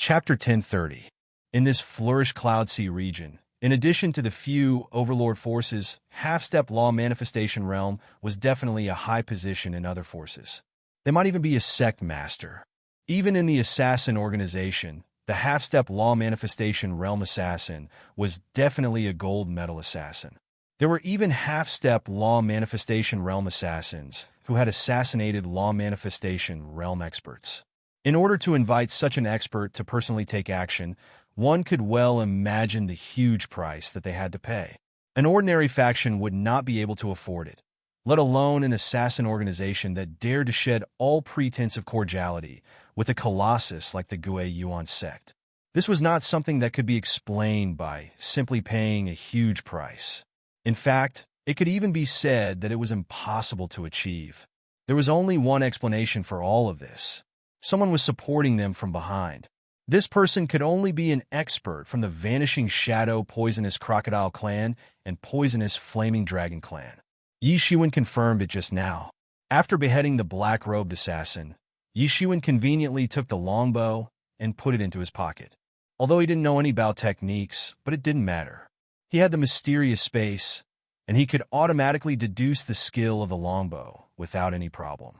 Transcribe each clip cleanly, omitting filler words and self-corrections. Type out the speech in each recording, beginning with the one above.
Chapter 1030. In this Flourish Cloud Sea region, in addition to the few overlord forces, half-step law manifestation realm was definitely a high position in other forces. They might even be a sect master. Even in the assassin organization, the half-step law manifestation realm assassin was definitely a gold medal assassin. There were even half-step law manifestation realm assassins who had assassinated law manifestation realm experts. In order to invite such an expert to personally take action, one could well imagine the huge price that they had to pay. An ordinary faction would not be able to afford it, let alone an assassin organization that dared to shed all pretense of cordiality with a colossus like the Gue Yuan sect. This was not something that could be explained by simply paying a huge price. In fact, it could even be said that it was impossible to achieve. There was only one explanation for all of this. Someone was supporting them from behind. This person could only be an expert from the Vanishing Shadow Poisonous Crocodile Clan and Poisonous Flaming Dragon Clan. Yi Shiwen confirmed it just now. After beheading the black-robed assassin, Yi Shiwen conveniently took the longbow and put it into his pocket. Although he didn't know any about techniques, but it didn't matter. He had the mysterious space, and he could automatically deduce the skill of the longbow without any problem.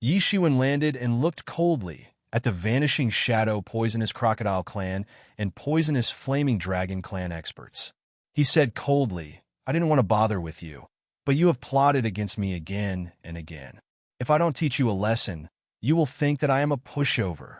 Yi Shiwen landed and looked coldly at the Vanishing Shadow Poisonous Crocodile Clan and Poisonous Flaming Dragon Clan experts. He said coldly, "I didn't want to bother with you, but you have plotted against me again and again. If I don't teach you a lesson, you will think that I am a pushover."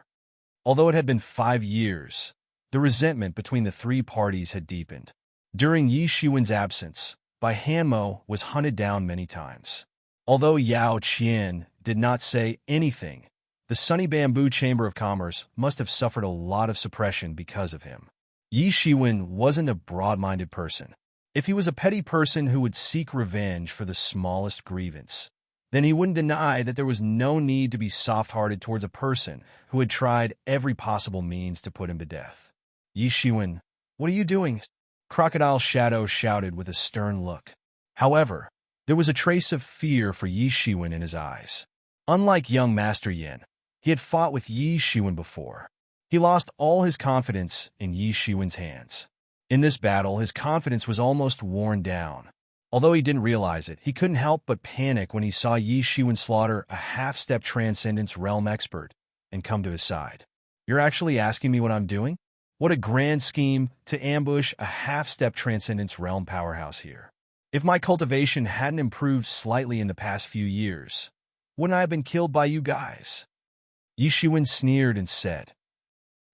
Although it had been 5 years, the resentment between the three parties had deepened. During Yi Shiwen's absence, Bai Hanmo was hunted down many times. Although Yao Qian did not say anything, the Sunny Bamboo Chamber of Commerce must have suffered a lot of suppression because of him. Yi Shiwen wasn't a broad-minded person. If he was a petty person who would seek revenge for the smallest grievance, then he wouldn't deny that there was no need to be soft-hearted towards a person who had tried every possible means to put him to death. "Yi Shiwen, what are you doing?" Crocodile Shadow shouted with a stern look. However, there was a trace of fear for Yi Shiwen in his eyes. Unlike young Master Yin, he had fought with Yi Shiwen before. He lost all his confidence in Yi Shiwen's hands. In this battle, his confidence was almost worn down. Although he didn't realize it, he couldn't help but panic when he saw Yi Shiwen slaughter a half-step Transcendence Realm expert and come to his side. "You're actually asking me what I'm doing? What a grand scheme to ambush a half-step Transcendence Realm powerhouse here. If my cultivation hadn't improved slightly in the past few years, wouldn't I have been killed by you guys?" Yi Shiwen sneered and said,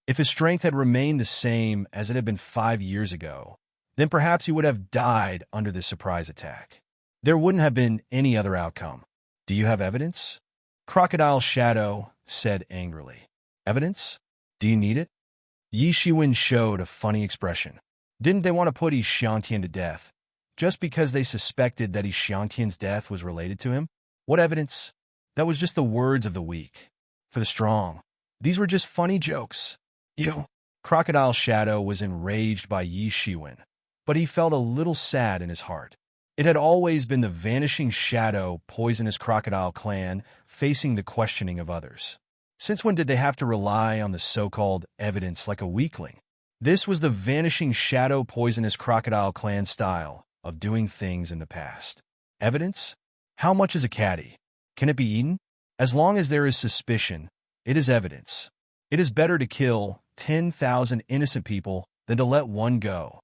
"If his strength had remained the same as it had been 5 years ago, then perhaps he would have died under this surprise attack. There wouldn't have been any other outcome. Do you have evidence?" Crocodile Shadow said angrily. "Evidence? Do you need it?" Yi Shiwen showed a funny expression. Didn't they want to put Yi Xiangtian to death just because they suspected that Yi Xiangtian's death was related to him? What evidence? That was just the words of the weak. For the strong, these were just funny jokes. You. Crocodile Shadow was enraged by Yi Shiwen, but he felt a little sad in his heart. It had always been the Vanishing Shadow Poisonous Crocodile Clan facing the questioning of others. Since when did they have to rely on the so-called evidence like a weakling? This was the Vanishing Shadow Poisonous Crocodile Clan style of doing things in the past. Evidence? How much is a caddy? Can it be eaten? As long as there is suspicion, it is evidence. It is better to kill 10,000 innocent people than to let one go.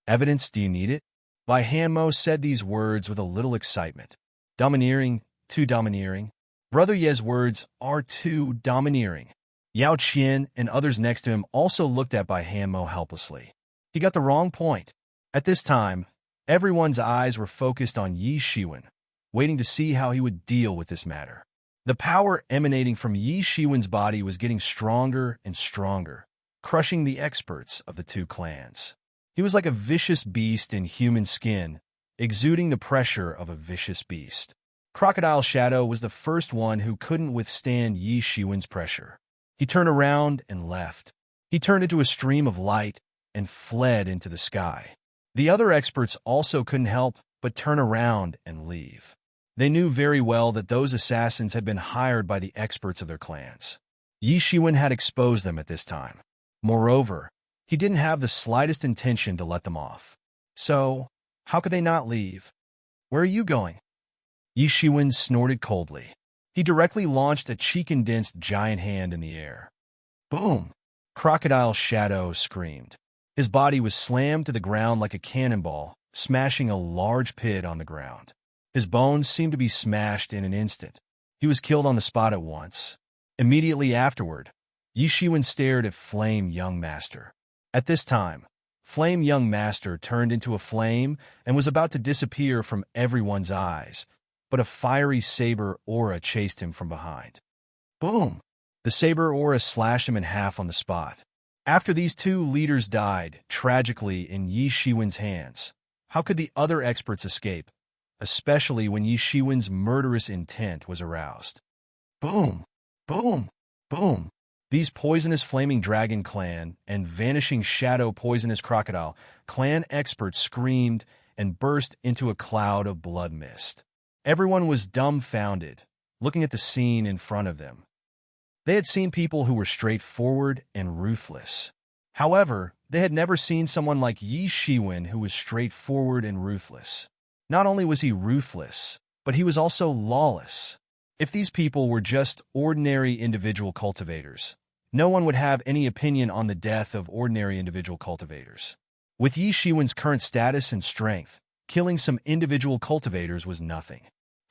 Evidence, do you need it? Bai Hanmo said these words with a little excitement. Domineering, too domineering. Brother Ye's words are too domineering. Yao Qian and others next to him also looked at Bai Hanmo helplessly. He got the wrong point. At this time, everyone's eyes were focused on Yi Shiwen, waiting to see how he would deal with this matter. The power emanating from Yi Shiwen's body was getting stronger and stronger, crushing the experts of the two clans. He was like a vicious beast in human skin, exuding the pressure of a vicious beast. Crocodile Shadow was the first one who couldn't withstand Yi Shiwen's pressure. He turned around and left. He turned into a stream of light and fled into the sky. The other experts also couldn't help but turn around and leave. They knew very well that those assassins had been hired by the experts of their clans. Yi Shiwen had exposed them at this time. Moreover, he didn't have the slightest intention to let them off. So, how could they not leave? Where are you going? Yi Shiwen snorted coldly. He directly launched a cheek-condensed giant hand in the air. Boom! Crocodile Shadow screamed. His body was slammed to the ground like a cannonball, smashing a large pit on the ground. His bones seemed to be smashed in an instant. He was killed on the spot at once. Immediately afterward, Yi Shiwen stared at Flame Young Master. At this time, Flame Young Master turned into a flame and was about to disappear from everyone's eyes, but a fiery saber aura chased him from behind. Boom! The saber aura slashed him in half on the spot. After these two leaders died, tragically in Yi Shiwen's hands, how could the other experts escape, especially when Yi Shiwen's murderous intent was aroused? Boom! Boom! Boom! These poisonous flaming dragon clan and vanishing shadow poisonous crocodile clan experts screamed and burst into a cloud of blood mist. Everyone was dumbfounded, looking at the scene in front of them. They had seen people who were straightforward and ruthless. However, they had never seen someone like Yi Shiwen who was straightforward and ruthless. Not only was he ruthless, but he was also lawless. If these people were just ordinary individual cultivators, no one would have any opinion on the death of ordinary individual cultivators. With Yi Shiwen's current status and strength, killing some individual cultivators was nothing.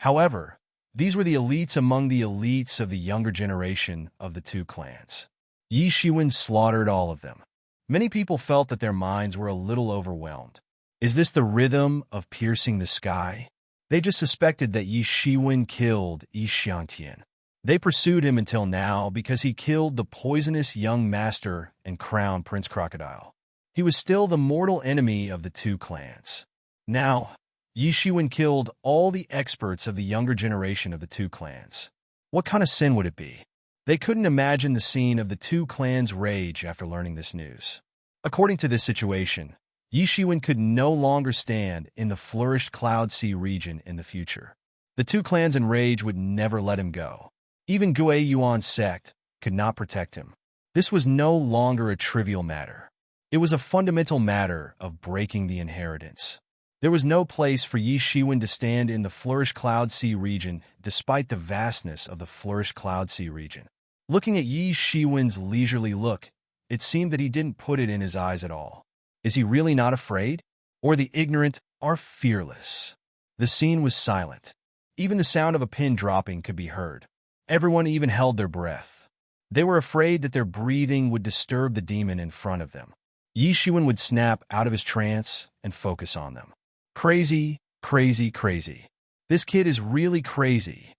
However, these were the elites among the elites of the younger generation of the two clans. Yi Shiwen slaughtered all of them. Many people felt that their minds were a little overwhelmed. Is this the rhythm of piercing the sky? They just suspected that Yi Shiwen killed Yi Xiangtian. They pursued him until now because he killed the poisonous young master and crown Prince Crocodile. He was still the mortal enemy of the two clans. Now, Yi Shiwen killed all the experts of the younger generation of the two clans. What kind of sin would it be? They couldn't imagine the scene of the two clans' rage after learning this news. According to this situation, Yi Shiwen could no longer stand in the flourished Cloud Sea region in the future. The two clans in rage would never let him go. Even Gui Yuan's sect could not protect him. This was no longer a trivial matter. It was a fundamental matter of breaking the inheritance. There was no place for Yi Shiwen to stand in the flourished Cloud Sea region despite the vastness of the flourished Cloud Sea region. Looking at Yi Shiwen's leisurely look, it seemed that he didn't put it in his eyes at all. Is he really not afraid? Or the ignorant are fearless? The scene was silent. Even the sound of a pin dropping could be heard. Everyone even held their breath. They were afraid that their breathing would disturb the demon in front of them. Yi Shiwen would snap out of his trance and focus on them. Crazy, crazy, crazy. This kid is really crazy.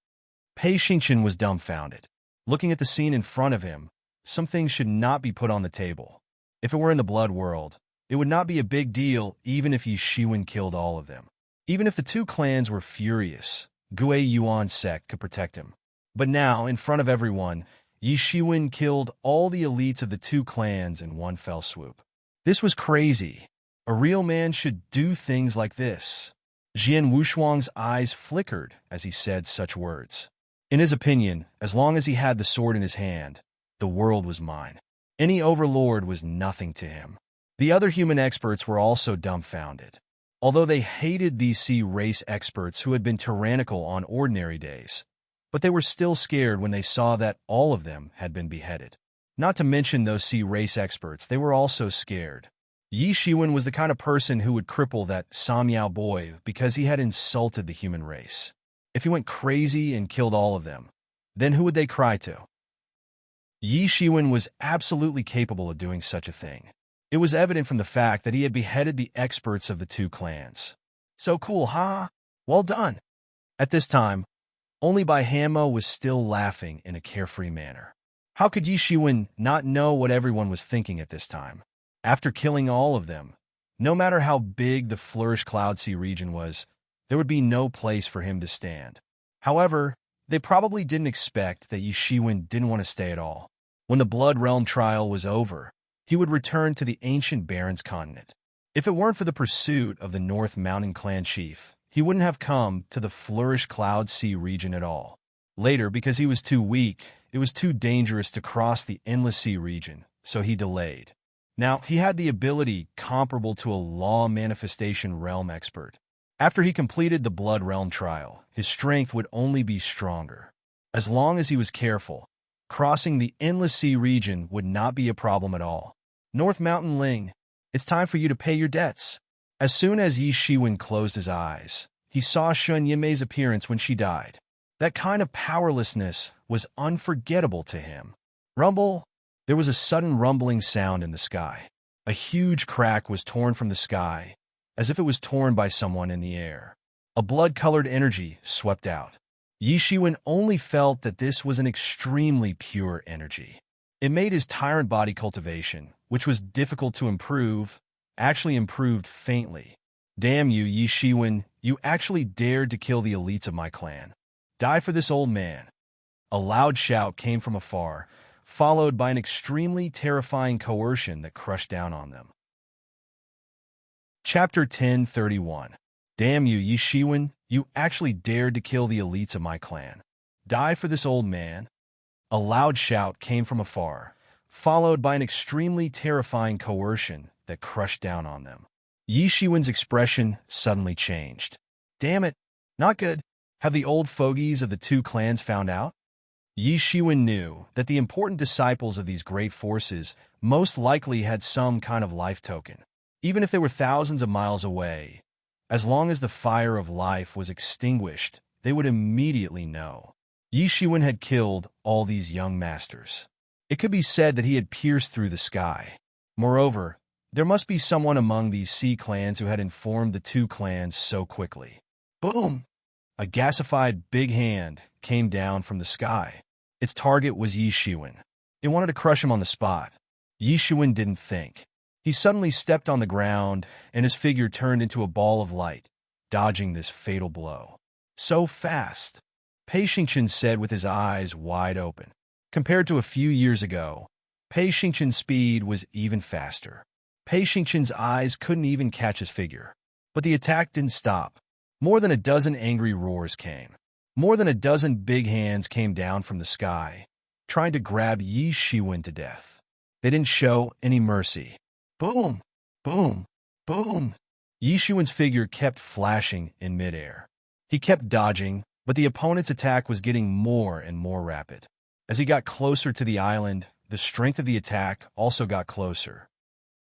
Pei Xingqian was dumbfounded. Looking at the scene in front of him, some things should not be put on the table. If it were in the blood world, it would not be a big deal even if Yi Shiwen killed all of them. Even if the two clans were furious, Gui Yuan's sect could protect him. But now, in front of everyone, Yi Shiwen killed all the elites of the two clans in one fell swoop. This was crazy. A real man should do things like this. Jian Wushuang's eyes flickered as he said such words. In his opinion, as long as he had the sword in his hand, the world was mine. Any overlord was nothing to him. The other human experts were also dumbfounded. Although they hated these sea race experts who had been tyrannical on ordinary days, but they were still scared when they saw that all of them had been beheaded. Not to mention those sea race experts, they were also scared. Yi Shiwen was the kind of person who would cripple that Samyao boy because he had insulted the human race. If he went crazy and killed all of them, then who would they cry to? Yi Shiwen was absolutely capable of doing such a thing. It was evident from the fact that he had beheaded the experts of the two clans. So cool, huh? Well done. At this time, only Bai Hanmo was still laughing in a carefree manner. How could Yi Shiwen not know what everyone was thinking at this time? After killing all of them, no matter how big the flourished Cloud Sea region was, there would be no place for him to stand. However, they probably didn't expect that Yi Shiwen didn't want to stay at all. When the Blood Realm trial was over, he would return to the ancient Barons continent. If it weren't for the pursuit of the North Mountain clan chief, he wouldn't have come to the flourished Cloud Sea region at all. Later, because he was too weak, it was too dangerous to cross the Endless Sea region, so he delayed. Now, he had the ability comparable to a law manifestation realm expert. After he completed the Blood Realm trial, his strength would only be stronger. As long as he was careful, crossing the Endless Sea region would not be a problem at all. North Mountain Ling, it's time for you to pay your debts. As soon as Yi Shiwen closed his eyes, he saw Shun Yimei's appearance when she died. That kind of powerlessness was unforgettable to him. Rumble! There was a sudden rumbling sound in the sky. A huge crack was torn from the sky, as if it was torn by someone in the air. A blood-colored energy swept out. Yi Shiwen only felt that this was an extremely pure energy. It made his tyrant body cultivation, which was difficult to improve, actually improved faintly. Damn you, Yi Shiwen, you actually dared to kill the elites of my clan. Die for this old man. A loud shout came from afar, followed by an extremely terrifying coercion that crushed down on them. Chapter 1031. Damn you, Yi Shiwen, you actually dared to kill the elites of my clan. Die for this old man. A loud shout came from afar, followed by an extremely terrifying coercion that crushed down on them. Yi Shiwen's expression suddenly changed. Damn it, not good. Have the old fogies of the two clans found out? Yi Shiwen knew that the important disciples of these great forces most likely had some kind of life token. Even if they were thousands of miles away, as long as the fire of life was extinguished, they would immediately know. Yi Shiwen had killed all these young masters. It could be said that he had pierced through the sky. Moreover, there must be someone among these sea clans who had informed the two clans so quickly. Boom! A gasified big hand came down from the sky. Its target was Yi Shiwen. It wanted to crush him on the spot. Yi Shiwen didn't think. He suddenly stepped on the ground, and his figure turned into a ball of light, dodging this fatal blow. So fast, Pei Xingqian said with his eyes wide open. Compared to a few years ago, Pei Xingqian's speed was even faster. Pei Xingqian's eyes couldn't even catch his figure. But the attack didn't stop. More than a dozen angry roars came. More than a dozen big hands came down from the sky, trying to grab Yi Shiwen to death. They didn't show any mercy. Boom! Boom! Boom! Yi Shiwen's figure kept flashing in midair. He kept dodging, but the opponent's attack was getting more and more rapid. As he got closer to the island, the strength of the attack also got closer.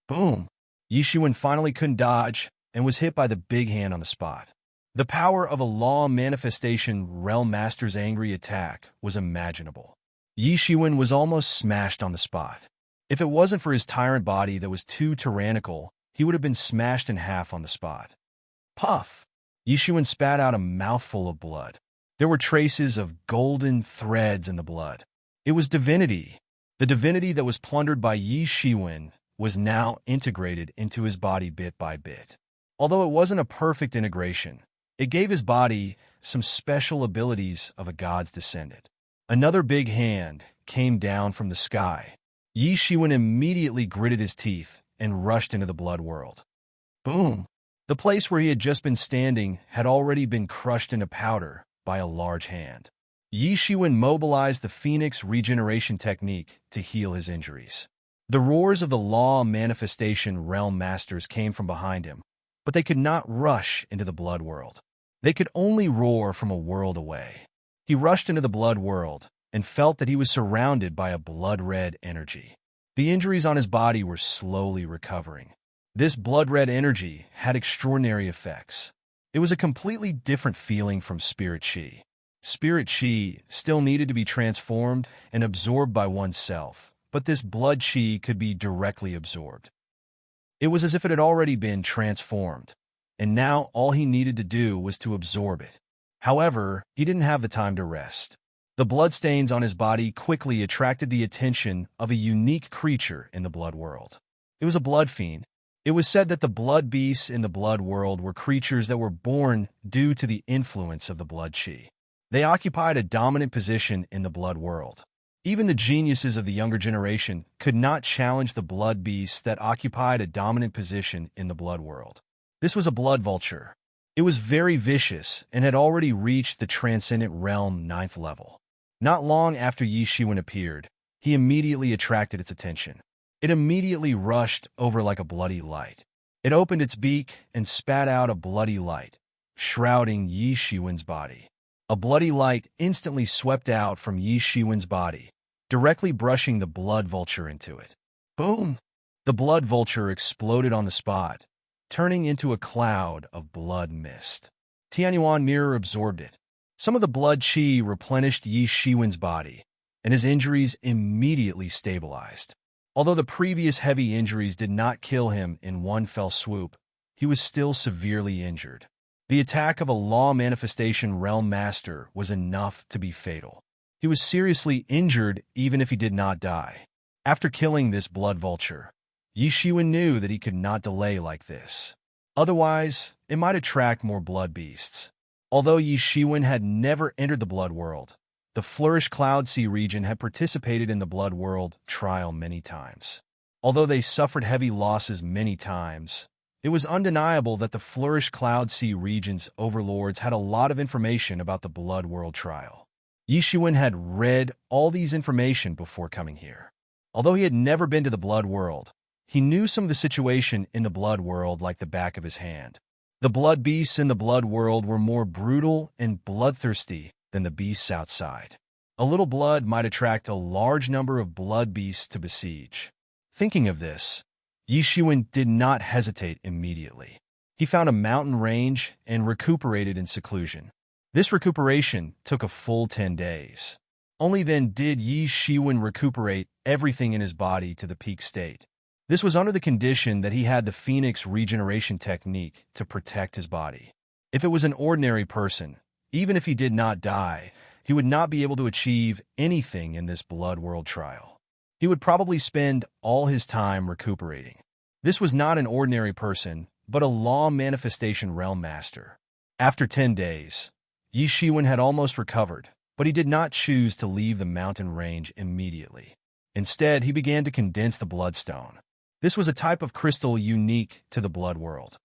Boom! Yi Shiwen finally couldn't dodge and was hit by the big hand on the spot. The power of a law manifestation realm master's angry attack was imaginable. Yi Shiwen was almost smashed on the spot. If it wasn't for his tyrant body that was too tyrannical, he would have been smashed in half on the spot. Puff! Yi Shiwen spat out a mouthful of blood. There were traces of golden threads in the blood. It was divinity. The divinity that was plundered by Yi Shiwen was now integrated into his body bit by bit. Although it wasn't a perfect integration, it gave his body some special abilities of a god's descendant. Another big hand came down from the sky. Yi Shiwen immediately gritted his teeth and rushed into the blood world. Boom! The place where he had just been standing had already been crushed into powder by a large hand. Yi Shiwen mobilized the Phoenix regeneration technique to heal his injuries. The roars of the law manifestation realm masters came from behind him, but they could not rush into the blood world. They could only roar from a world away. He rushed into the blood world and felt that he was surrounded by a blood-red energy. The injuries on his body were slowly recovering. This blood-red energy had extraordinary effects. It was a completely different feeling from Spirit Chi. Spirit Chi still needed to be transformed and absorbed by oneself, but this blood Chi could be directly absorbed. It was as if it had already been transformed, and now all he needed to do was to absorb it. However, he didn't have the time to rest. The bloodstains on his body quickly attracted the attention of a unique creature in the blood world. It was a blood fiend. It was said that the blood beasts in the blood world were creatures that were born due to the influence of the blood Chi. They occupied a dominant position in the blood world. Even the geniuses of the younger generation could not challenge the blood beasts that occupied a dominant position in the blood world. This was a blood vulture. It was very vicious and had already reached the transcendent realm 9th level. Not long after Yi Shiwen appeared, he immediately attracted its attention. It immediately rushed over like a bloody light. It opened its beak and spat out a bloody light, shrouding Yi Shiwen's body. A bloody light instantly swept out from Yi Shiwen's body, directly brushing the blood vulture into it. Boom! The blood vulture exploded on the spot, turning into a cloud of blood mist. Tianyuan mirror absorbed it. Some of the blood qi replenished Yi Shiwen's body, and his injuries immediately stabilized. Although the previous heavy injuries did not kill him in one fell swoop, he was still severely injured. The attack of a law manifestation realm master was enough to be fatal. He was seriously injured even if he did not die. After killing this blood vulture, Yi Shiwen knew that he could not delay like this. Otherwise, it might attract more blood beasts. Although Yi Shiwen had never entered the blood world, the Flourish Cloud Sea region had participated in the blood world trial many times. Although they suffered heavy losses many times, it was undeniable that the Flourish Cloud Sea region's overlords had a lot of information about the blood world trial. Yi Shiwen had read all these information before coming here. Although he had never been to the blood world, he knew some of the situation in the blood world like the back of his hand. The blood beasts in the blood world were more brutal and bloodthirsty than the beasts outside. A little blood might attract a large number of blood beasts to besiege. Thinking of this, Yi Shiwen did not hesitate immediately. He found a mountain range and recuperated in seclusion. This recuperation took a full 10 days. Only then did Yi Shiwen recuperate everything in his body to the peak state. This was under the condition that he had the Phoenix regeneration technique to protect his body. If it was an ordinary person, even if he did not die, he would not be able to achieve anything in this blood world trial. He would probably spend all his time recuperating. This was not an ordinary person, but a law manifestation realm master. After 10 days, Yi Shiwen had almost recovered, but he did not choose to leave the mountain range immediately. Instead, he began to condense the bloodstone. This was a type of crystal unique to the blood world.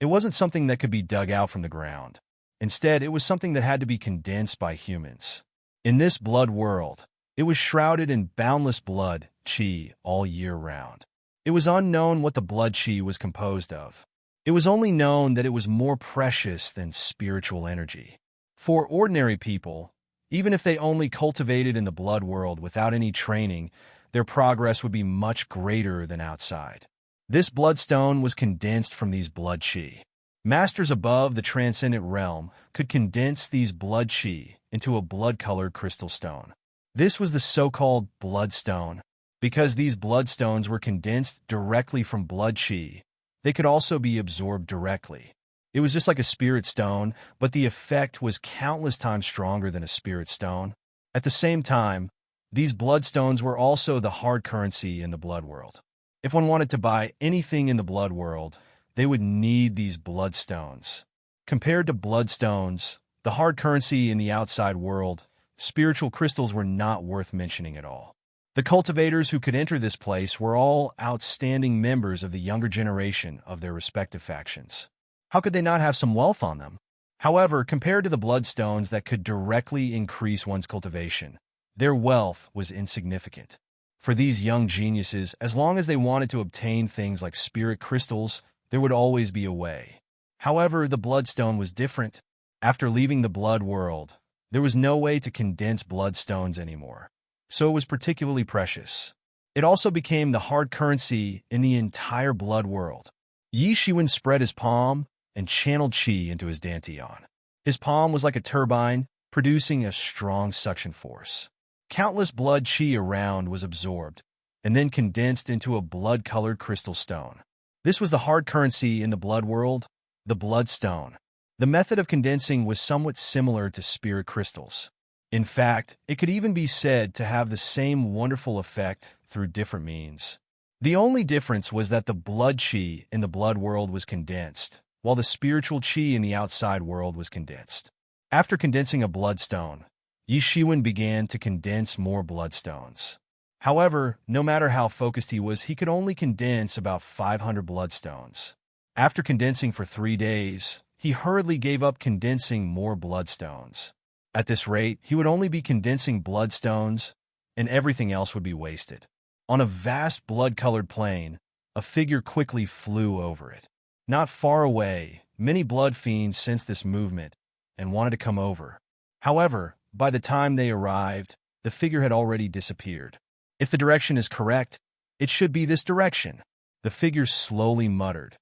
It wasn't something that could be dug out from the ground. Instead, it was something that had to be condensed by humans. In this blood world, it was shrouded in boundless blood qi all year round. It was unknown what the blood qi was composed of. It was only known that it was more precious than spiritual energy. For ordinary people, even if they only cultivated in the blood world without any training, their progress would be much greater than outside. This bloodstone was condensed from these blood qi. Masters above the transcendent realm could condense these blood qi into a blood-colored crystal stone. This was the so-called bloodstone. Because these bloodstones were condensed directly from blood qi, they could also be absorbed directly. It was just like a spirit stone, but the effect was countless times stronger than a spirit stone. At the same time, these bloodstones were also the hard currency in the blood world. If one wanted to buy anything in the blood world, they would need these bloodstones. Compared to bloodstones, the hard currency in the outside world, spiritual crystals were not worth mentioning at all. The cultivators who could enter this place were all outstanding members of the younger generation of their respective factions. How could they not have some wealth on them? However, compared to the bloodstones that could directly increase one's cultivation, their wealth was insignificant. For these young geniuses, as long as they wanted to obtain things like spirit crystals, there would always be a way. However, the bloodstone was different. After leaving the blood world, there was no way to condense bloodstones anymore, so it was particularly precious. It also became the hard currency in the entire blood world. Yi Shiwen spread his palm and channeled qi into his dantian. His palm was like a turbine, producing a strong suction force. Countless blood qi around was absorbed, and then condensed into a blood-colored crystal stone. This was the hard currency in the blood world, the bloodstone. The method of condensing was somewhat similar to spirit crystals. In fact, it could even be said to have the same wonderful effect through different means. The only difference was that the blood qi in the blood world was condensed, while the spiritual qi in the outside world was condensed. After condensing a bloodstone, Yi Shiwen began to condense more bloodstones. However, no matter how focused he was, he could only condense about 500 bloodstones. After condensing for 3 days, he hurriedly gave up condensing more bloodstones. At this rate, he would only be condensing bloodstones, and everything else would be wasted. On a vast blood-colored plain, a figure quickly flew over it. Not far away, many blood fiends sensed this movement and wanted to come over. However, by the time they arrived, the figure had already disappeared. If the direction is correct, it should be this direction, the figure slowly muttered.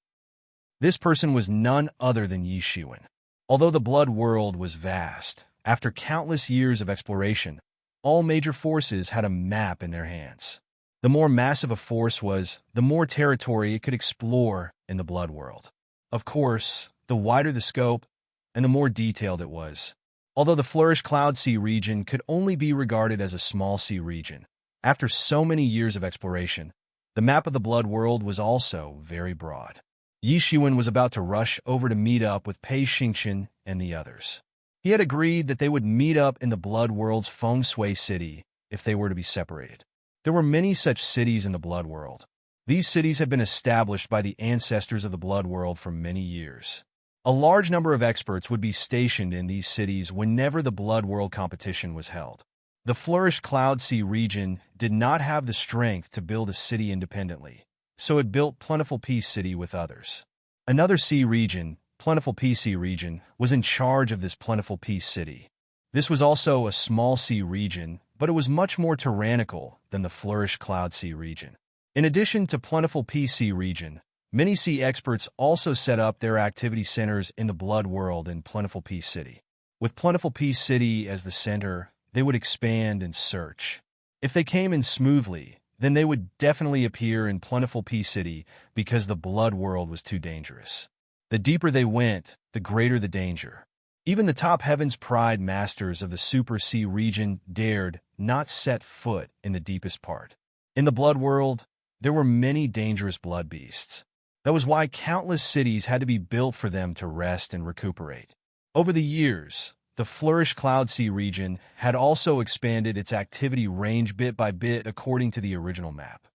This person was none other than Yi Shiwen. Although the blood world was vast, after countless years of exploration, all major forces had a map in their hands. The more massive a force was, the more territory it could explore in the blood world. Of course, the wider the scope, and the more detailed it was. Although the Flourish Cloud Sea region could only be regarded as a small sea region, after so many years of exploration, the map of the blood world was also very broad. Yi Shiwen was about to rush over to meet up with Pei Xingqian and the others. He had agreed that they would meet up in the blood world's Feng Shui city if they were to be separated. There were many such cities in the blood world. These cities had been established by the ancestors of the blood world for many years. A large number of experts would be stationed in these cities whenever the blood world competition was held. The Flourish Cloud Sea region did not have the strength to build a city independently, so it built Plentiful Peace City with others. Another sea region, Plentiful Peace Sea region, was in charge of this Plentiful Peace City. This was also a small sea region, but it was much more tyrannical than the Flourish Cloud Sea region. In addition to Plentiful Peace Sea region, many sea experts also set up their activity centers in the blood world in Plentiful Peace City. With Plentiful Peace City as the center, they would expand and search. If they came in smoothly, then they would definitely appear in Plentiful Peace City because the blood world was too dangerous. The deeper they went, the greater the danger. Even the top heaven's pride masters of the Super Sea region dared not set foot in the deepest part. In the blood world, there were many dangerous blood beasts. That was why countless cities had to be built for them to rest and recuperate. Over the years, the Flourish Cloud Sea region had also expanded its activity range bit by bit according to the original map.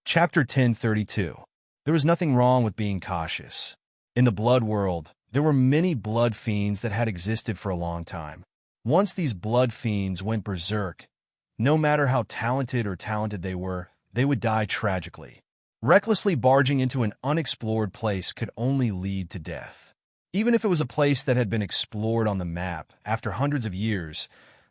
Chapter 1032. There was nothing wrong with being cautious. In the blood world, there were many blood fiends that had existed for a long time. Once these blood fiends went berserk, no matter how talented they were, they would die tragically. Recklessly barging into an unexplored place could only lead to death. Even if it was a place that had been explored on the map after hundreds of years,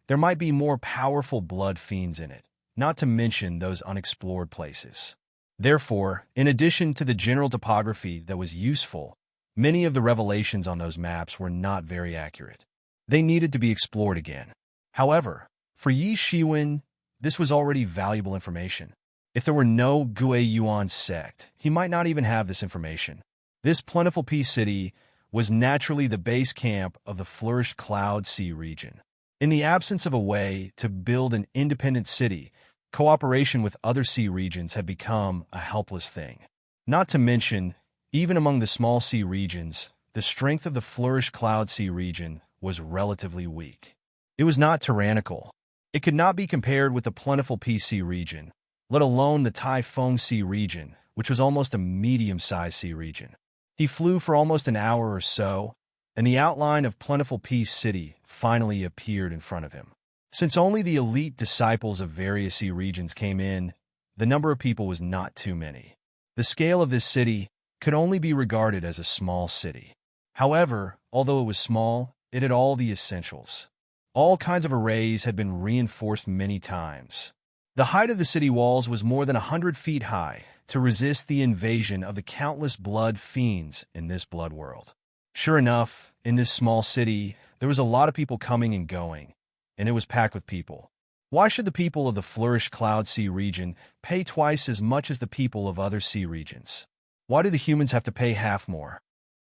there might be more powerful blood fiends in it, not to mention those unexplored places. Therefore, in addition to the general topography that was useful, many of the revelations on those maps were not very accurate. They needed to be explored again. However, for Yi Shiwen, this was already valuable information. If there were no Gui Yuan sect, he might not even have this information. This Plentiful Peace City was naturally the base camp of the Flourished Cloud Sea region. In the absence of a way to build an independent city, cooperation with other sea regions had become a helpless thing. Not to mention, even among the small sea regions, the strength of the Flourished Cloud Sea region was relatively weak. It was not tyrannical. It could not be compared with the Plentiful Peace Sea region, let alone the Taifeng Sea region, which was almost a medium-sized sea region. He flew for almost an hour or so, and the outline of Plentiful Peace City finally appeared in front of him. Since only the elite disciples of various sea regions came in, the number of people was not too many. The scale of this city could only be regarded as a small city. However, although it was small, it had all the essentials. All kinds of arrays had been reinforced many times. The height of the city walls was more than 100 feet high to resist the invasion of the countless blood fiends in this blood world. Sure enough, in this small city, there was a lot of people coming and going, and it was packed with people. Why should the people of the Flourished Cloud Sea region pay twice as much as the people of other sea regions? Why do the humans have to pay half more?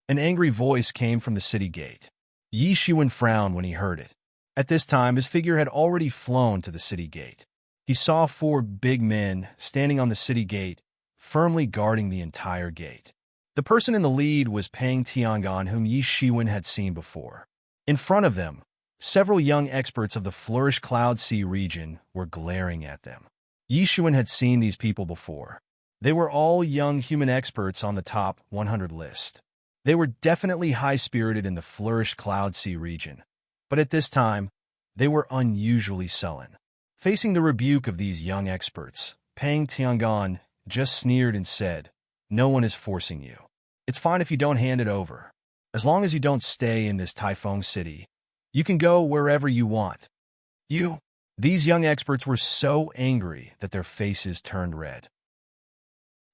An angry voice came from the city gate. Yi Shiwen frowned when he heard it. At this time, his figure had already flown to the city gate. He saw 4 big men standing on the city gate, firmly guarding the entire gate. The person in the lead was Pang Tiangan, whom Yi Shiwen had seen before. In front of them, several young experts of the Flourished Cloud Sea region were glaring at them. Yi Shiwen had seen these people before. They were all young human experts on the top 100 list. They were definitely high-spirited in the Flourished Cloud Sea region, but at this time, they were unusually sullen. Facing the rebuke of these young experts, Pang Tiangon just sneered and said, "No one is forcing you. It's fine if you don't hand it over. As long as you don't stay in this Taifeng city, you can go wherever you want." You? These young experts were so angry that their faces turned red.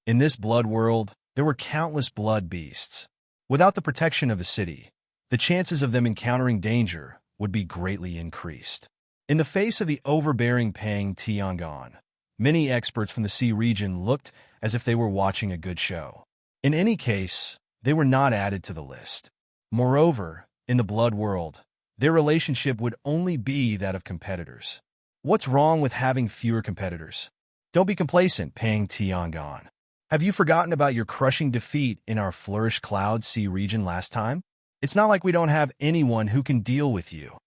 In this blood world, there were countless blood beasts. Without the protection of the city, the chances of them encountering danger would be greatly increased. In the face of the overbearing Pang Tiangon, many experts from the sea region looked as if they were watching a good show. In any case, they were not added to the list. Moreover, in the blood world, their relationship would only be that of competitors. What's wrong with having fewer competitors? Don't be complacent, Pang Tiangon. Have you forgotten about your crushing defeat in our Flourish Cloud Sea region last time? It's not like we don't have anyone who can deal with you.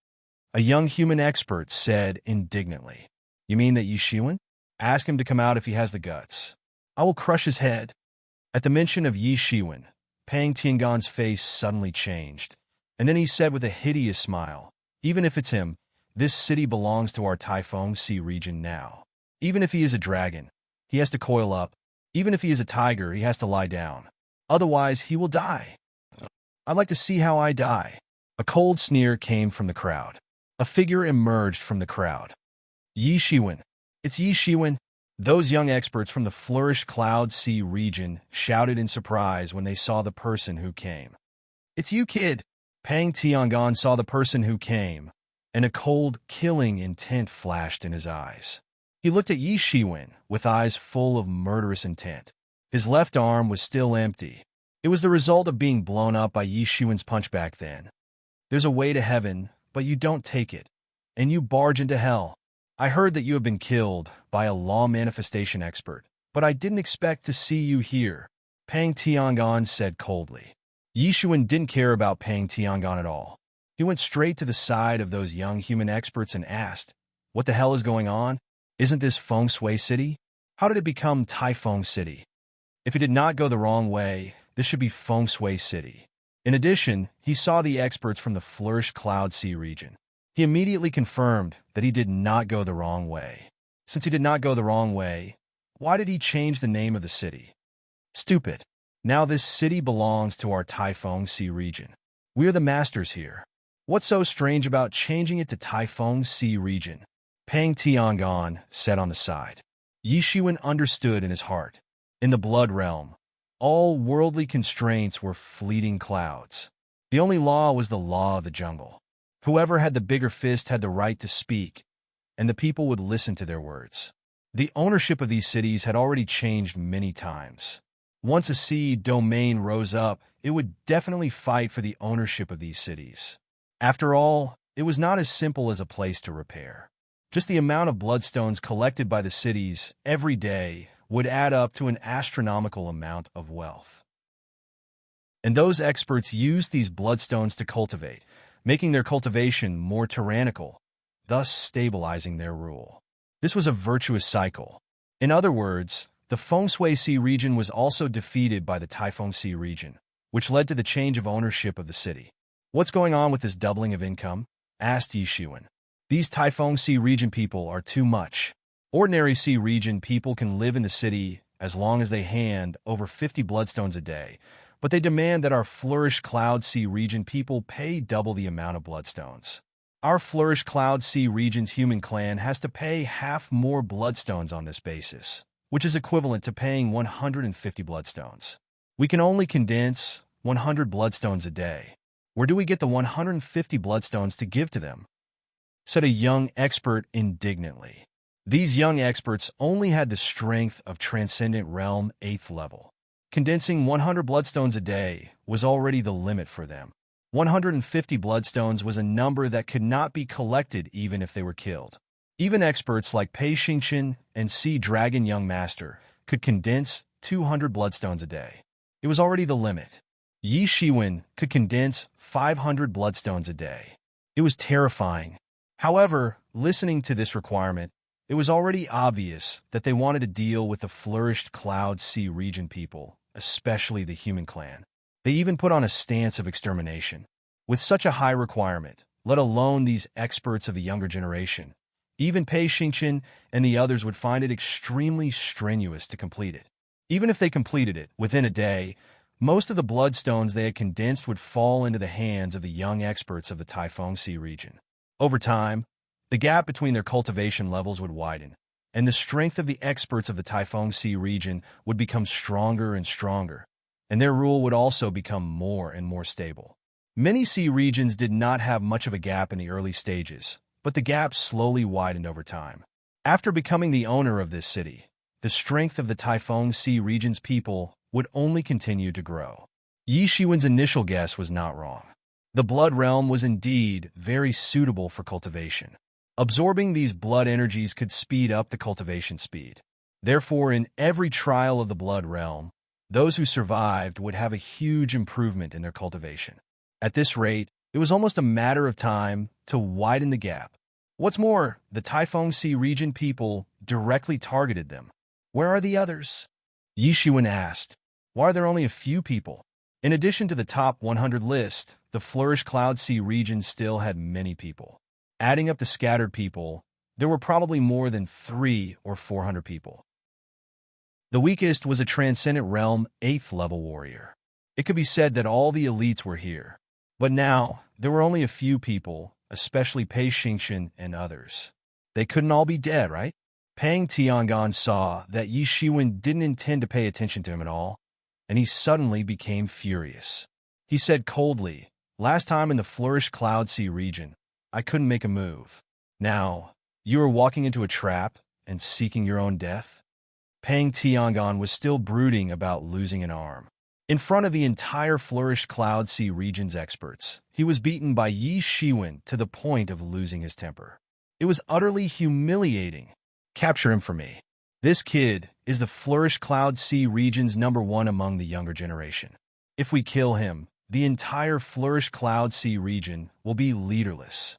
A young human expert said indignantly. You mean that Yi Shiwen? Ask him to come out if he has the guts. I will crush his head. At the mention of Yi Shiwen, Pang Tiangon's face suddenly changed, and then he said with a hideous smile, "Even if it's him, this city belongs to our Taifeng Sea region now. Even if he is a dragon, he has to coil up. Even if he is a tiger, he has to lie down. Otherwise, he will die. I'd like to see how I die." A cold sneer came from the crowd. A figure emerged from the crowd. Yi Shiwen. It's Yi Shiwen. Those young experts from the Flourish Cloud Sea region shouted in surprise when they saw the person who came. "It's you, kid." Pang Tiangon saw the person who came, and a cold, killing intent flashed in his eyes. He looked at Yi Shiwen with eyes full of murderous intent. His left arm was still empty. It was the result of being blown up by Yi Shiwen's punch back then. There's a way to heaven, but you don't take it, and you barge into hell. I heard that you have been killed by a law manifestation expert, but I didn't expect to see you here, Pang Tiangon said coldly. Yi Shiwen didn't care about Pang Tiangon at all. He went straight to the side of those young human experts and asked, "What the hell is going on? Isn't this Feng Shui City? How did it become Taifeng City? If it did not go the wrong way, this should be Feng Shui City." In addition, he saw the experts from the Flourish Cloud Sea region. He immediately confirmed that he did not go the wrong way. Since he did not go the wrong way, why did he change the name of the city? Stupid. Now this city belongs to our Taifeng Sea region. We are the masters here. What's so strange about changing it to Taifeng Sea region? Pang Tiangon said on the side. Yi Shiwen understood in his heart. In the blood realm, all worldly constraints were fleeting clouds. The only law was the law of the jungle. Whoever had the bigger fist had the right to speak, and the people would listen to their words. The ownership of these cities had already changed many times. Once a sea domain rose up, it would definitely fight for the ownership of these cities. After all, it was not as simple as a place to repair. Just the amount of bloodstones collected by the cities every day would add up to an astronomical amount of wealth. And those experts used these bloodstones to cultivate, making their cultivation more tyrannical, thus stabilizing their rule. This was a virtuous cycle. In other words, the Feng Shui Sea region was also defeated by the Taifeng Sea region, which led to the change of ownership of the city. "What's going on with this doubling of income?" asked Yi Shiwen. "These Taifeng Sea region people are too much. Ordinary Sea region people can live in the city as long as they hand over 50 bloodstones a day, but they demand that our Flourish Cloud Sea region people pay double the amount of bloodstones. Our Flourish Cloud Sea region's human clan has to pay half more bloodstones on this basis, which is equivalent to paying 150 bloodstones. We can only condense 100 bloodstones a day. Where do we get the 150 bloodstones to give to them?" said a young expert indignantly. These young experts only had the strength of Transcendent Realm 8th level. Condensing 100 bloodstones a day was already the limit for them. 150 bloodstones was a number that could not be collected even if they were killed. Even experts like Pei Xingqian and Sea Dragon Young Master could condense 200 bloodstones a day. It was already the limit. Yi Shiwen could condense 500 bloodstones a day. It was terrifying. However, listening to this requirement, it was already obvious that they wanted to deal with the Flourished Cloud Sea region people, especially the human clan. They even put on a stance of extermination. With such a high requirement, let alone these experts of the younger generation, Even Pei Xingqian and the others would find it extremely strenuous to complete it. Even if they completed it within a day, most of the bloodstones they had condensed would fall into the hands of the young experts of the Taifeng Sea region. Over time, the gap between their cultivation levels would widen, and the strength of the experts of the Taifeng Sea region would become stronger and stronger, and their rule would also become more and more stable. Many sea regions did not have much of a gap in the early stages, but the gap slowly widened over time. After becoming the owner of this city, the strength of the Taifeng Sea region's people would only continue to grow. Yi Shiwen's initial guess was not wrong. The blood realm was indeed very suitable for cultivation. Absorbing these blood energies could speed up the cultivation speed. Therefore, in every trial of the blood realm, those who survived would have a huge improvement in their cultivation. At this rate, it was almost a matter of time to widen the gap. What's more, the Taifeng Sea region people directly targeted them. Where are the others? Yi Shiwen asked. Why are there only a few people? In addition to the top 100 list, the Flourish Cloud Sea region still had many people. Adding up the scattered people, there were probably more than 300 or 400 people. The weakest was a Transcendent Realm 8th level warrior. It could be said that all the elites were here. But now, there were only a few people, especially Pei Xingqian and others. They couldn't all be dead, right? Pang Tiangan saw that Yi Shiwen didn't intend to pay attention to him at all, and he suddenly became furious. He said coldly, "Last time in the Flourish Cloud Sea region, I couldn't make a move. Now, you are walking into a trap and seeking your own death?" Pang Tiangan was still brooding about losing an arm. In front of the entire Flourish Cloud Sea region's experts, he was beaten by Yi Shiwen to the point of losing his temper. It was utterly humiliating. Capture him for me. This kid is the Flourish Cloud Sea region's #1 among the younger generation. If we kill him, the entire Flourish Cloud Sea region will be leaderless.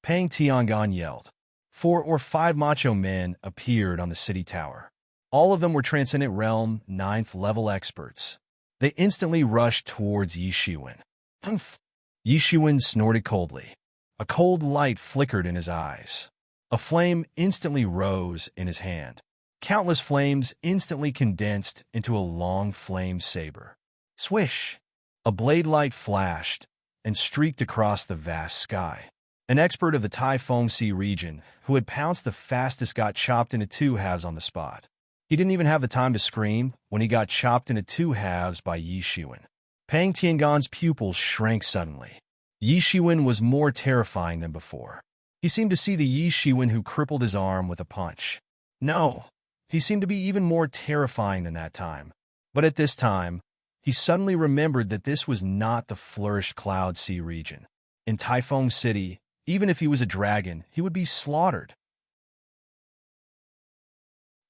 Pang Tiangan yelled. 4 or 5 macho men appeared on the city tower. All of them were Transcendent Realm 9th level experts. They instantly rushed towards Yi Shiwen. Humph! Yi Shiwen snorted coldly. A cold light flickered in his eyes. A flame instantly rose in his hand. Countless flames instantly condensed into a long flame saber. Swish! A blade light flashed and streaked across the vast sky. An expert of the Taifeng Sea region who had pounced the fastest got chopped into 2 halves on the spot. He didn't even have the time to scream when he got chopped into 2 halves by Yi Shiwen. Pang Tiangan's pupils shrank suddenly. Yi Shiwen was more terrifying than before. He seemed to see the Yi Shiwen who crippled his arm with a punch. No, he seemed to be even more terrifying than that time. But at this time, he suddenly remembered that this was not the Flourished Cloud Sea region. In Taifeng City, even if he was a dragon, he would be slaughtered.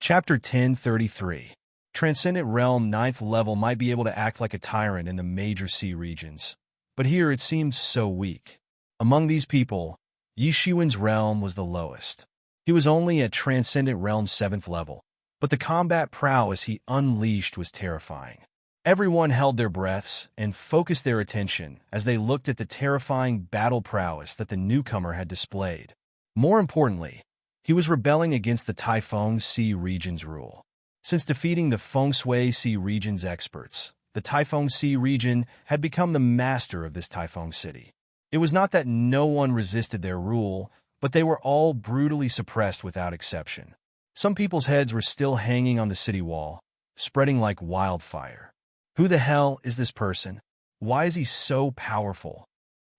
Chapter 1033. Transcendent Realm 9th level might be able to act like a tyrant in the major sea regions, but here it seemed so weak. Among these people, Yi Shiwen's realm was the lowest. He was only at Transcendent Realm 7th level, but the combat prowess he unleashed was terrifying. Everyone held their breaths and focused their attention as they looked at the terrifying battle prowess that the newcomer had displayed. More importantly, he was rebelling against the Taifeng Sea region's rule. Since defeating the Feng Shui Sea region's experts, the Taifeng Sea region had become the master of this Taifeng city. It was not that no one resisted their rule, but they were all brutally suppressed without exception. Some people's heads were still hanging on the city wall, spreading like wildfire. Who the hell is this person? Why is he so powerful?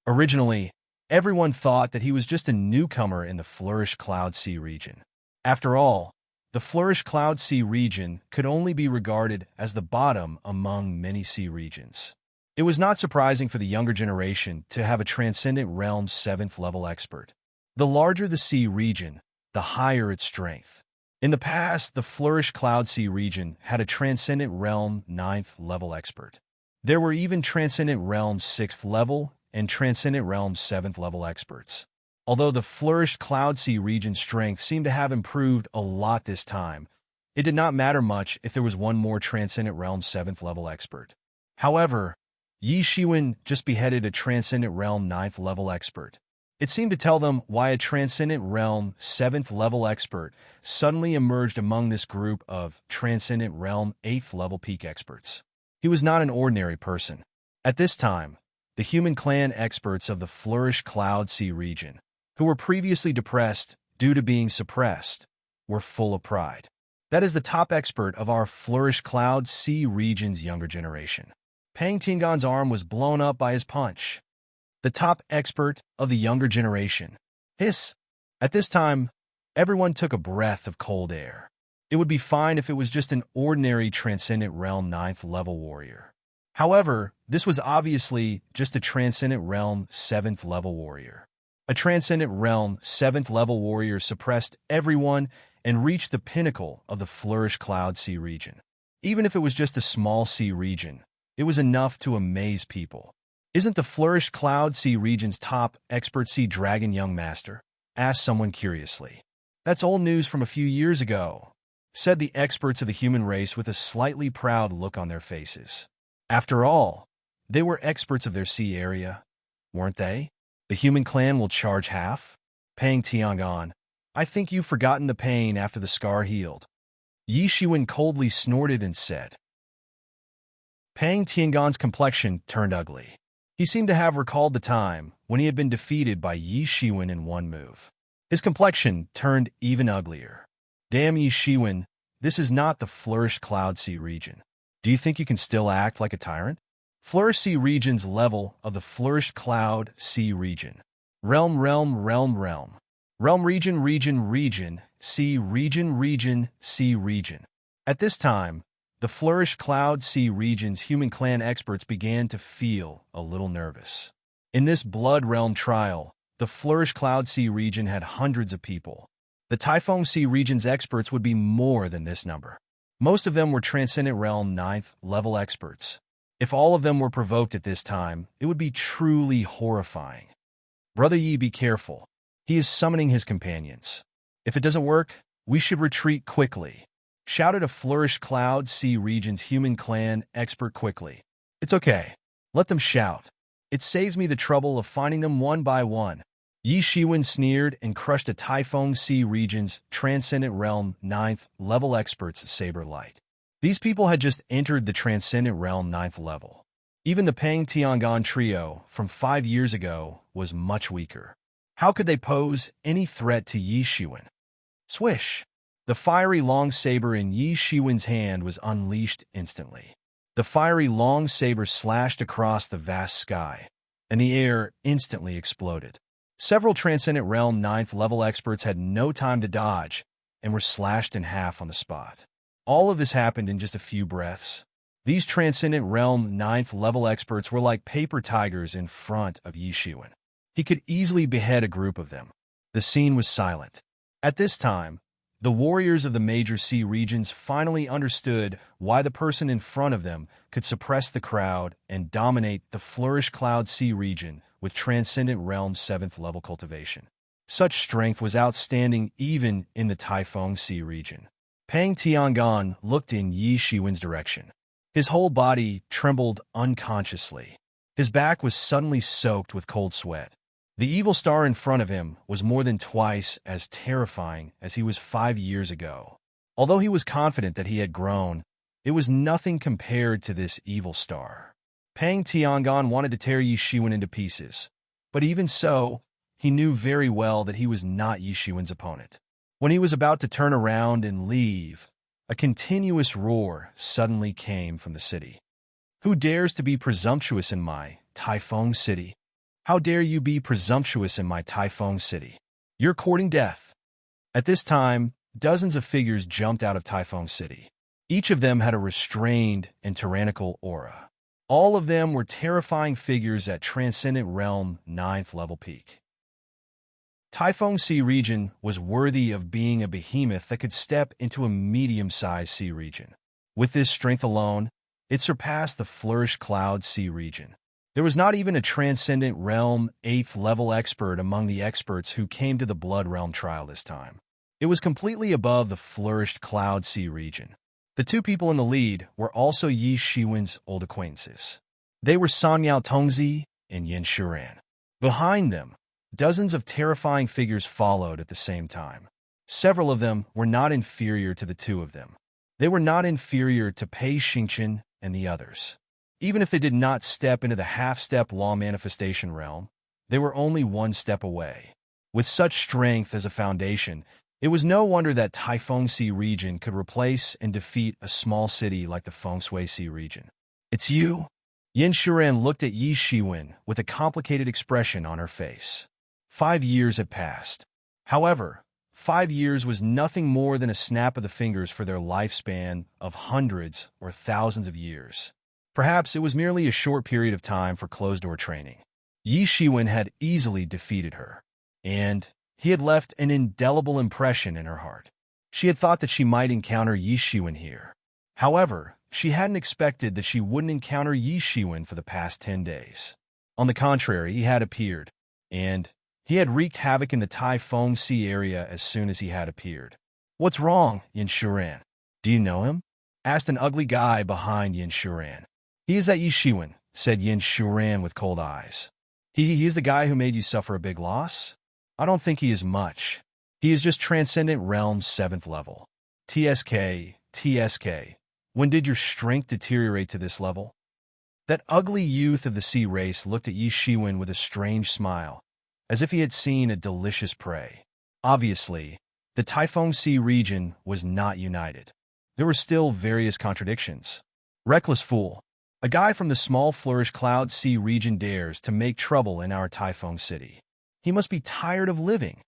Originally, everyone thought that he was just a newcomer in the Flourish Cloud Sea region. After all, the Flourish Cloud Sea region could only be regarded as the bottom among many sea regions. It was not surprising for the younger generation to have a Transcendent Realm 7th level expert. The larger the sea region, the higher its strength. In the past, the Flourish Cloud Sea region had a Transcendent Realm 9th level expert. There were even Transcendent Realm 6th level and Transcendent Realm 7th level experts. Although the Flourished Cloud Sea region's strength seemed to have improved a lot this time, it did not matter much if there was one more Transcendent Realm 7th level expert. However, Yi Shiwen just beheaded a Transcendent Realm 9th level expert. It seemed to tell them why a Transcendent Realm 7th level expert suddenly emerged among this group of Transcendent Realm 8th level peak experts. He was not an ordinary person. At this time, the human clan experts of the Flourish Cloud Sea region, who were previously depressed due to being suppressed, were full of pride. That is the top expert of our Flourish Cloud Sea region's younger generation. Pang Tiangon's arm was blown up by his punch. The top expert of the younger generation. Hiss. At this time, everyone took a breath of cold air. It would be fine if it was just an ordinary Transcendent Realm 9th level warrior. However, this was obviously just a Transcendent Realm 7th level warrior. A Transcendent Realm 7th level warrior suppressed everyone and reached the pinnacle of the Flourish Cloud Sea region. Even if it was just a small sea region, it was enough to amaze people. Isn't the Flourish Cloud Sea region's top expert sea dragon young master? Asked someone curiously. That's old news from a few years ago, said the experts of the human race with a slightly proud look on their faces. After all, they were experts of their sea area, weren't they? The human clan will charge half? Pang Tiangon, I think you've forgotten the pain after the scar healed. Yi Shiwen coldly snorted and said. Pang Tiangon's complexion turned ugly. He seemed to have recalled the time when he had been defeated by Yi Shiwen in one move. His complexion turned even uglier. Damn Yi Shiwen, this is not the Flourish Cloud Sea region. Do you think you can still act like a tyrant? Flourish Sea region's level of the Flourish Cloud Sea region. Realm region, sea region, sea region. At this time, the Flourish Cloud Sea region's human clan experts began to feel a little nervous. In this Blood Realm trial, the Flourish Cloud Sea region had hundreds of people. The Typhon Sea region's experts would be more than this number. Most of them were Transcendent Realm 9th level experts. If all of them were provoked at this time, it would be truly horrifying. Brother Yi, be careful. He is summoning his companions. If it doesn't work, we should retreat quickly, shouted a Flourish Cloud Sea region's human clan expert quickly. It's okay. Let them shout. It saves me the trouble of finding them one by one. Yi Shiwen sneered and crushed a Typhon Sea region's Transcendent Realm 9th level expert's saber light. These people had just entered the Transcendent Realm 9th level. Even the Pang Tiangon trio from 5 years ago was much weaker. How could they pose any threat to Yi Shiwen? Swish! The fiery long saber in Yi Shiwen's hand was unleashed instantly. The fiery long saber slashed across the vast sky, and the air instantly exploded. Several Transcendent Realm 9th level experts had no time to dodge and were slashed in half on the spot. All of this happened in just a few breaths. These Transcendent Realm 9th level experts were like paper tigers in front of Yi Shiwen. He could easily behead a group of them. The scene was silent. At this time, the warriors of the major sea regions finally understood why the person in front of them could suppress the crowd and dominate the Flourish Cloud Sea region with Transcendent Realm 7th level cultivation. Such strength was outstanding even in the Typhon Sea region. Pang Tiangon looked in Yi Shiwen's direction. His whole body trembled unconsciously. His back was suddenly soaked with cold sweat. The evil star in front of him was more than twice as terrifying as he was 5 years ago. Although he was confident that he had grown, it was nothing compared to this evil star. Pang Tiangon wanted to tear Yi Shiwen into pieces, but even so, he knew very well that he was not Yi Shiwen's opponent. When he was about to turn around and leave, a continuous roar suddenly came from the city. Who dares to be presumptuous in my Typhon City? How dare you be presumptuous in my Typhon City? You're courting death. At this time, dozens of figures jumped out of Typhon City. Each of them had a restrained and tyrannical aura. All of them were terrifying figures at Transcendent Realm 9th level peak. Typhon Sea region was worthy of being a behemoth that could step into a medium-sized sea region. With this strength alone, it surpassed the Flourish Cloud Sea region. There was not even a Transcendent Realm 8th level expert among the experts who came to the Blood Realm trial this time. It was completely above the Flourished Cloud Sea region. The two people in the lead were also Yi Shiwen's old acquaintances. They were Sanyao Tongzi and Yin Shuran. Behind them, Dozens of terrifying figures followed at the same time. Several of them were not inferior to the two of them. They were not inferior to Pei Xingqian and the others. Even if they did not step into the half-step law manifestation realm, they were only one step away. With such strength as a foundation, it was no wonder that Taifengxi region could replace and defeat a small city like the Fengshui region. "It's you?" Yin Shuren looked at Yi Shiwen with a complicated expression on her face. 5 years had passed. However, 5 years was nothing more than a snap of the fingers for their lifespan of hundreds or thousands of years. Perhaps it was merely a short period of time for closed-door training. Yi Shiwen had easily defeated her, and he had left an indelible impression in her heart. She had thought that she might encounter Yi Shiwen here. However, she hadn't expected that she wouldn't encounter Yi Shiwen for the past 10 days. On the contrary, he had appeared, and he had wreaked havoc in the Taifengxi area as soon as he had appeared. "What's wrong, Yin Shuren? Do you know him?" asked an ugly guy behind Yin Shuren. "He is that Yi Shiwen," said Yin Shuren with cold eyes. He is the guy who made you suffer a big loss? I don't think he is much. He is just Transcendent Realm 7th level. TSK. When did your strength deteriorate to this level?" That ugly youth of the sea race looked at Yi Shiwen with a strange smile, as if he had seen a delicious prey. Obviously, the Taifengxi region was not united. There were still various contradictions. "Reckless fool. A guy from the small flourish cloud sea region dares to make trouble in our Taifeng city. He must be tired of living."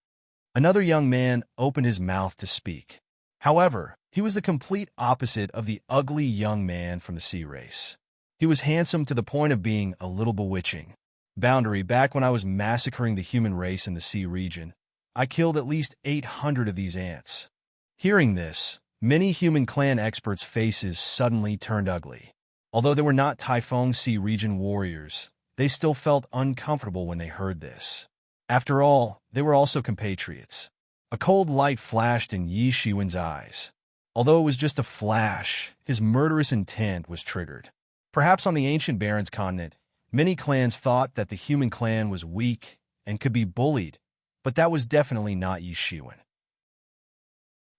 Another young man opened his mouth to speak. However, he was the complete opposite of the ugly young man from the sea race. He was handsome to the point of being a little bewitching. "Boundary, back when I was massacring the human race in the sea region, I killed at least 800 of these ants." Hearing this, many human clan experts' faces suddenly turned ugly. Although they were not Taifengxi region warriors, they still felt uncomfortable when they heard this. After all, they were also compatriots. A cold light flashed in Yi Shiwen's eyes. Although it was just a flash, his murderous intent was triggered. Perhaps on the ancient Barrens continent, many clans thought that the human clan was weak and could be bullied, but that was definitely not Yi Shiwen.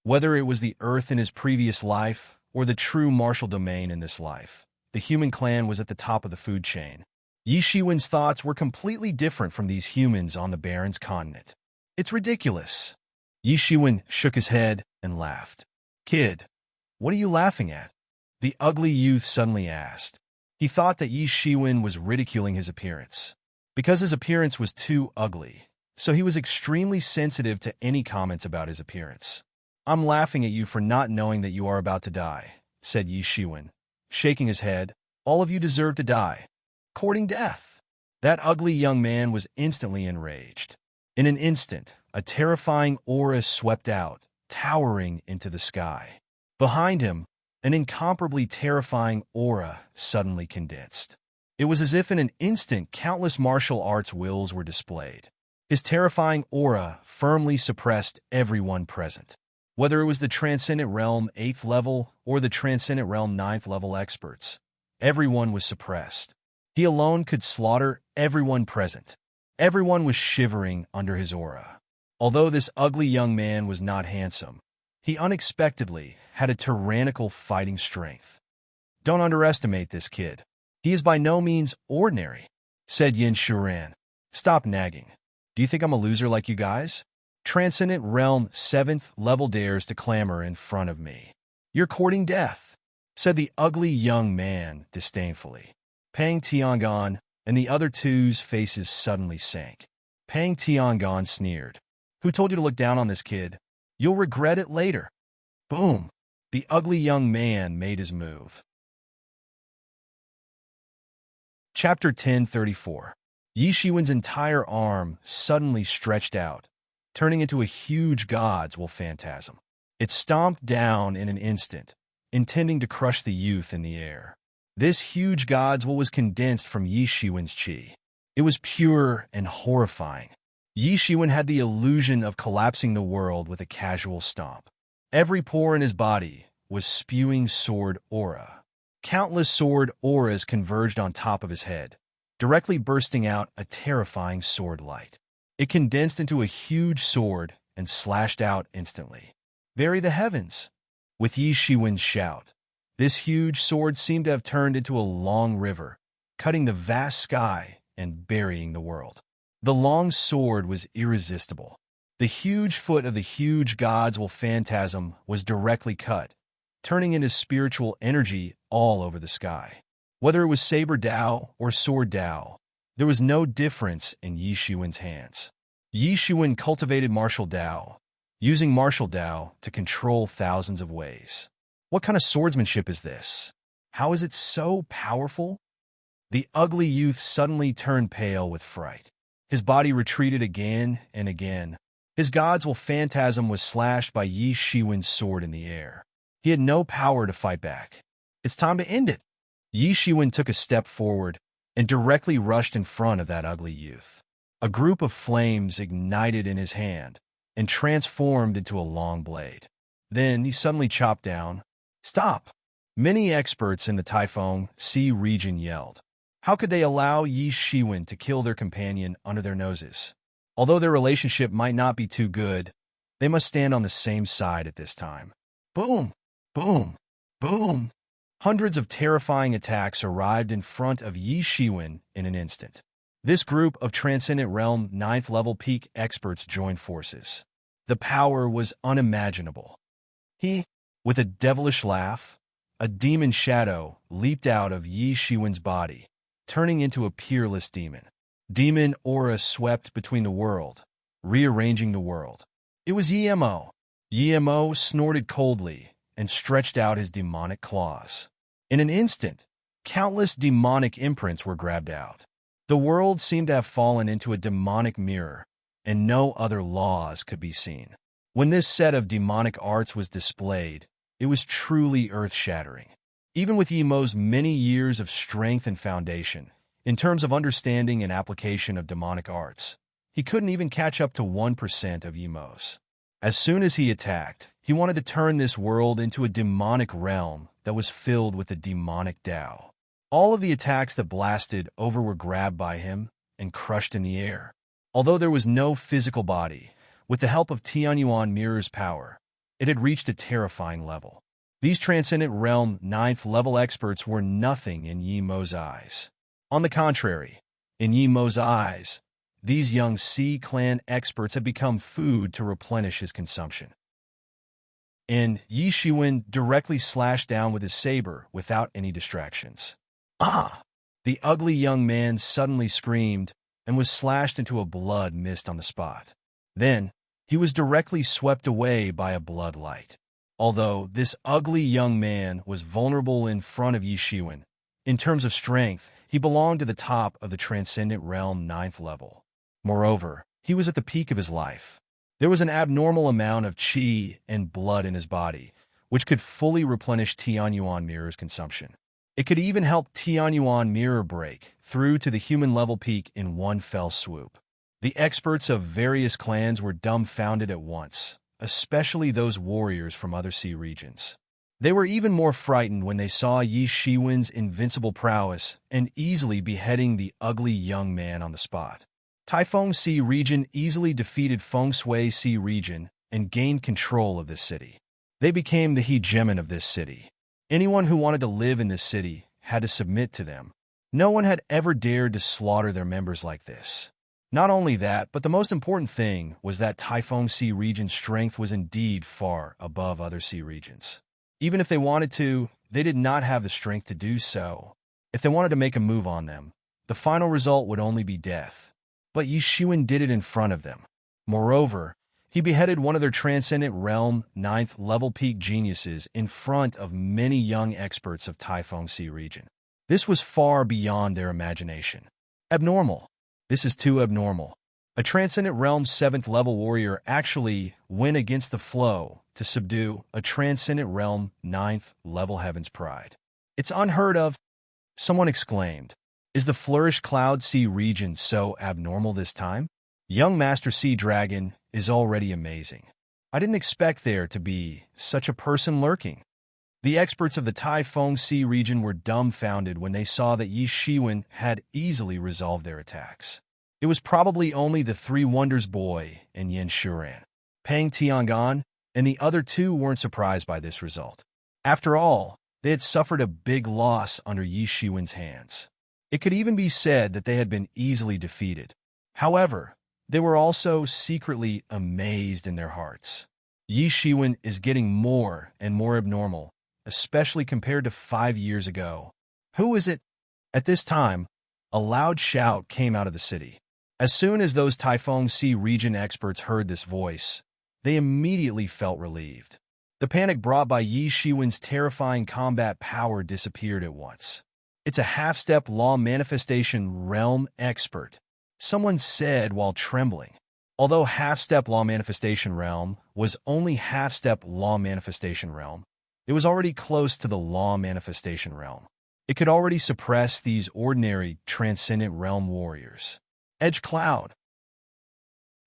Whether it was the earth in his previous life or the true martial domain in this life, the human clan was at the top of the food chain. Yi Shiwen's thoughts were completely different from these humans on the Barrens continent. "It's ridiculous." Yi Shiwen shook his head and laughed. "Kid, what are you laughing at?" the ugly youth suddenly asked. He thought that Yi Shiwen was ridiculing his appearance. Because his appearance was too ugly, so he was extremely sensitive to any comments about his appearance. "I'm laughing at you for not knowing that you are about to die," said Yi Shiwen, shaking his head. "All of you deserve to die. Courting death." That ugly young man was instantly enraged. In an instant, a terrifying aura swept out, towering into the sky. Behind him, an incomparably terrifying aura suddenly condensed. It was as if in an instant countless martial arts wills were displayed. His terrifying aura firmly suppressed everyone present. Whether it was the Transcendent Realm 8th level or the Transcendent Realm 9th level experts, everyone was suppressed. He alone could slaughter everyone present. Everyone was shivering under his aura. Although this ugly young man was not handsome, he unexpectedly had a tyrannical fighting strength. "Don't underestimate this kid. He is by no means ordinary," said Yin Shuren. "Stop nagging. Do you think I'm a loser like you guys? Transcendent Realm 7th level dares to clamor in front of me. You're courting death," said the ugly young man disdainfully. Pang Tiangon and the other two's faces suddenly sank. Pang Tiangon sneered. "Who told you to look down on this kid? You'll regret it later." Boom! The ugly young man made his move. Chapter 1034. Yi Shiwen's entire arm suddenly stretched out, turning into a huge god's will phantasm. It stomped down in an instant, intending to crush the youth in the air. This huge god's will was condensed from Yi Shiwen's chi. It was pure and horrifying. Yi Shiwen had the illusion of collapsing the world with a casual stomp. Every pore in his body was spewing sword aura. Countless sword auras converged on top of his head, directly bursting out a terrifying sword light. It condensed into a huge sword and slashed out instantly. "Bury the heavens!" with Yi Shiwen's shout. This huge sword seemed to have turned into a long river, cutting the vast sky and burying the world. The long sword was irresistible. The huge foot of the huge god's phantasm was directly cut, turning into spiritual energy all over the sky. Whether it was saber Dao or sword Dao, there was no difference in Yi Shiwen's hands. Yi Shiwen cultivated martial Dao, using martial Dao to control thousands of ways. What kind of swordsmanship is this? How is it so powerful? The ugly youth suddenly turned pale with fright. His body retreated again and again. His god's phantasm was slashed by Yi Shiwen's sword in the air. He had no power to fight back. "It's time to end it." Yi Shiwen took a step forward and directly rushed in front of that ugly youth. A group of flames ignited in his hand and transformed into a long blade. Then he suddenly chopped down. "Stop!" Many experts in the Taifeng Sea region yelled. How could they allow Yi Shiwen to kill their companion under their noses? Although their relationship might not be too good, they must stand on the same side at this time. Boom! Boom! Boom! Hundreds of terrifying attacks arrived in front of Yi Shiwen in an instant. This group of Transcendent Realm 9th level peak experts joined forces. The power was unimaginable. With a devilish laugh, a demon shadow leaped out of Yi Shiwen's body, turning into a peerless demon. Demon aura swept between the world, rearranging the world. It was Yimo. Yimo snorted coldly and stretched out his demonic claws. In an instant, countless demonic imprints were grabbed out. The world seemed to have fallen into a demonic mirror, and no other laws could be seen. When this set of demonic arts was displayed, it was truly earth-shattering. Even with Yimo's many years of strength and foundation, in terms of understanding and application of demonic arts, he couldn't even catch up to 1% of Yimo's. As soon as he attacked, he wanted to turn this world into a demonic realm that was filled with the demonic Tao. All of the attacks that blasted over were grabbed by him and crushed in the air. Although there was no physical body, with the help of Tianyuan Mirror's power, it had reached a terrifying level. These Transcendent Realm 9th level experts were nothing in Yimo's eyes. On the contrary, in Yimo's eyes, these young Sea Clan experts had become food to replenish his consumption. And Yi Shiwen directly slashed down with his saber without any distractions. "Ah!" The ugly young man suddenly screamed and was slashed into a blood mist on the spot. Then, he was directly swept away by a blood light. Although this ugly young man was vulnerable in front of Yi Shiwen, in terms of strength, he belonged to the top of the Transcendent Realm 9th level. Moreover, he was at the peak of his life. There was an abnormal amount of qi and blood in his body, which could fully replenish Tianyuan Mirror's consumption. It could even help Tianyuan Mirror break through to the human-level peak in one fell swoop. The experts of various clans were dumbfounded at once, especially those warriors from other sea regions. They were even more frightened when they saw Yi Shiwen's invincible prowess and easily beheading the ugly young man on the spot. Taifeng Sea region easily defeated Feng Shui Sea region and gained control of this city. They became the hegemon of this city. Anyone who wanted to live in this city had to submit to them. No one had ever dared to slaughter their members like this. Not only that, but the most important thing was that Taifeng Sea region's strength was indeed far above other sea regions. Even if they wanted to, they did not have the strength to do so. If they wanted to make a move on them, the final result would only be death. But Yi Shiwen did it in front of them. Moreover, he beheaded one of their Transcendent Realm 9th level peak geniuses in front of many young experts of Taifeng Sea region. This was far beyond their imagination. Abnormal. This is too abnormal. A Transcendent Realm 7th level warrior actually went against the flow to subdue a Transcendent Realm 9th level Heaven's Pride. It's unheard of, someone exclaimed. Is the Flourish Cloud Sea region so abnormal this time? Young Master Sea Dragon is already amazing. I didn't expect there to be such a person lurking. The experts of the Taifeng Sea region were dumbfounded when they saw that Yi Shiwen had easily resolved their attacks. It was probably only the Three Wonders boy and Yin Shuran. Pang Tiangan and the other two weren't surprised by this result. After all, they had suffered a big loss under Yi Shiwen's hands. It could even be said that they had been easily defeated. However, they were also secretly amazed in their hearts. Yi Shiwen is getting more and more abnormal, especially compared to 5 years ago. Who is it? At this time, a loud shout came out of the city. As soon as those Taifeng Sea region experts heard this voice, they immediately felt relieved. The panic brought by Yi Shiwen's terrifying combat power disappeared at once. It's a half-step law manifestation realm expert, someone said while trembling. Although half-step law manifestation realm was only half-step law manifestation realm, it was already close to the law manifestation realm. It could already suppress these ordinary transcendent realm warriors. Edge Cloud.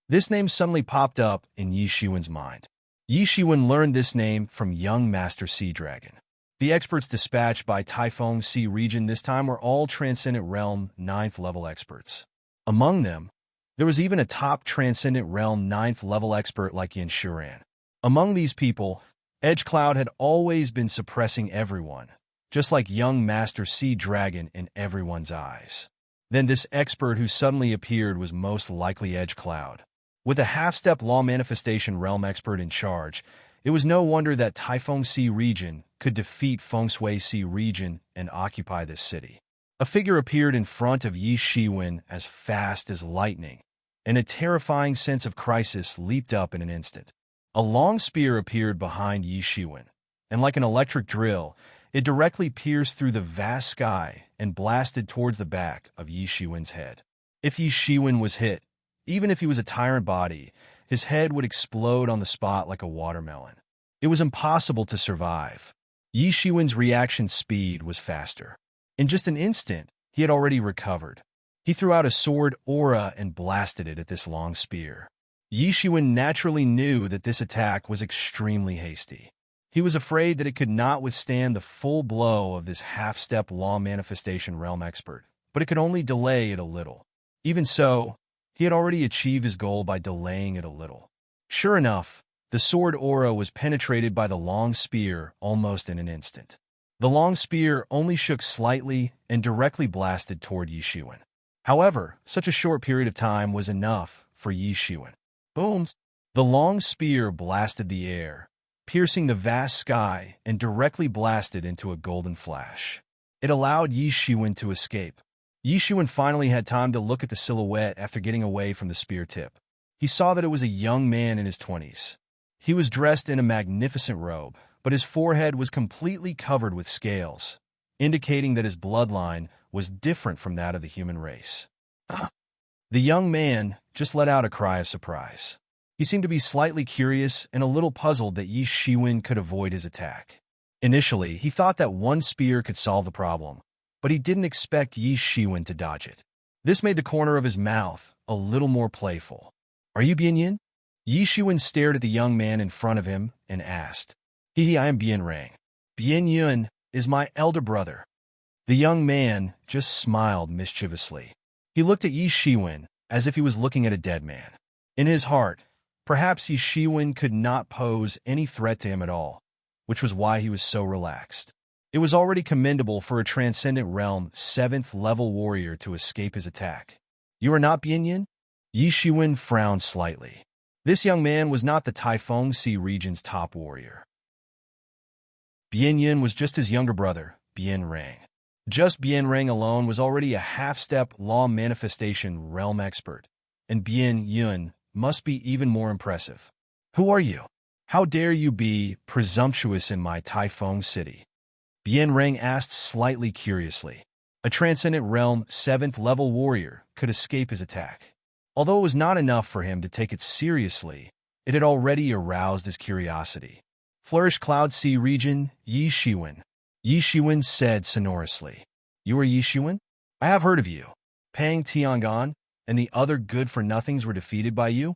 This name suddenly popped up in Yi Shiwen's mind. Yi Shiwen learned this name from young Master Sea Dragon. The experts dispatched by Taifeng Sea region this time were all Transcendent Realm 9th level experts. Among them, there was even a top Transcendent Realm 9th level expert like Yin Shuran. Among these people, Edge Cloud had always been suppressing everyone, just like young Master Sea Dragon in everyone's eyes. Then this expert who suddenly appeared was most likely Edge Cloud. With a half-step law manifestation realm expert in charge, it was no wonder that Taifeng Sea region could defeat Feng Shui Sea region and occupy this city. A figure appeared in front of Yi Shiwen as fast as lightning, and a terrifying sense of crisis leaped up in an instant. A long spear appeared behind Yi Shiwen, and like an electric drill, it directly pierced through the vast sky and blasted towards the back of Yi Shiwen's head. If Yi Shiwen was hit, even if he was a tyrant body, his head would explode on the spot like a watermelon. It was impossible to survive. Yi Shiwen's reaction speed was faster. In just an instant, he had already recovered. He threw out a sword aura and blasted it at this long spear. Yi Shiwen naturally knew that this attack was extremely hasty. He was afraid that it could not withstand the full blow of this half-step law manifestation realm expert, but it could only delay it a little. Even so, he had already achieved his goal by delaying it a little. Sure enough, the sword aura was penetrated by the long spear almost in an instant. The long spear only shook slightly and directly blasted toward Yi Shiwen. However, such a short period of time was enough for Yi Shiwen. Boom! The long spear blasted the air, piercing the vast sky and directly blasted into a golden flash. It allowed Yi Shiwen to escape. Yi Shiwen finally had time to look at the silhouette after getting away from the spear tip. He saw that it was a young man in his 20s. He was dressed in a magnificent robe, but his forehead was completely covered with scales, indicating that his bloodline was different from that of the human race. The young man just let out a cry of surprise. He seemed to be slightly curious and a little puzzled that Yi Shiwen could avoid his attack. Initially, he thought that one spear could solve the problem, but he didn't expect Yi Shiwen to dodge it. This made the corner of his mouth a little more playful. "Are you Bian Yin?" Yi Shiwen stared at the young man in front of him and asked. I am Bian Rang. Bian Yun is my elder brother." The young man just smiled mischievously. He looked at Yi Shiwen as if he was looking at a dead man. In his heart, perhaps Yi Shiwen could not pose any threat to him at all, which was why he was so relaxed. It was already commendable for a Transcendent Realm 7th level warrior to escape his attack. "You are not Bian Yin?" Yi Shiwen frowned slightly. This young man was not the Taifeng Sea region's top warrior. Bian Yin was just his younger brother, Bian Rang. Just Bian Rang alone was already a half-step law manifestation realm expert, and Bian Yun must be even more impressive. "Who are you? How dare you be presumptuous in my Taifeng city?" Bian Rang asked slightly curiously. A Transcendent Realm 7th level warrior could escape his attack. Although it was not enough for him to take it seriously, it had already aroused his curiosity. "Flourish Cloud Sea region, Yi Shiwen." Yi Shiwen said sonorously. "You are Yi Shiwen? I have heard of you. Pang Tiangan and the other good-for-nothings were defeated by you?"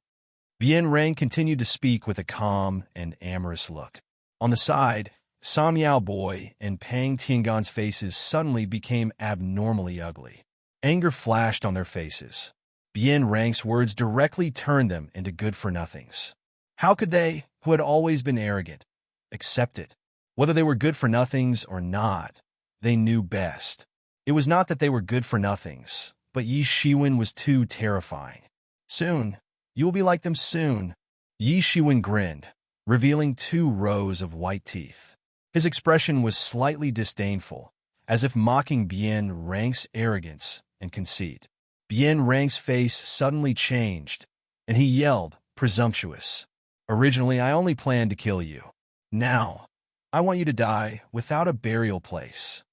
Bian Rang continued to speak with a calm and amorous look. On the side, Samyao Boy and Pang Tiangan's faces suddenly became abnormally ugly. Anger flashed on their faces. Bien Rang's words directly turned them into good-for-nothings. How could they, who had always been arrogant, accept it? Whether they were good-for-nothings or not, they knew best. It was not that they were good-for-nothings, but Yi Shiwen was too terrifying. Soon, you will be like them soon. Yi Shiwen grinned, revealing 2 rows of white teeth. His expression was slightly disdainful, as if mocking Bien Rang's arrogance and conceit. Bien Rang's face suddenly changed, and he yelled, presumptuous. Originally, I only planned to kill you. Now, I want you to die without a burial place.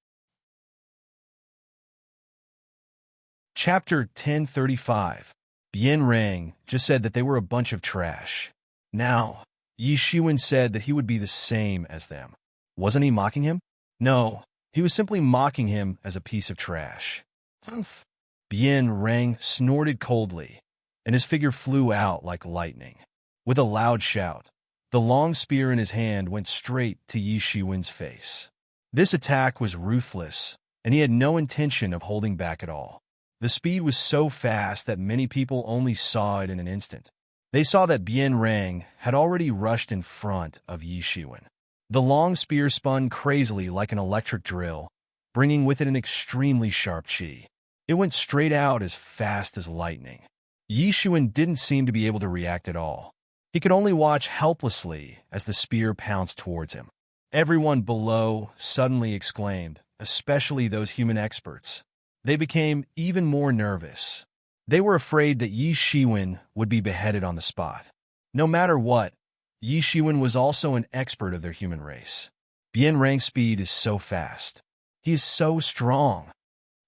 Chapter 1035. Bien Rang just said that they were a bunch of trash. Now, Yi Shiwen said that he would be the same as them. Wasn't he mocking him? No, he was simply mocking him as a piece of trash. Humph. Bien Rang snorted coldly, and his figure flew out like lightning. With a loud shout, the long spear in his hand went straight to Yi Shiwen's face. This attack was ruthless, and he had no intention of holding back at all. The speed was so fast that many people only saw it in an instant. They saw that Bien Rang had already rushed in front of Yi Shiwen. The long spear spun crazily like an electric drill, bringing with it an extremely sharp chi. It went straight out as fast as lightning. Yi Shiwen didn't seem to be able to react at all. He could only watch helplessly as the spear pounced towards him. Everyone below suddenly exclaimed, especially those human experts. They became even more nervous. They were afraid that Yi Shiwen would be beheaded on the spot. No matter what, Yi Shiwen was also an expert of their human race. Bien Rang's speed is so fast. He is so strong.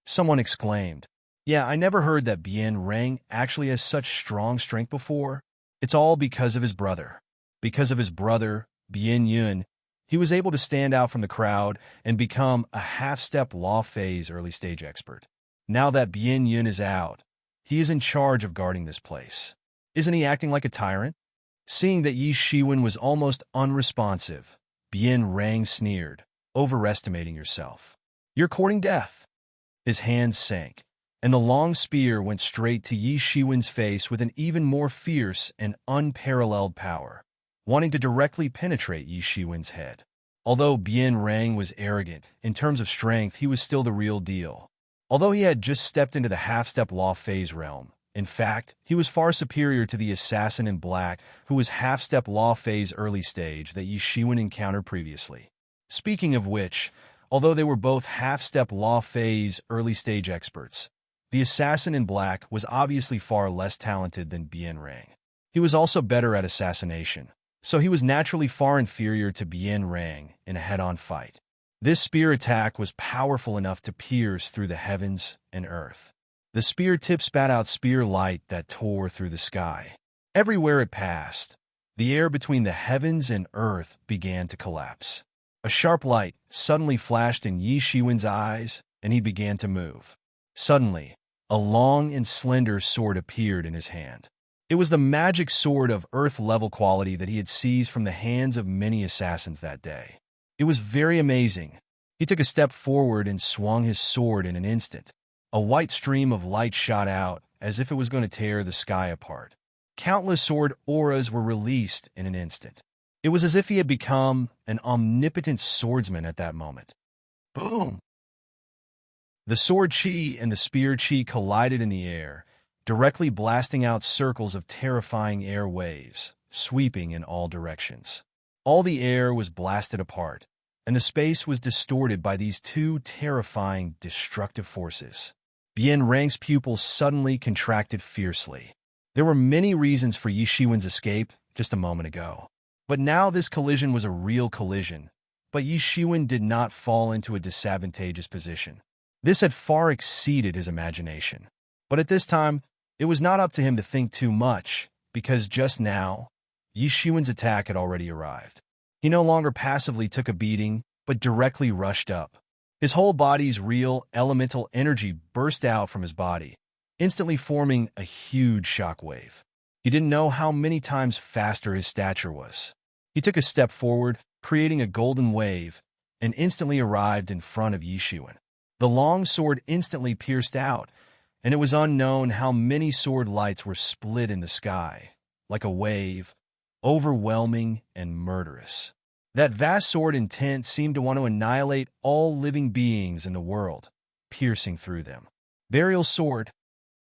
Someone exclaimed, yeah, I never heard that Bien Rang actually has such strong strength before. It's all because of his brother. Because of his brother, Bien Yun, he was able to stand out from the crowd and become a half-step law phase early-stage expert. Now that Bien Yun is out, he is in charge of guarding this place. Isn't he acting like a tyrant? Seeing that Yi Shiwen was almost unresponsive, Bien Rang sneered, overestimating yourself. You're courting death. His hands sank, and the long spear went straight to Yi Shiwen's face with an even more fierce and unparalleled power, wanting to directly penetrate Yi Shiwen's head. Although Bien Rang was arrogant, in terms of strength he was still the real deal. Although he had just stepped into the half-step law phase realm, in fact, he was far superior to the assassin in black who was half-step law phase early stage that Yi Shiwen encountered previously. Speaking of which, although they were both half-step law phase early stage experts, the assassin in black was obviously far less talented than Bien Rang. He was also better at assassination, so he was naturally far inferior to Bien Rang in a head-on fight. This spear attack was powerful enough to pierce through the heavens and earth. The spear tip spat out spear light that tore through the sky. Everywhere it passed, the air between the heavens and earth began to collapse. A sharp light suddenly flashed in Yi Shiwen's eyes, and he began to move. Suddenly, a long and slender sword appeared in his hand. It was the magic sword of earth-level quality that he had seized from the hands of many assassins that day. It was very amazing. He took a step forward and swung his sword in an instant. A white stream of light shot out, as if it was going to tear the sky apart. Countless sword auras were released in an instant. It was as if he had become an omnipotent swordsman at that moment. Boom! The sword chi and the spear chi collided in the air, directly blasting out circles of terrifying air waves, sweeping in all directions. All the air was blasted apart, and the space was distorted by these 2 terrifying, destructive forces. Bien Rang's pupils suddenly contracted fiercely. There were many reasons for Yi Shiwen's escape just a moment ago. But now this collision was a real collision, but Yi Shiwen did not fall into a disadvantageous position. This had far exceeded his imagination. But at this time, it was not up to him to think too much, because just now, Yi Shiwen's attack had already arrived. He no longer passively took a beating, but directly rushed up. His whole body's real elemental energy burst out from his body, instantly forming a huge shockwave. He didn't know how many times faster his stature was. He took a step forward, creating a golden wave, and instantly arrived in front of Yi Shiwen. The long sword instantly pierced out, and it was unknown how many sword lights were split in the sky, like a wave, overwhelming and murderous. That vast sword intent seemed to want to annihilate all living beings in the world, piercing through them. Burial sword.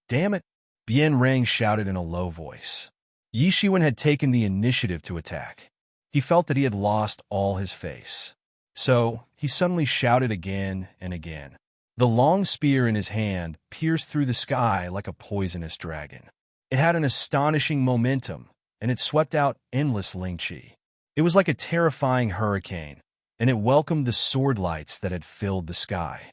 Damn it! Bien Rang shouted in a low voice. Yi Shiwen had taken the initiative to attack. He felt that he had lost all his face. So, he suddenly shouted again and again. The long spear in his hand pierced through the sky like a poisonous dragon. It had an astonishing momentum, and it swept out endless Ling Qi. It was like a terrifying hurricane, and it welcomed the sword lights that had filled the sky.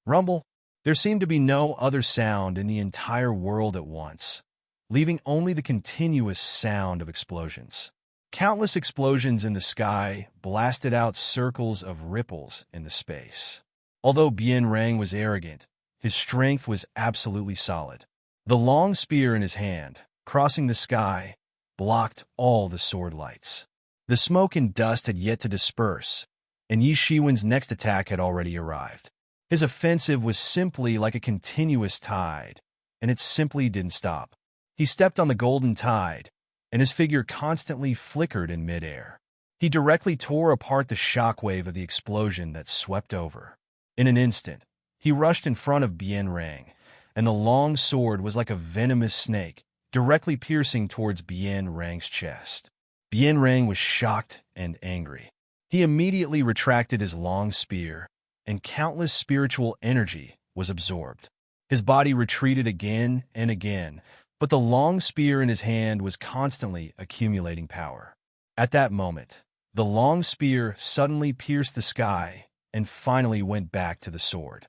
Rumble. There seemed to be no other sound in the entire world at once, leaving only the continuous sound of explosions. Countless explosions in the sky blasted out circles of ripples in the space. Although Bien Rang was arrogant, his strength was absolutely solid. The long spear in his hand, crossing the sky, blocked all the sword lights. The smoke and dust had yet to disperse, and Yi Shiwen's next attack had already arrived. His offensive was simply like a continuous tide, and it simply didn't stop. He stepped on the golden tide, and his figure constantly flickered in midair. He directly tore apart the shockwave of the explosion that swept over. In an instant, he rushed in front of Bien Rang, and the long sword was like a venomous snake, directly piercing towards Bien Rang's chest. Bien Rang was shocked and angry. He immediately retracted his long spear, and countless spiritual energy was absorbed. His body retreated again and again, but the long spear in his hand was constantly accumulating power. At that moment, the long spear suddenly pierced the sky and finally went back to the sword.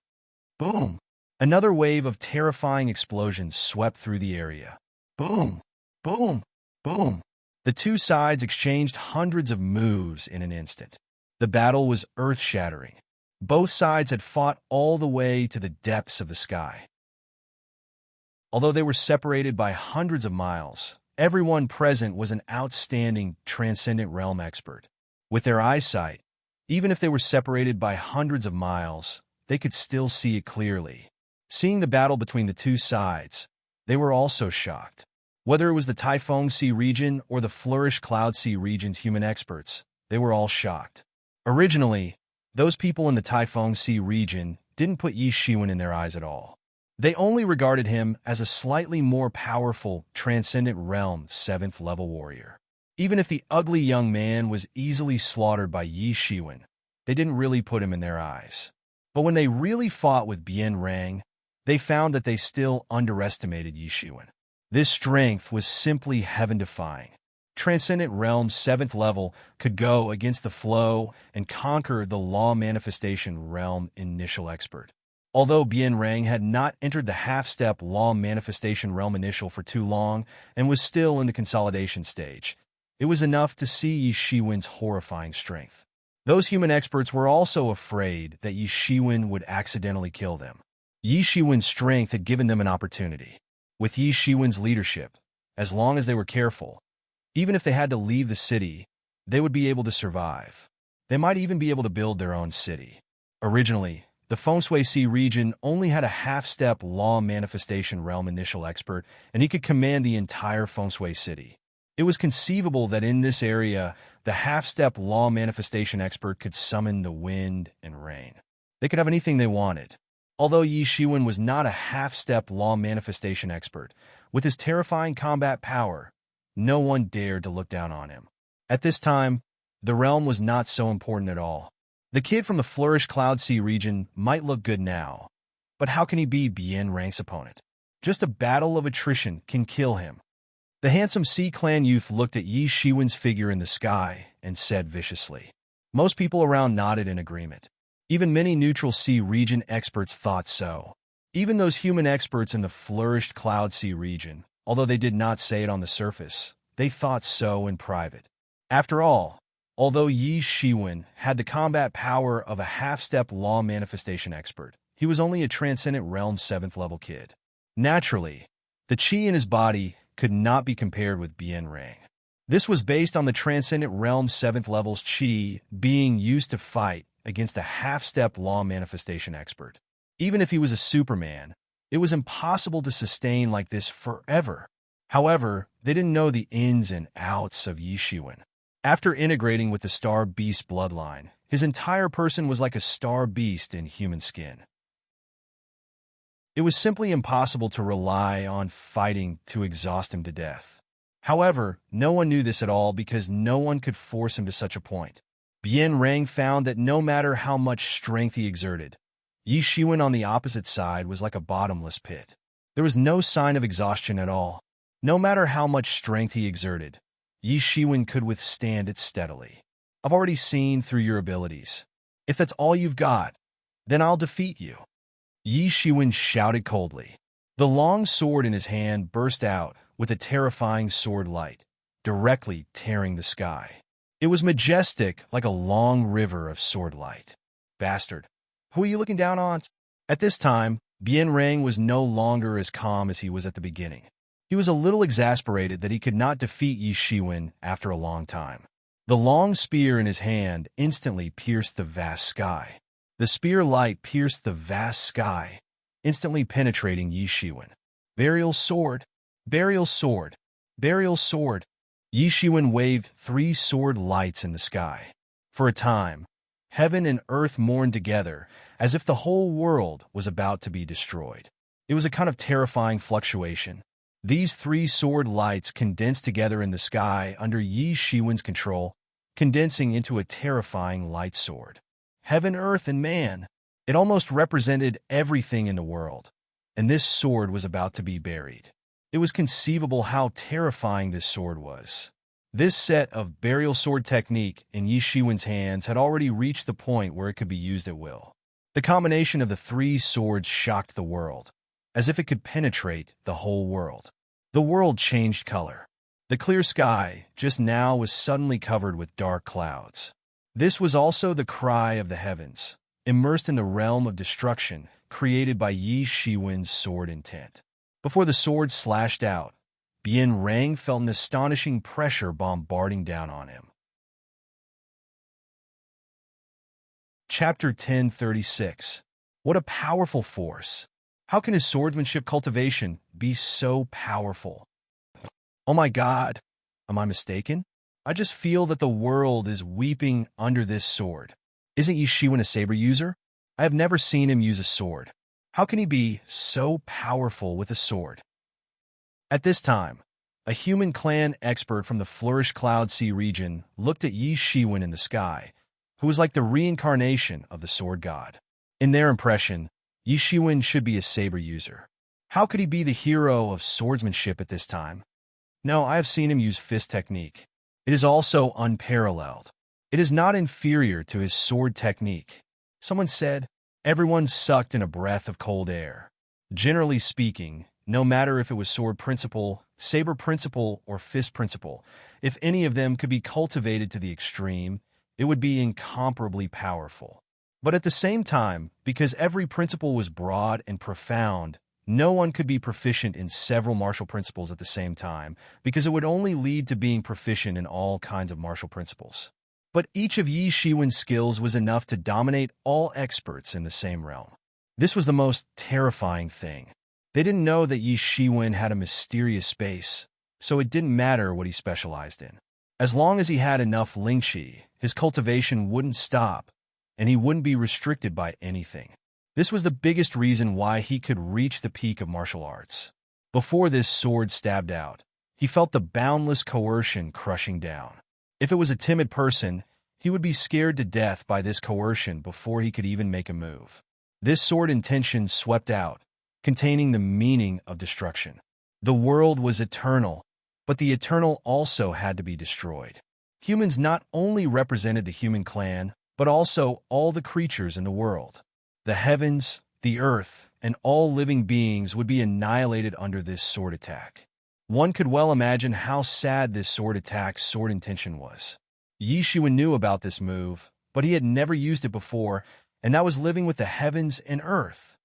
Boom! Another wave of terrifying explosions swept through the area. Boom! Boom! Boom! The two sides exchanged hundreds of moves in an instant. The battle was earth-shattering. Both sides had fought all the way to the depths of the sky. Although they were separated by hundreds of miles, everyone present was an outstanding transcendent realm expert. With their eyesight, even if they were separated by hundreds of miles, they could still see it clearly. Seeing the battle between the two sides, they were also shocked. Whether it was the Taifeng Sea region or the Flourish Cloud Sea region's human experts, they were all shocked. Originally, those people in the Taifeng Sea region didn't put Yi Shiwen in their eyes at all. They only regarded him as a slightly more powerful, transcendent realm 7th level warrior. Even if the ugly young man was easily slaughtered by Yi Shiwen, they didn't really put him in their eyes. But when they really fought with Bien Rang, they found that they still underestimated Yi Shiwen. This strength was simply heaven-defying. Transcendent Realm 7th level could go against the flow and conquer the Law Manifestation Realm Initial Expert. Although Bien Rang had not entered the half-step Law Manifestation Realm Initial for too long and was still in the consolidation stage, it was enough to see Yi Shiwen's horrifying strength. Those human experts were also afraid that Yi Shiwen would accidentally kill them. Yi Shiwen's strength had given them an opportunity. With Yi Shiwen's leadership, as long as they were careful, even if they had to leave the city, they would be able to survive. They might even be able to build their own city. Originally, the Fengshui Sea region only had a half-step Law Manifestation Realm Initial Expert, and he could command the entire Fengshui city. It was conceivable that in this area, the half-step Law Manifestation Expert could summon the wind and rain. They could have anything they wanted. Although Yi Shiwen was not a half-step Law Manifestation Expert, with his terrifying combat power, no one dared to look down on him. At this time, the realm was not so important at all. The kid from the Flourish Cloud Sea region might look good now, but how can he be Bien Rang's opponent? Just a battle of attrition can kill him. The handsome Sea Clan youth looked at Yi Shiwen's figure in the sky and said viciously. Most people around nodded in agreement. Even many neutral sea region experts thought so. Even those human experts in the Flourished Cloud Sea region, although they did not say it on the surface, they thought so in private. After all, although Yi Shiwen had the combat power of a half-step Law Manifestation Expert, he was only a Transcendent Realm 7th level kid. Naturally, the chi in his body could not be compared with Bien Rang. This was based on the Transcendent Realm 7th level's chi being used to fight against a half-step Law Manifestation Expert. Even if he was a Superman, It was impossible to sustain like this forever. However, they didn't know the ins and outs of Yi Shiwen. After integrating with the Star Beast bloodline, his entire person was like a star beast in human skin. It was simply impossible to rely on fighting to exhaust him to death. However, no one knew this at all because no one could force him to such a point. Bien Rang found that no matter how much strength he exerted, Yi Shiwen on the opposite side was like a bottomless pit. There was no sign of exhaustion at all. No matter how much strength he exerted, Yi Shiwen could withstand it steadily. I've already seen through your abilities. If that's all you've got, then I'll defeat you. Yi Shiwen shouted coldly. The long sword in his hand burst out with a terrifying sword light, directly tearing the sky. It was majestic like a long river of sword light. Bastard, who are you looking down on? At this time, Bien Rang was no longer as calm as he was at the beginning. He was a little exasperated that he could not defeat Yi Shiwen after a long time. The long spear in his hand instantly pierced the vast sky. The spear light pierced the vast sky, instantly penetrating Yi Shiwen. Burial sword, burial sword, burial sword. Yi Shiwen waved 3 sword lights in the sky. For a time, heaven and earth mourned together, as if the whole world was about to be destroyed. It was a kind of terrifying fluctuation. These 3 sword lights condensed together in the sky under Yi Shiwen's control, condensing into a terrifying light sword. Heaven, earth, and man. It almost represented everything in the world, and this sword was about to be buried. It was conceivable how terrifying this sword was. This set of burial sword technique in Yi Shiwen's hands had already reached the point where it could be used at will. The combination of the 3 swords shocked the world, as if it could penetrate the whole world. The world changed color. The clear sky just now was suddenly covered with dark clouds. This was also the cry of the heavens, immersed in the realm of destruction created by Yi Shiwen's sword intent. Before the sword slashed out, Bien Rang felt an astonishing pressure bombarding down on him. Chapter 1036. What a powerful force! How can his swordsmanship cultivation be so powerful? Oh my God, am I mistaken? I just feel that the world is weeping under this sword. Isn't Yi Shiwen a saber user? I have never seen him use a sword. How can he be so powerful with a sword? At this time, a human clan expert from the Flourish Cloud Sea region looked at Yi Shiwen in the sky, who was like the reincarnation of the sword god. In their impression, Yi Shiwen should be a saber user. How could he be the hero of swordsmanship at this time? No, I have seen him use fist technique. It is also unparalleled. It is not inferior to his sword technique. Someone said, everyone sucked in a breath of cold air. Generally speaking, no matter if it was sword principle, saber principle, or fist principle, if any of them could be cultivated to the extreme, it would be incomparably powerful. But at the same time, because every principle was broad and profound, no one could be proficient in several martial principles at the same time, because it would only lead to being proficient in all kinds of martial principles. But each of Yi Shiwen's skills was enough to dominate all experts in the same realm. This was the most terrifying thing. They didn't know that Yi Shiwen had a mysterious space, so it didn't matter what he specialized in. As long as he had enough Lingqi, his cultivation wouldn't stop, and he wouldn't be restricted by anything. This was the biggest reason why he could reach the peak of martial arts. Before this sword stabbed out, he felt the boundless coercion crushing down. If it was a timid person, he would be scared to death by this coercion before he could even make a move. This sword intention swept out, containing the meaning of destruction. The world was eternal, but the eternal also had to be destroyed. Humans not only represented the human clan, but also all the creatures in the world. The heavens, the earth, and all living beings would be annihilated under this sword attack. One could well imagine how sad this sword attack's sword intention was. Yi Shiwen knew about this move, but he had never used it before, and that was living with the heavens and earth.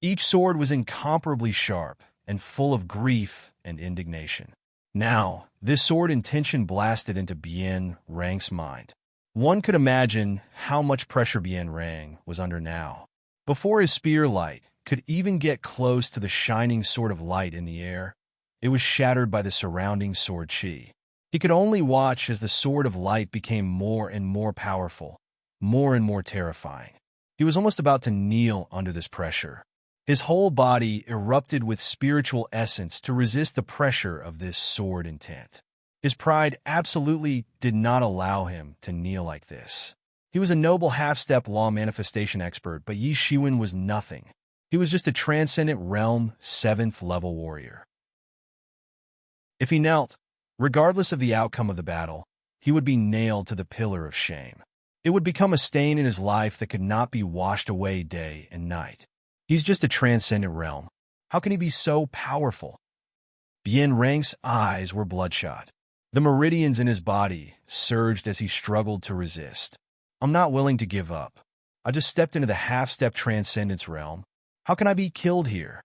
Each sword was incomparably sharp and full of grief and indignation. Now, this sword intention blasted into Bien Rang's mind. One could imagine how much pressure Bien Rang was under now. Before his spear light, could even get close to the shining sword of light in the air, it was shattered by the surrounding sword chi. He could only watch as the sword of light became more and more powerful, more and more terrifying. He was almost about to kneel under this pressure. His whole body erupted with spiritual essence to resist the pressure of this sword intent. His pride absolutely did not allow him to kneel like this. He was a noble half-step law manifestation expert, but Yi Shiwen was nothing. He was just a transcendent realm 7th level warrior. If he knelt, regardless of the outcome of the battle, he would be nailed to the pillar of shame. It would become a stain in his life that could not be washed away day and night. He's just a transcendent realm. How can he be so powerful? Bien Rang's eyes were bloodshot. The meridians in his body surged as he struggled to resist. I'm not willing to give up. I just stepped into the half-step transcendence realm. How can I be killed here?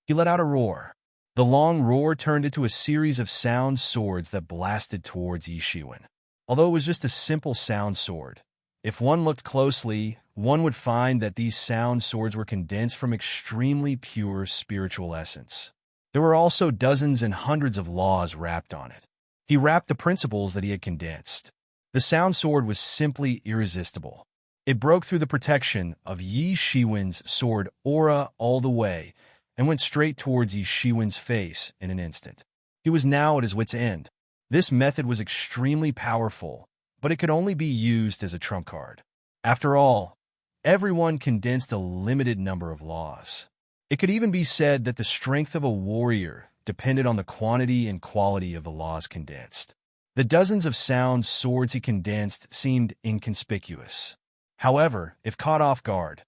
He let out a roar. The long roar turned into a series of sound swords that blasted towards Yi Shiwen. Although it was just a simple sound sword, if one looked closely, one would find that these sound swords were condensed from extremely pure spiritual essence. There were also dozens and hundreds of laws wrapped on it. He wrapped the principles that he had condensed. The sound sword was simply irresistible. It broke through the protection of Yi Shiwen's sword aura all the way and went straight towards Yi Shiwen's face in an instant. He was now at his wit's end. This method was extremely powerful, but it could only be used as a trump card. After all, everyone condensed a limited number of laws. It could even be said that the strength of a warrior depended on the quantity and quality of the laws condensed. The dozens of sound swords he condensed seemed inconspicuous. However, if caught off guard,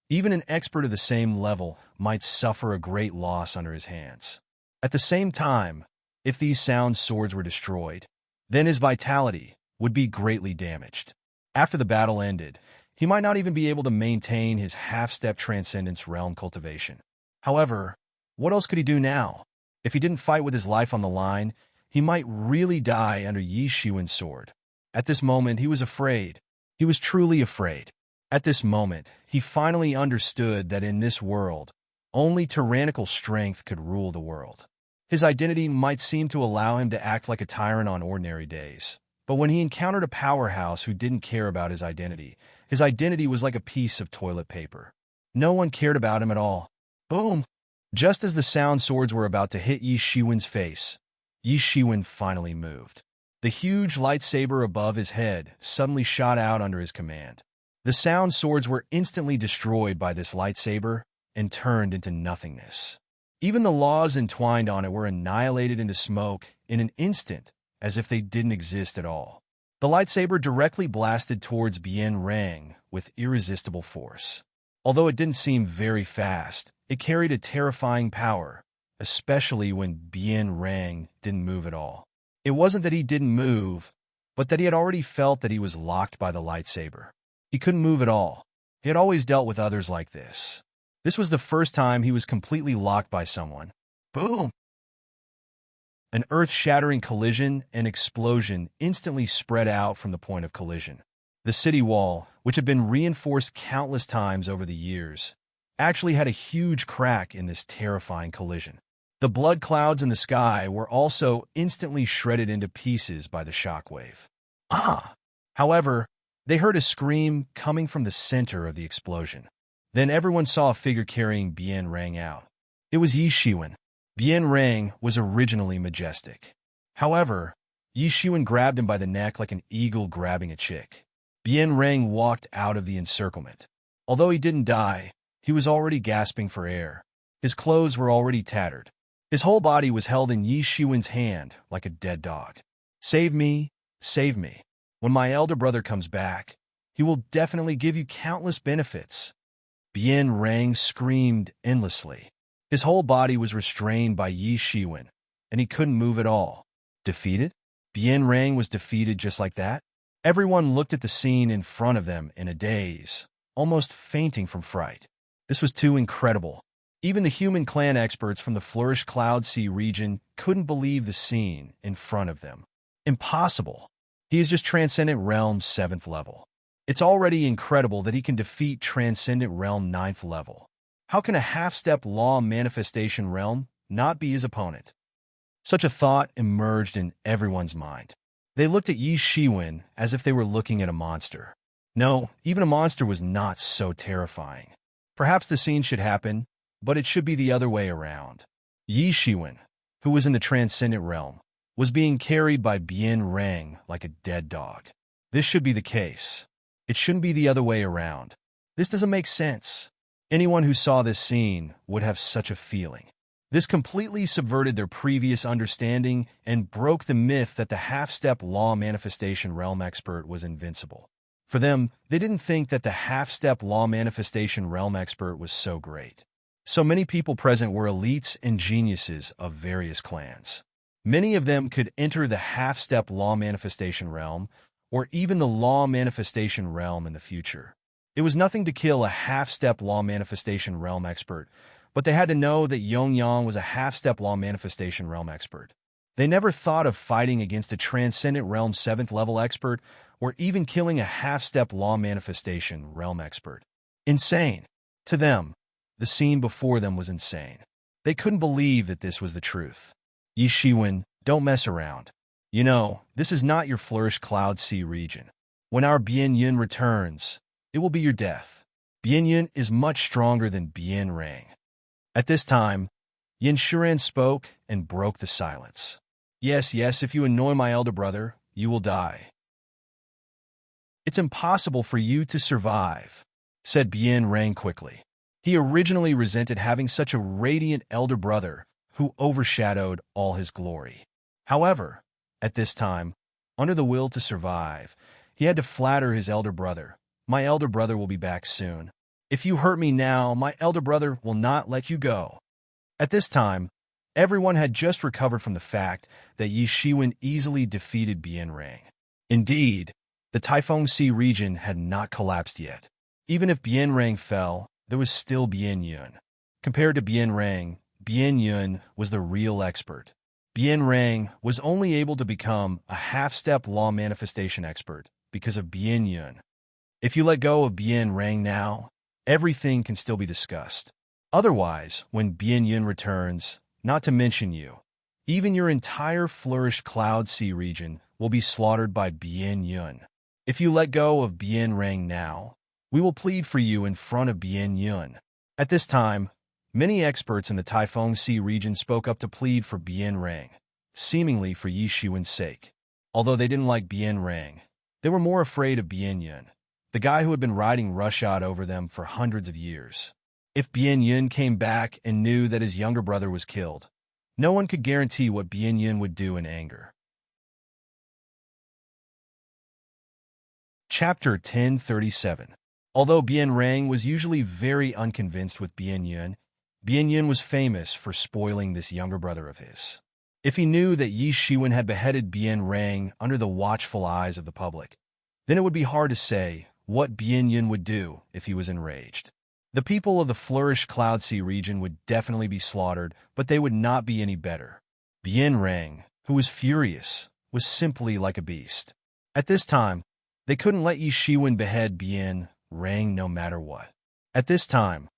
even an expert of the same level might suffer a great loss under his hands. At the same time, if these sound swords were destroyed, then his vitality would be greatly damaged. After the battle ended, he might not even be able to maintain his half-step transcendence realm cultivation. However, what else could he do now? If he didn't fight with his life on the line, he might really die under Yi Shiwen's sword. At this moment, he was afraid. He was truly afraid. At this moment, he finally understood that in this world, only tyrannical strength could rule the world. His identity might seem to allow him to act like a tyrant on ordinary days. But when he encountered a powerhouse who didn't care about his identity was like a piece of toilet paper. No one cared about him at all. Boom! Just as the sound swords were about to hit Yi Shiwen's face, Yi Shiwen finally moved. The huge lightsaber above his head suddenly shot out under his command. The sound swords were instantly destroyed by this lightsaber and turned into nothingness. Even the laws entwined on it were annihilated into smoke in an instant, as if they didn't exist at all. The lightsaber directly blasted towards Bien Rang with irresistible force. Although it didn't seem very fast, it carried a terrifying power, especially when Bien Rang didn't move at all. It wasn't that he didn't move, but that he had already felt that he was locked by the lightsaber. He couldn't move at all. He had always dealt with others like this. This was the first time he was completely locked by someone. Boom! An earth-shattering collision and explosion instantly spread out from the point of collision. The city wall, which had been reinforced countless times over the years, actually had a huge crack in this terrifying collision. The blood clouds in the sky were also instantly shredded into pieces by the shockwave. However, they heard a scream coming from the center of the explosion. Then everyone saw a figure carrying Bien Rang out. It was Yi Shiwen. Bien Rang was originally majestic. However, Yi Shiwen grabbed him by the neck like an eagle grabbing a chick. Bien Rang walked out of the encirclement. Although he didn't die, he was already gasping for air. His clothes were already tattered. His whole body was held in Yi Shiwen's hand like a dead dog. Save me, save me. When my elder brother comes back, he will definitely give you countless benefits. Bien Rang screamed endlessly. His whole body was restrained by Yi Shiwen, and he couldn't move at all. Defeated? Bien Rang was defeated just like that? Everyone looked at the scene in front of them in a daze, almost fainting from fright. This was too incredible. Even the human clan experts from the Flourish Cloud Sea region couldn't believe the scene in front of them. Impossible. He is just Transcendent Realm 7th level. It's already incredible that he can defeat Transcendent Realm 9th level. How can a half-step law manifestation realm not be his opponent? Such a thought emerged in everyone's mind. They looked at Yi Shiwen as if they were looking at a monster. No, even a monster was not so terrifying. Perhaps the scene should happen, but it should be the other way around. Yi Shiwen, who was in the transcendent realm, was being carried by Bien Rang like a dead dog. This should be the case. It shouldn't be the other way around. This doesn't make sense. Anyone who saw this scene would have such a feeling. This completely subverted their previous understanding and broke the myth that the half-step law manifestation realm expert was invincible. For them, they didn't think that the half-step law manifestation realm expert was so great. So many people present were elites and geniuses of various clans. Many of them could enter the half-step law manifestation realm, or even the law manifestation realm in the future. It was nothing to kill a half-step law manifestation realm expert, but they had to know that Yongyang was a half-step law manifestation realm expert. They never thought of fighting against a transcendent realm 7th level expert, or even killing a half-step law manifestation realm expert. Insane. To them, the scene before them was insane. They couldn't believe that this was the truth. Yi Shiwen, don't mess around. You know, this is not your flourished Cloud Sea region. When our Bien Yun returns, it will be your death. Bien Yun is much stronger than Bien Rang. At this time, Yin Shuran spoke and broke the silence. Yes, if you annoy my elder brother, you will die. It's impossible for you to survive, said Bien Rang quickly. He originally resented having such a radiant elder brother who overshadowed all his glory. However, at this time, under the will to survive, he had to flatter his elder brother. My elder brother will be back soon. If you hurt me now, my elder brother will not let you go. At this time, everyone had just recovered from the fact that Yi Shiwen easily defeated Bien Rang. Indeed, the Taifeng Sea region had not collapsed yet. Even if Bien Rang fell, there was still Bien Yun. Compared to Bien Rang, Bien Yun was the real expert. Bien Rang was only able to become a half-step law manifestation expert because of Bien Yun. If you let go of Bien Rang now, everything can still be discussed. Otherwise, when Bien Yun returns, not to mention you, even your entire flourished Cloud Sea region will be slaughtered by Bien Yun. If you let go of Bien Rang now, we will plead for you in front of Bien Yun. At this time, many experts in the Taifeng Sea region spoke up to plead for Bien Rang, seemingly for Yi Shiwen's sake. Although they didn't like Bien Rang, they were more afraid of Bien Yun, the guy who had been riding roughshod over them for hundreds of years. If Bien Yun came back and knew that his younger brother was killed, no one could guarantee what Bien Yun would do in anger. Chapter 1037. Although Bien Rang was usually very unconvinced with Bien Yun was famous for spoiling this younger brother of his. If he knew that Yi Shiwen had beheaded Bien Rang under the watchful eyes of the public, then it would be hard to say what Bien Yun would do if he was enraged. The people of the flourished Cloud Sea region would definitely be slaughtered, but they would not be any better. Bien Rang, who was furious, was simply like a beast. At this time, they couldn't let Yi Shiwen behead Bien Rang no matter what. At this time,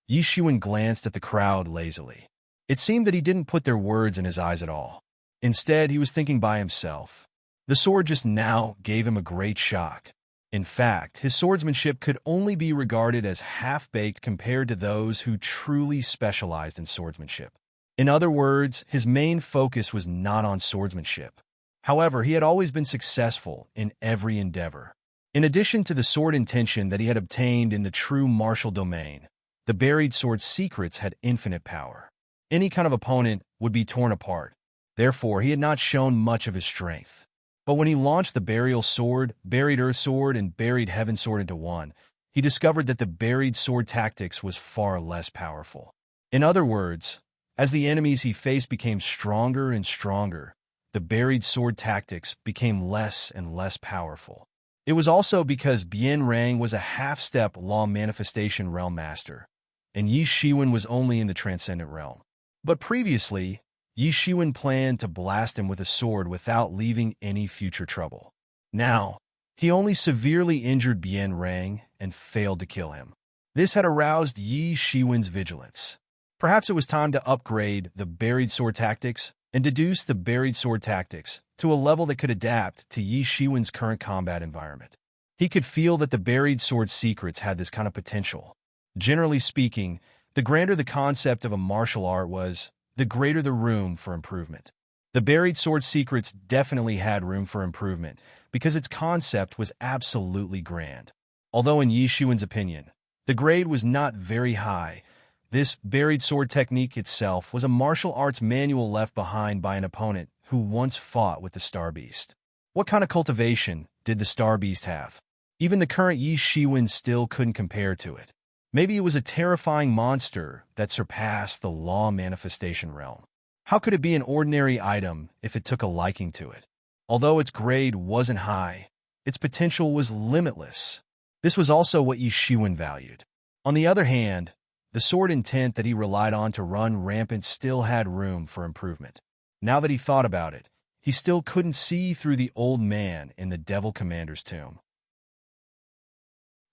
Yi Shiwen glanced at the crowd lazily. It seemed that he didn't put their words in his eyes at all. Instead, he was thinking by himself. The sword just now gave him a great shock. In fact, his swordsmanship could only be regarded as half-baked compared to those who truly specialized in swordsmanship. In other words, his main focus was not on swordsmanship. However, he had always been successful in every endeavor. In addition to the sword intention that he had obtained in the true martial domain, the buried sword's secrets had infinite power. Any kind of opponent would be torn apart. Therefore, he had not shown much of his strength. But when he launched the burial sword, buried earth sword, and buried heaven sword into one, he discovered that the buried sword tactics was far less powerful. In other words, as the enemies he faced became stronger and stronger, the buried sword tactics became less and less powerful. It was also because Bien Rang was a half-step law manifestation realm master, and Yi Shiwen was only in the transcendent realm. But previously, Yi Shiwen planned to blast him with a sword without leaving any future trouble. Now, he only severely injured Bien Rang and failed to kill him. This had aroused Yi Shiwen's vigilance. Perhaps it was time to upgrade the buried sword tactics and deduce the buried sword tactics to a level that could adapt to Yi Shiwen's current combat environment. He could feel that the buried sword secrets had this kind of potential. Generally speaking, the grander the concept of a martial art was, the greater the room for improvement. The buried sword secrets definitely had room for improvement because its concept was absolutely grand. Although in Yi Shiwen's opinion, the grade was not very high, this buried sword technique itself was a martial arts manual left behind by an opponent who once fought with the Star Beast. What kind of cultivation did the Star Beast have? Even the current Yi Shiwen still couldn't compare to it. Maybe it was a terrifying monster that surpassed the law manifestation realm. How could it be an ordinary item if it took a liking to it? Although its grade wasn't high, its potential was limitless. This was also what Yi Shiwen valued. On the other hand, the sword intent that he relied on to run rampant still had room for improvement. Now that he thought about it, he still couldn't see through the old man in the Devil Commander's tomb.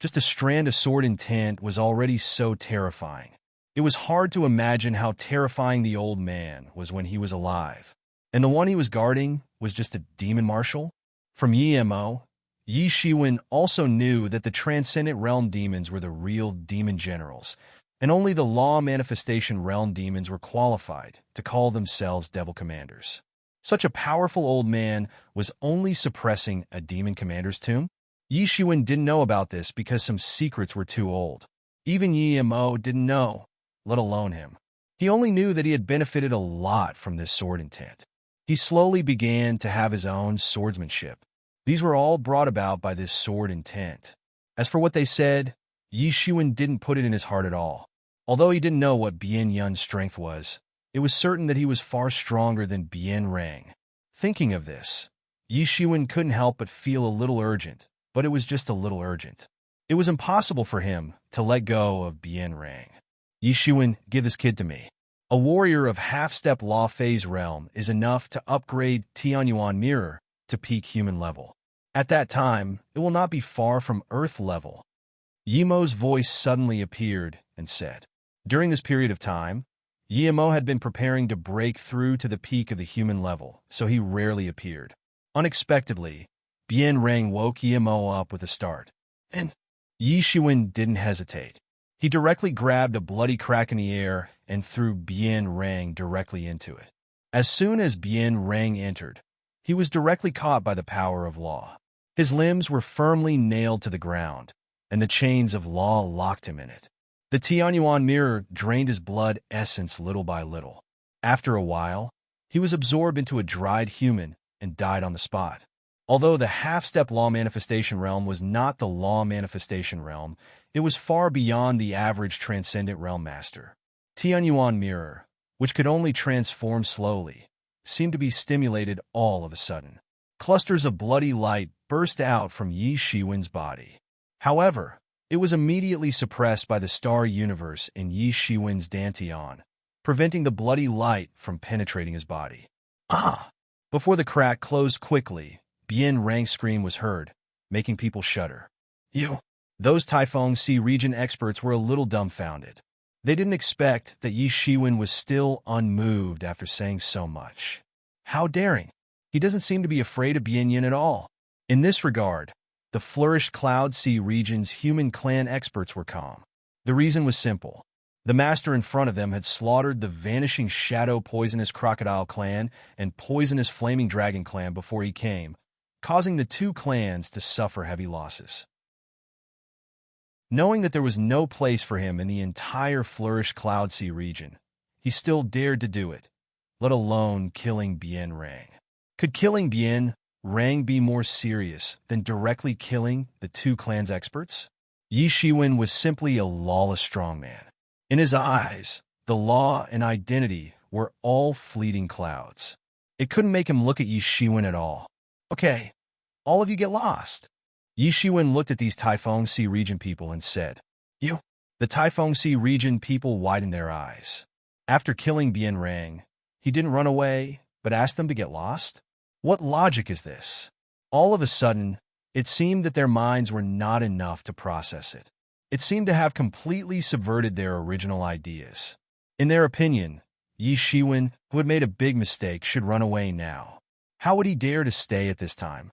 Just a strand of sword intent was already so terrifying. It was hard to imagine how terrifying the old man was when he was alive. And the one he was guarding was just a demon marshal? From Yi-Mo, Yi Shiwen also knew that the Transcendent Realm demons were the real demon generals, and only the Law Manifestation Realm demons were qualified to call themselves Devil Commanders. Such a powerful old man was only suppressing a demon commander's tomb? Yi Shiwen didn't know about this because some secrets were too old. Even Yi-Mo didn't know, let alone him. He only knew that he had benefited a lot from this sword intent. He slowly began to have his own swordsmanship. These were all brought about by this sword intent. As for what they said, Yi Shiwen didn't put it in his heart at all. Although he didn't know what Bien Yun's strength was, it was certain that he was far stronger than Bien Rang. Thinking of this, Yi Shiwen couldn't help but feel a little urgent, but it was just a little urgent. It was impossible for him to let go of Bien Rang. Yi Shiwen, give this kid to me. A warrior of half-step law phase realm is enough to upgrade Tianyuan Mirror to peak human level. At that time, it will not be far from Earth level. Yi-Mo's voice suddenly appeared and said. During this period of time, Yi-Mo had been preparing to break through to the peak of the human level, so he rarely appeared. Unexpectedly, Bien Rang woke Yi-Mo up with a start. And Yi Shiwen didn't hesitate. He directly grabbed a bloody crack in the air and threw Bien Rang directly into it. As soon as Bien Rang entered, he was directly caught by the power of law. His limbs were firmly nailed to the ground, and the chains of law locked him in it. The Tianyuan mirror drained his blood essence little by little. After a while, he was absorbed into a dried human and died on the spot. Although the half-step law manifestation realm was not the law manifestation realm, it was far beyond the average transcendent realm master. Tianyuan mirror, which could only transform slowly, seemed to be stimulated all of a sudden. Clusters of bloody light burst out from Yi Shiwen's body. However, it was immediately suppressed by the star universe in Yi Shiwen's dantian, preventing the bloody light from penetrating his body. Ah! Before the crack closed quickly, Bien Rang's scream was heard, making people shudder. You! Those Taifeng Sea region experts were a little dumbfounded. They didn't expect that Yi Shiwen was still unmoved after saying so much. How daring! He doesn't seem to be afraid of Bien Yun at all. In this regard, the flourished Cloud Sea region's human clan experts were calm. The reason was simple. The master in front of them had slaughtered the Vanishing Shadow Poisonous Crocodile clan and Poisonous Flaming Dragon clan before he came, causing the two clans to suffer heavy losses. Knowing that there was no place for him in the entire flourished Cloud Sea region, he still dared to do it, let alone killing Bien Rang. Could killing Bien Rang be more serious than directly killing the two clans' experts? Yi Shiwen was simply a lawless strongman. In his eyes, the law and identity were all fleeting clouds. It couldn't make him look at Yi Shiwen at all. Okay, all of you get lost. Yi Shiwen looked at these Taifeng Sea region people and said, You? The Taifeng Sea region people widened their eyes. After killing Bien Rang, he didn't run away, but asked them to get lost? What logic is this? All of a sudden, it seemed that their minds were not enough to process it. It seemed to have completely subverted their original ideas. In their opinion, Yi Shiwen, who had made a big mistake, should run away now. How would he dare to stay at this time?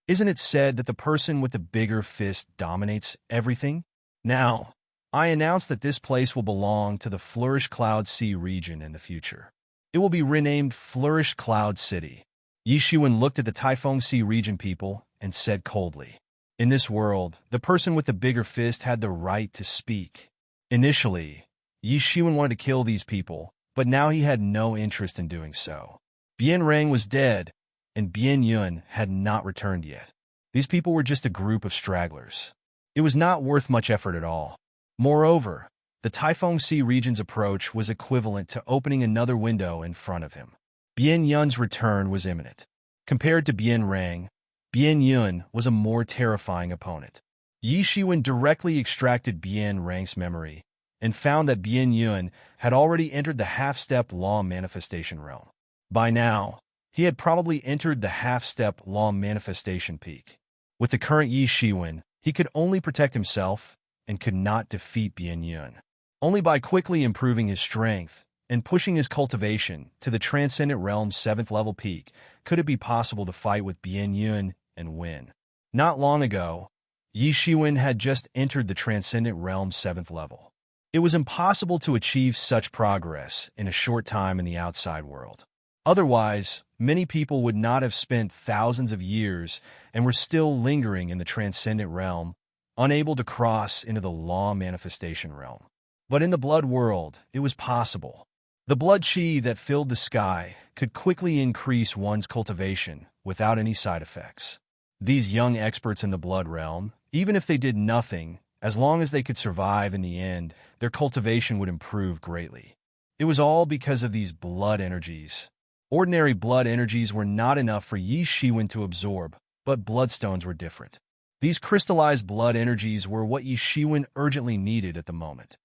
Isn't it said that the person with the bigger fist dominates everything? Now, I announce that this place will belong to the Flourish Cloud Sea region in the future. It will be renamed Flourish Cloud City. Yi Shiwen looked at the Taifeng Sea region people and said coldly, "In this world, the person with the bigger fist had the right to speak." Initially, Yi Shiwen wanted to kill these people, but now he had no interest in doing so. Bian Rang was dead, and Bian Yun had not returned yet. These people were just a group of stragglers. It was not worth much effort at all. Moreover, the Taifeng Sea region's approach was equivalent to opening another window in front of him. Bian Yun's return was imminent. Compared to Bian Rang, Bian Yun was a more terrifying opponent. Yi Shiwen directly extracted Bian Rang's memory and found that Bian Yun had already entered the half-step law manifestation realm. By now, he had probably entered the half-step law manifestation peak. With the current Yi Shiwen, he could only protect himself and could not defeat Bian Yun. Only by quickly improving his strength and pushing his cultivation to the Transcendent Realm's 7th level peak could it be possible to fight with Bian Yun and win. Not long ago, Yi Shiwen had just entered the Transcendent Realm's 7th level. It was impossible to achieve such progress in a short time in the outside world. Otherwise, many people would not have spent thousands of years and were still lingering in the Transcendent Realm, unable to cross into the Law Manifestation Realm. But in the blood world, it was possible. The blood chi that filled the sky could quickly increase one's cultivation without any side effects. These young experts in the blood realm, even if they did nothing, as long as they could survive in the end, their cultivation would improve greatly. It was all because of these blood energies. Ordinary blood energies were not enough for Yi Shiwen to absorb, but bloodstones were different. These crystallized blood energies were what Yi Shiwen urgently needed at the moment.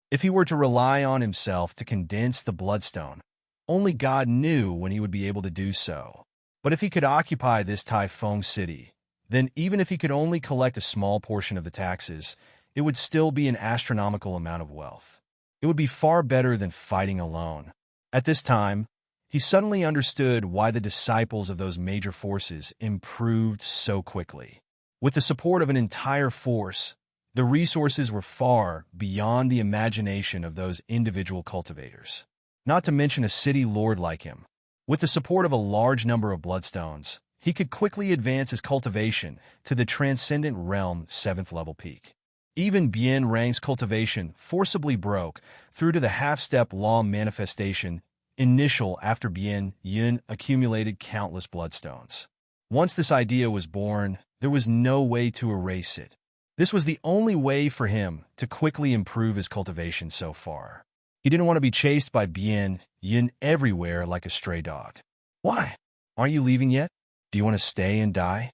If he were to rely on himself to condense the bloodstone, only God knew when he would be able to do so. But if he could occupy this Taifeng city, then even if he could only collect a small portion of the taxes, it would still be an astronomical amount of wealth. It would be far better than fighting alone. At this time, he suddenly understood why the disciples of those major forces improved so quickly. With the support of an entire force, the resources were far beyond the imagination of those individual cultivators. Not to mention a city lord like him. With the support of a large number of bloodstones, he could quickly advance his cultivation to the Transcendent Realm 7th level peak. Even Bian Rang's cultivation forcibly broke through to the half-step law manifestation initial after Bian Yun accumulated countless bloodstones. Once this idea was born, there was no way to erase it. This was the only way for him to quickly improve his cultivation so far. He didn't want to be chased by Bian Yun everywhere like a stray dog. "Why? Aren't you leaving yet? Do you want to stay and die?"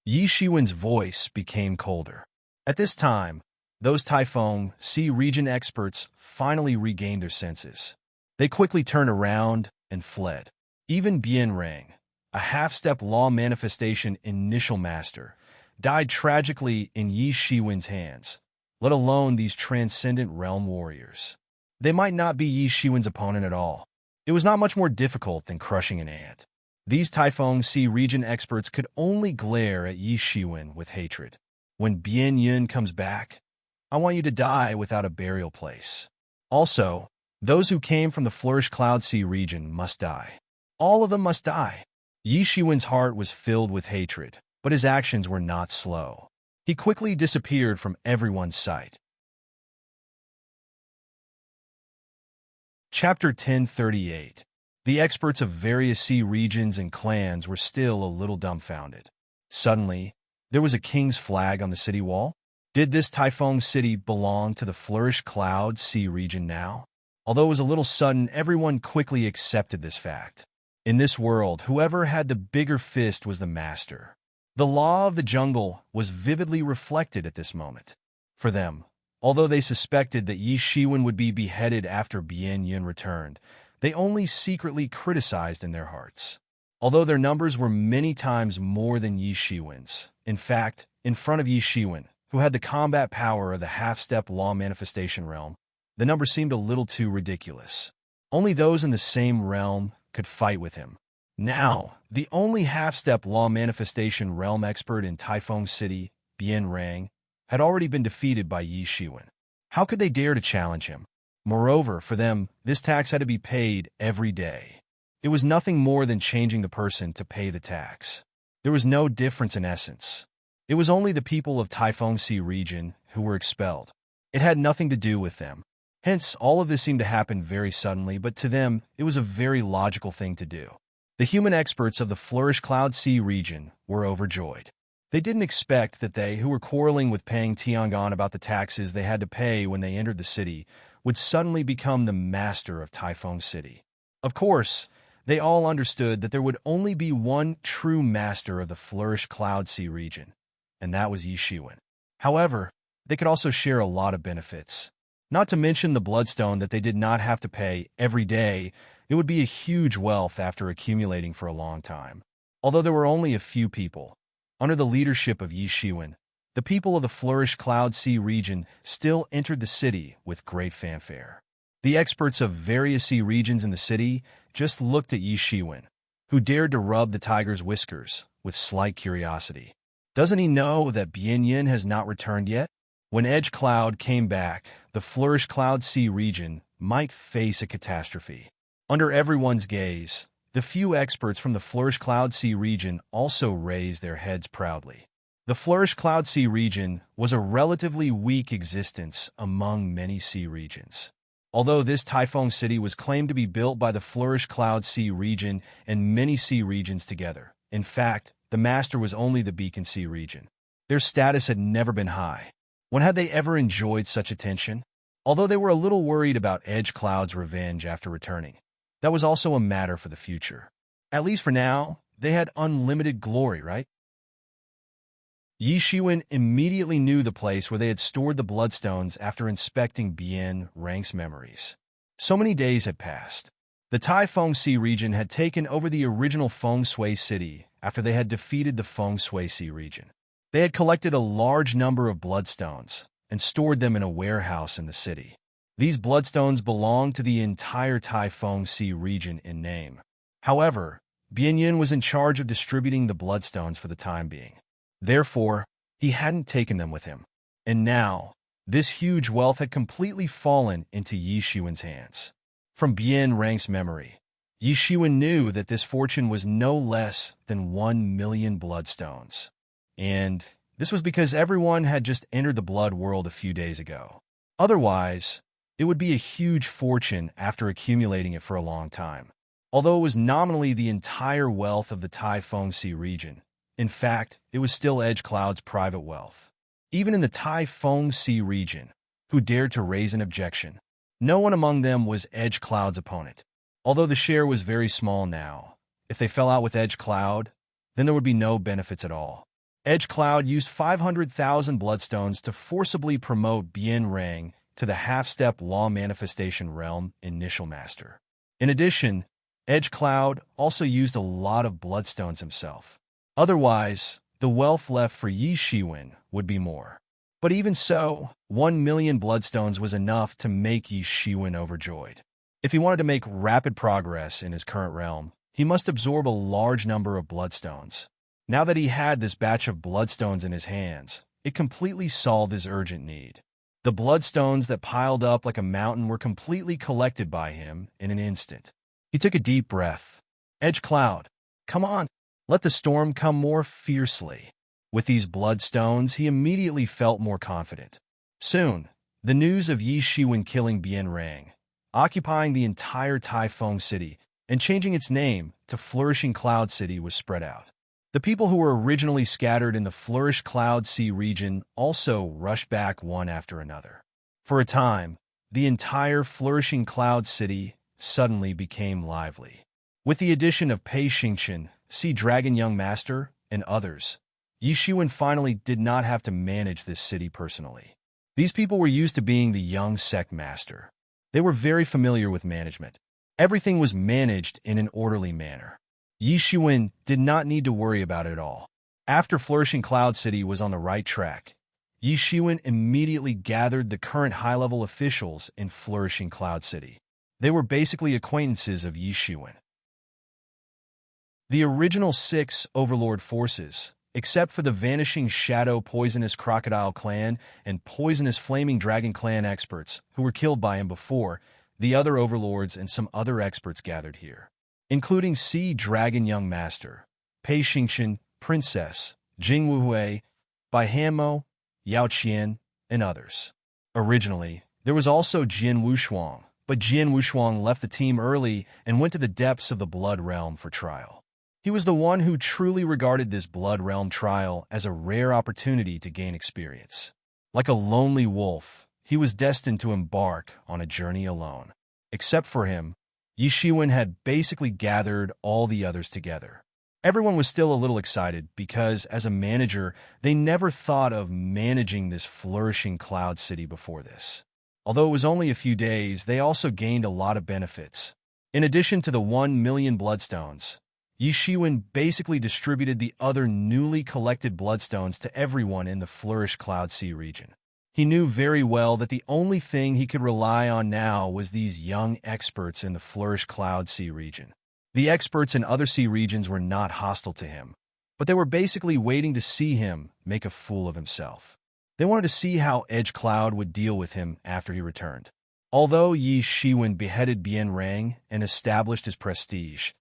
Yi Shiwen's voice became colder. At this time, those Taifeng Sea region experts finally regained their senses. They quickly turned around and fled. Even Bian Rang, a half-step law manifestation initial master, died tragically in Yi Shiwen's hands, let alone these Transcendent Realm warriors. They might not be Yi Shiwen's opponent at all. It was not much more difficult than crushing an ant. These Taifeng Sea region experts could only glare at Yi Shiwen with hatred. "When Bian Yun comes back, I want you to die without a burial place. Also, those who came from the Flourish Cloud Sea region must die. All of them must die." Yi Shiwen's heart was filled with hatred, but his actions were not slow. He quickly disappeared from everyone's sight. Chapter 1038. The experts of various sea regions and clans were still a little dumbfounded. Suddenly, there was a king's flag on the city wall. Did this Taifeng city belong to the Flourish Cloud Sea region now? Although it was a little sudden, everyone quickly accepted this fact. In this world, whoever had the bigger fist was the master. The law of the jungle was vividly reflected at this moment. For them, although they suspected that Yi Shiwen would be beheaded after Bian Yun returned, they only secretly criticized in their hearts. Although their numbers were many times more than Yi Shiwen's, in fact, in front of Yi Shiwen, who had the combat power of the half-step law manifestation realm, the number seemed a little too ridiculous. Only those in the same realm could fight with him. Now, the only half-step law manifestation realm expert in Taifeng City, Bian Rang, had already been defeated by Yi Shiwen. How could they dare to challenge him? Moreover, for them, this tax had to be paid every day. It was nothing more than changing the person to pay the tax. There was no difference in essence. It was only the people of Taifeng Sea region who were expelled. It had nothing to do with them. Hence, all of this seemed to happen very suddenly, but to them, it was a very logical thing to do. The human experts of the Flourish Cloud Sea region were overjoyed. They didn't expect that they, who were quarreling with paying Tiangong about the taxes they had to pay when they entered the city, would suddenly become the master of Taifeng City. Of course, they all understood that there would only be one true master of the Flourish Cloud Sea region, and that was Yi Shiwen. However, they could also share a lot of benefits. Not to mention the bloodstone that they did not have to pay every day. It would be a huge wealth after accumulating for a long time. Although there were only a few people, under the leadership of Yi Shiwen, the people of the Flourish Cloud Sea region still entered the city with great fanfare. The experts of various sea regions in the city just looked at Yi Shiwen, who dared to rub the tiger's whiskers with slight curiosity. Doesn't he know that Bian Yin has not returned yet? When Edge Cloud came back, the Flourish Cloud Sea region might face a catastrophe. Under everyone's gaze, the few experts from the Flourish Cloud Sea region also raised their heads proudly. The Flourish Cloud Sea region was a relatively weak existence among many sea regions. Although this Taifeng city was claimed to be built by the Flourish Cloud Sea region and many sea regions together, in fact, the master was only the Beacon Sea region. Their status had never been high. When had they ever enjoyed such attention? Although they were a little worried about Edge Cloud's revenge after returning, that was also a matter for the future. At least for now, they had unlimited glory, right? Yi Shiwen immediately knew the place where they had stored the bloodstones after inspecting Bian Rang's memories. So many days had passed. The Taifeng Sea region had taken over the original Feng Shui city after they had defeated the Feng Shui Sea region. They had collected a large number of bloodstones and stored them in a warehouse in the city. These bloodstones belonged to the entire Taifeng Sea region in name. However, Bian Yin was in charge of distributing the bloodstones for the time being. Therefore, he hadn't taken them with him. And now, this huge wealth had completely fallen into Yi Shiwen's hands. From Bian Rang's memory, Yi Shiwen knew that this fortune was no less than 1,000,000 bloodstones. And this was because everyone had just entered the blood world a few days ago. Otherwise, it would be a huge fortune after accumulating it for a long time. Although it was nominally the entire wealth of the Taifeng Sea region, in fact, it was still Edge Cloud's private wealth. Even in the Taifeng Sea region, who dared to raise an objection, no one among them was Edge Cloud's opponent. Although the share was very small now, if they fell out with Edge Cloud, then there would be no benefits at all. Edge Cloud used 500,000 bloodstones to forcibly promote Bian Rang to the half-step law manifestation realm initial master. In addition, Edge Cloud also used a lot of bloodstones himself. Otherwise, the wealth left for Yi Shiwen would be more. But even so, 1,000,000 bloodstones was enough to make Yi Shiwen overjoyed. If he wanted to make rapid progress in his current realm, he must absorb a large number of bloodstones. Now that he had this batch of bloodstones in his hands, it completely solved his urgent need. The bloodstones that piled up like a mountain were completely collected by him in an instant. He took a deep breath. Edge Cloud, come on, let the storm come more fiercely. With these bloodstones, he immediately felt more confident. Soon, the news of Yi Shiwen killing Bian Rang, occupying the entire Taifeng city, and changing its name to Flourishing Cloud City was spread out. The people who were originally scattered in the Flourish Cloud Sea region also rushed back one after another. For a time, the entire Flourishing Cloud City suddenly became lively. With the addition of Pei Xingqian, Sea Dragon Young Master, and others, Yi Shiwen finally did not have to manage this city personally. These people were used to being the young sect master. They were very familiar with management. Everything was managed in an orderly manner. Yi Shiwen did not need to worry about it at all. After Flourishing Cloud City was on the right track, Yi Shiwen immediately gathered the current high-level officials in flourishing Cloud City. They were basically acquaintances of Yi Shiwen. The original 6 Overlord forces, except for the vanishing Shadow Poisonous Crocodile Clan and Poisonous Flaming Dragon Clan experts who were killed by him before, the other Overlords and some other experts gathered here, including Sea Dragon Young Master, Pei Xingqian, Princess, Jing Wuhui, Bai Hanmo, Yao Qian, and others. Originally, there was also Jian Wushuang, but Jian Wushuang left the team early and went to the depths of the Blood Realm for trial. He was the one who truly regarded this Blood Realm trial as a rare opportunity to gain experience. Like a lonely wolf, he was destined to embark on a journey alone. Except for him, Yi Shiwen had basically gathered all the others together. Everyone was still a little excited because, as a manager, they never thought of managing this flourishing Cloud City before this. Although it was only a few days, they also gained a lot of benefits. In addition to the 1 million Bloodstones, Yi Shiwen basically distributed the other newly collected Bloodstones to everyone in the flourished Cloud Sea region. He knew very well that the only thing he could rely on now was these young experts in the flourished Cloud Sea region. The experts in other sea regions were not hostile to him, but they were basically waiting to see him make a fool of himself. They wanted to see how Edge Cloud would deal with him after he returned. Although Yi Shiwen beheaded Bien Rang and established his prestige,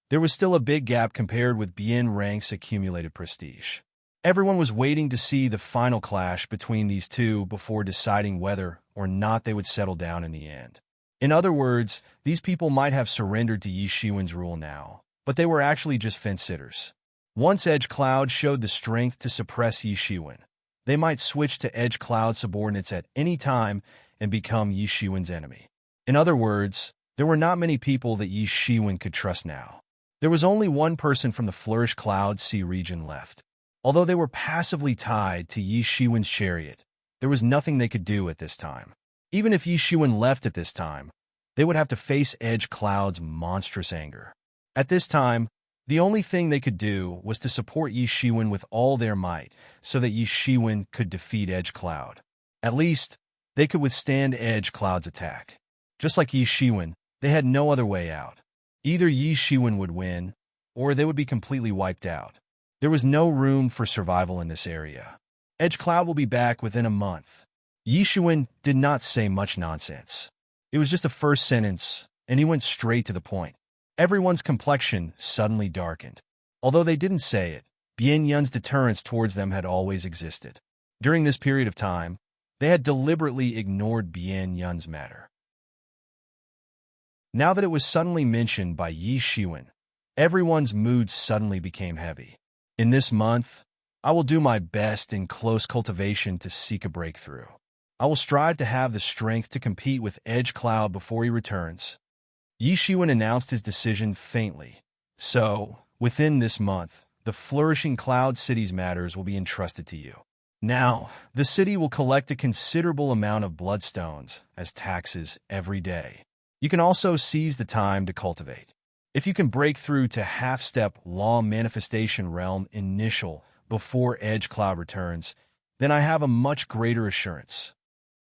there was still a big gap compared with Bien Rang's accumulated prestige. Everyone was waiting to see the final clash between these two before deciding whether or not they would settle down in the end. In other words, these people might have surrendered to Yi Shiwen's rule now, but they were actually just fence-sitters. Once Edge Cloud showed the strength to suppress Yi Shiwen, they might switch to Edge Cloud subordinates at any time and become Yi Shiwen's enemy. In other words, there were not many people that Yi Shiwen could trust now. There was only one person from the flourished Cloud Sea region left. Although they were passively tied to Yi Shiwen's chariot, there was nothing they could do at this time. Even if Yi Shiwen left at this time, they would have to face Edge Cloud's monstrous anger. At this time, the only thing they could do was to support Yi Shiwen with all their might so that Yi Shiwen could defeat Edge Cloud. At least, they could withstand Edge Cloud's attack. Just like Yi Shiwen, they had no other way out. Either Yi Shiwen would win, or they would be completely wiped out. There was no room for survival in this area. Edge Cloud will be back within a month. Yi Shiwen did not say much nonsense. It was just the first sentence, and he went straight to the point. Everyone's complexion suddenly darkened. Although they didn't say it, Bien Yun's deterrence towards them had always existed. During this period of time, they had deliberately ignored Bien Yun's matter. Now that it was suddenly mentioned by Yi Shiwen, everyone's mood suddenly became heavy. In this month, I will do my best in close cultivation to seek a breakthrough. I will strive to have the strength to compete with Edge Cloud before he returns. Yi Shiwen announced his decision faintly. So, within this month, the flourishing Cloud City's matters will be entrusted to you. Now, the city will collect a considerable amount of Bloodstones as taxes every day. You can also seize the time to cultivate. If you can break through to half-step Law Manifestation Realm Initial before Edge Cloud returns, then I have a much greater assurance.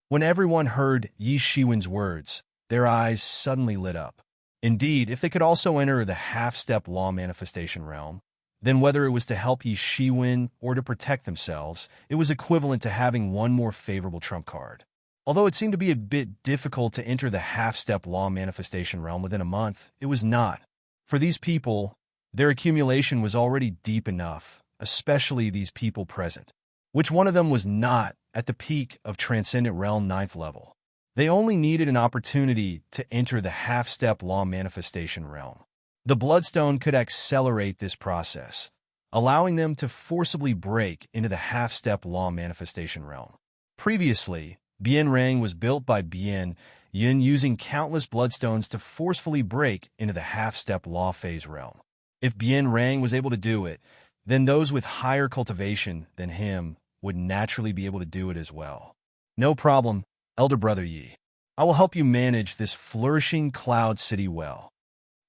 When everyone heard Yi Shiwen's words, their eyes suddenly lit up. Indeed, if they could also enter the half-step Law Manifestation Realm, then whether it was to help Yi Shiwen or to protect themselves, it was equivalent to having one more favorable trump card. Although it seemed to be a bit difficult to enter the half-step Law Manifestation Realm within a month, it was not. For these people, their accumulation was already deep enough, especially these people present. Which one of them was not at the peak of Transcendent Realm 9th level? They only needed an opportunity to enter the half-step Law Manifestation Realm. The Bloodstone could accelerate this process, allowing them to forcibly break into the half-step Law Manifestation Realm. Previously, Bien Rang was built by Bien Yun using countless Bloodstones to forcefully break into the half-step Law Phase Realm. If Bien Rang was able to do it, then those with higher cultivation than him would naturally be able to do it as well. No problem, Elder Brother Yi. I will help you manage this flourishing Cloud City well.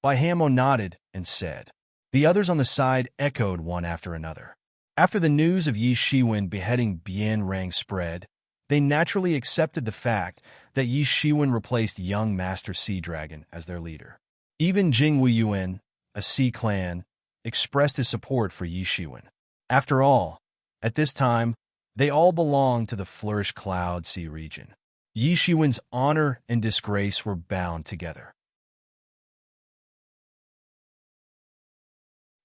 Bai Hanmo nodded and said. The others on the side echoed one after another. After the news of Yi Shiwen beheading Bian Rang spread, they naturally accepted the fact that Yi Shiwen replaced young Master Sea Dragon as their leader. Even Jing Wuyuan, a Sea clan, expressed his support for Yi Shiwen. After all, at this time, they all belonged to the Flourish Cloud Sea region. Yi Shiwen's honor and disgrace were bound together.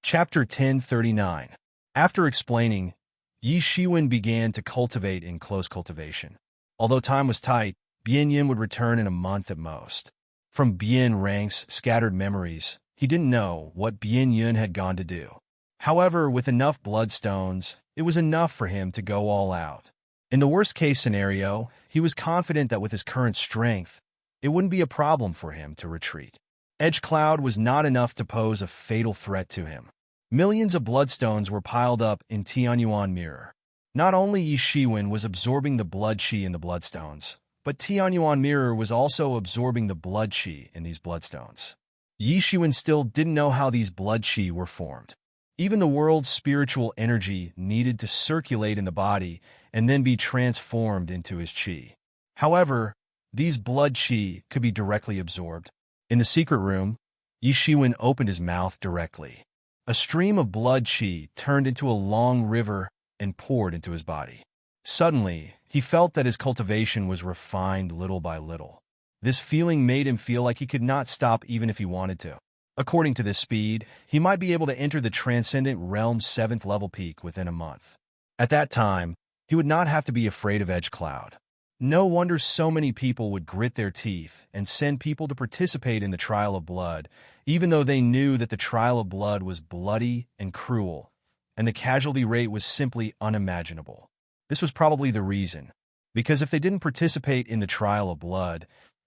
Chapter 1039. After explaining, Yi Shiwen began to cultivate in close cultivation. Although time was tight, Bian Yin would return in a month at most. From Bian Rang's scattered memories, he didn't know what Bian Yun had gone to do. However, with enough bloodstones, it was enough for him to go all out. In the worst-case scenario, he was confident that with his current strength, it wouldn't be a problem for him to retreat. Edge Cloud was not enough to pose a fatal threat to him. Millions of bloodstones were piled up in Tianyuan Mirror. Not only Yi Shiwen was absorbing the blood chi in the bloodstones, but Tianyuan Mirror was also absorbing the blood chi in these bloodstones. Yi Shiwen still didn't know how these blood chi were formed. Even the world's spiritual energy needed to circulate in the body and then be transformed into his chi. However, these blood chi could be directly absorbed. In the secret room, Yi Shiwen opened his mouth directly. A stream of blood chi turned into a long river and poured into his body. Suddenly, he felt that his cultivation was refined little by little. This feeling made him feel like he could not stop even if he wanted to. According to this speed, he might be able to enter the Transcendent Realm's 7th level peak within a month. At that time, he would not have to be afraid of Edge Cloud. No wonder so many people would grit their teeth and send people to participate in the Trial of Blood, even though they knew that the Trial of Blood was bloody and cruel, and the casualty rate was simply unimaginable. This was probably the reason, because if they didn't participate in the Trial of Blood,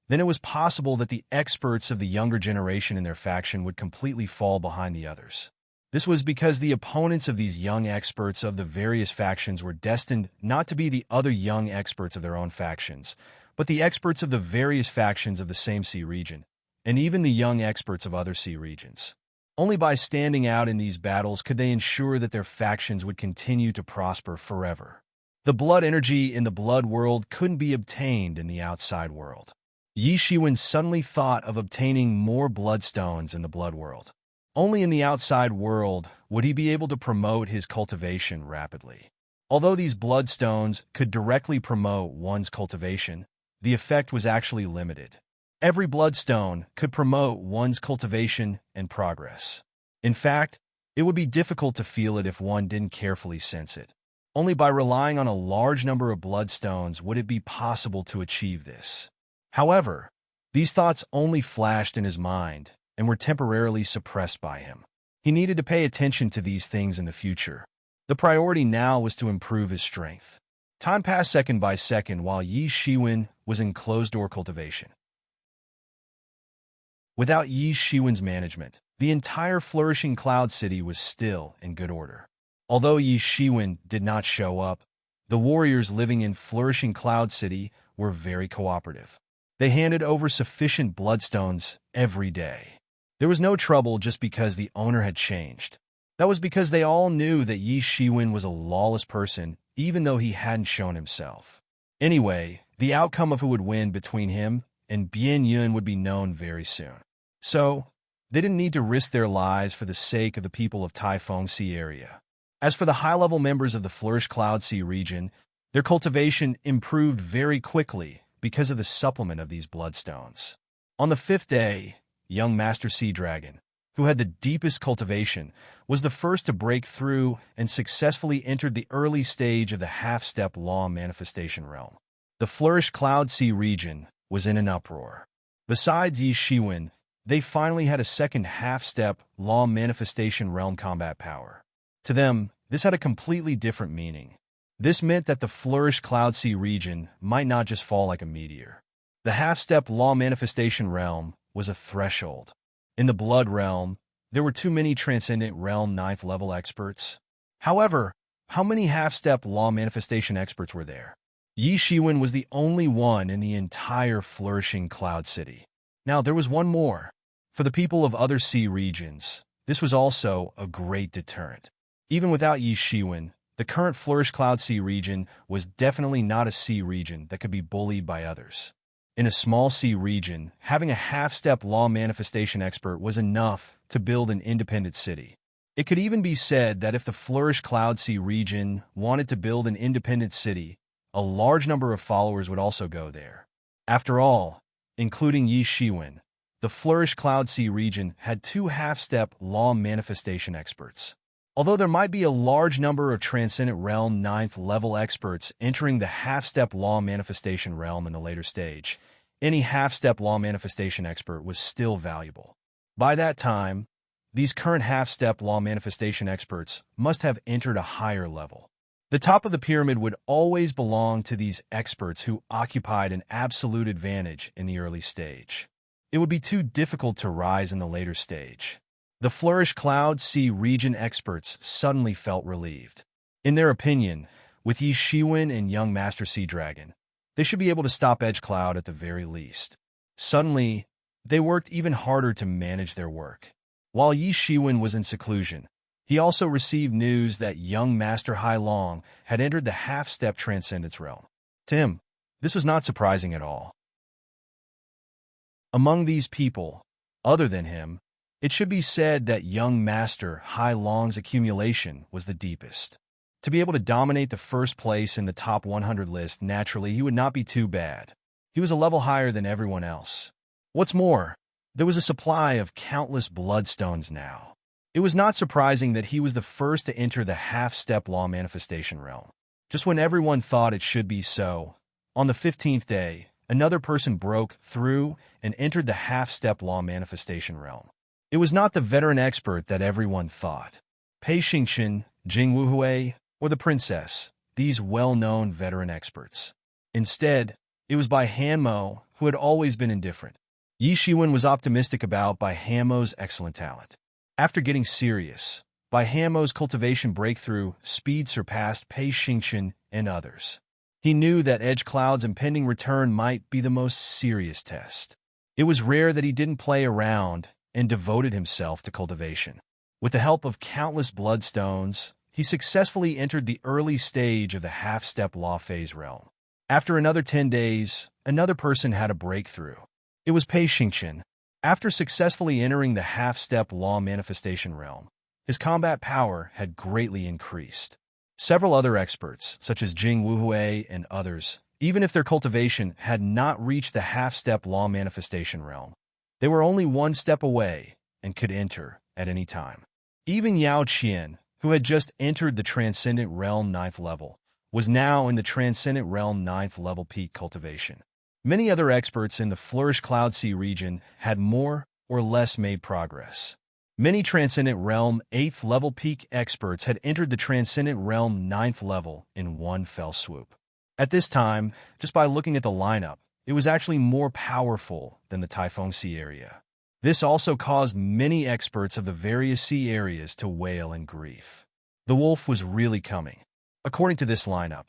then it was possible that the experts of the younger generation in their faction would completely fall behind the others. This was because the opponents of these young experts of the various factions were destined not to be the other young experts of their own factions, but the experts of the various factions of the same sea region, and even the young experts of other sea regions. Only by standing out in these battles could they ensure that their factions would continue to prosper forever. The blood energy in the blood world couldn't be obtained in the outside world. Yi Shiwen suddenly thought of obtaining more bloodstones in the blood world. Only in the outside world would he be able to promote his cultivation rapidly. Although these bloodstones could directly promote one's cultivation, the effect was actually limited. Every bloodstone could promote one's cultivation and progress. In fact, it would be difficult to feel it if one didn't carefully sense it. Only by relying on a large number of bloodstones would it be possible to achieve this. However, these thoughts only flashed in his mind and were temporarily suppressed by him. He needed to pay attention to these things in the future. The priority now was to improve his strength. Time passed second by second while Yi Shiwen was in closed-door cultivation. Without Yi Shiwen's management, the entire flourishing Cloud City was still in good order. Although Yi Shiwen did not show up, the warriors living in flourishing Cloud City were very cooperative. They handed over sufficient bloodstones every day. There was no trouble just because the owner had changed. That was because they all knew that Yi Shiwen was a lawless person, even though he hadn't shown himself. Anyway, the outcome of who would win between him and Bian Yun would be known very soon. So, they didn't need to risk their lives for the sake of the people of Taifeng Sea area. As for the high-level members of the Flourish Cloud Sea region, their cultivation improved very quickly because of the supplement of these bloodstones. On the 5th day, young Master Sea Dragon, who had the deepest cultivation, was the first to break through and successfully entered the early stage of the half-step law manifestation realm. The Flourish Cloud Sea region was in an uproar. Besides Yi Shiwen, they finally had a second half-step law manifestation realm combat power. To them, this had a completely different meaning. This meant that the Flourish Cloud Sea region might not just fall like a meteor. The half-step law manifestation realm was a threshold. In the blood realm, there were too many Transcendent Realm 9th level experts. However, how many half-step law manifestation experts were there? Yi Shiwen was the only one in the entire flourishing Cloud City. Now, there was one more. For the people of other sea regions, this was also a great deterrent. Even without Yi Shiwen, the current Flourish Cloud Sea region was definitely not a sea region that could be bullied by others. In a small sea region, having a half-step law manifestation expert was enough to build an independent city. It could even be said that if the Flourish Cloud Sea region wanted to build an independent city, a large number of followers would also go there. After all, including Yi Shiwen, the Flourish Cloud Sea region had 2 half-step law manifestation experts. Although there might be a large number of Transcendent Realm 9th level experts entering the half-step law manifestation realm in the later stage, any half-step law manifestation expert was still valuable. By that time, these current half-step law manifestation experts must have entered a higher level. The top of the pyramid would always belong to these experts who occupied an absolute advantage in the early stage. It would be too difficult to rise in the later stage. The Flourish Cloud Sea region experts suddenly felt relieved. In their opinion, with Yi Shiwen and young Master Sea Dragon, they should be able to stop Edge Cloud at the very least. Suddenly, they worked even harder to manage their work. While Yi Shiwen was in seclusion, he also received news that young Master Hai Long had entered the half-step Transcendence realm. To him, this was not surprising at all. Among these people, other than him, it should be said that young Master Hai Long's accumulation was the deepest. To be able to dominate the first place in the top 100 list, naturally, he would not be too bad. He was a level higher than everyone else. What's more, there was a supply of countless bloodstones now. It was not surprising that he was the first to enter the half-step law manifestation realm. Just when everyone thought it should be so, on the 15th day, another person broke through and entered the half-step law manifestation realm. It was not the veteran expert that everyone thought. Pei Xingqian, Jing Wuhui, or the princess, these well-known veteran experts. Instead, it was Bai Hanmo, who had always been indifferent. Yi Shiwen was optimistic about Bai Hanmo's excellent talent. After getting serious, Bai Hanmo's cultivation breakthrough speed surpassed Pei Xingqian and others. He knew that Edge Cloud's impending return might be the most serious test. It was rare that he didn't play around and devoted himself to cultivation. With the help of countless bloodstones, he successfully entered the early stage of the half-step law phase realm. After another 10 days, another person had a breakthrough. It was Pei Xingqian. After successfully entering the half-step law manifestation realm, his combat power had greatly increased. Several other experts, such as Jing Wuhui and others, even if their cultivation had not reached the half-step law manifestation realm, they were only 1 step away and could enter at any time. Even Yao Qian, who had just entered the Transcendent Realm 9th level, was now in the Transcendent Realm 9th level peak cultivation. Many other experts in the Flourish Cloud Sea region had more or less made progress. Many Transcendent Realm 8th level peak experts had entered the Transcendent Realm 9th level in one fell swoop. At this time, just by looking at the lineup, it was actually more powerful than the Typhoon Sea area. This also caused many experts of the various sea areas to wail in grief. The wolf was really coming. According to this lineup,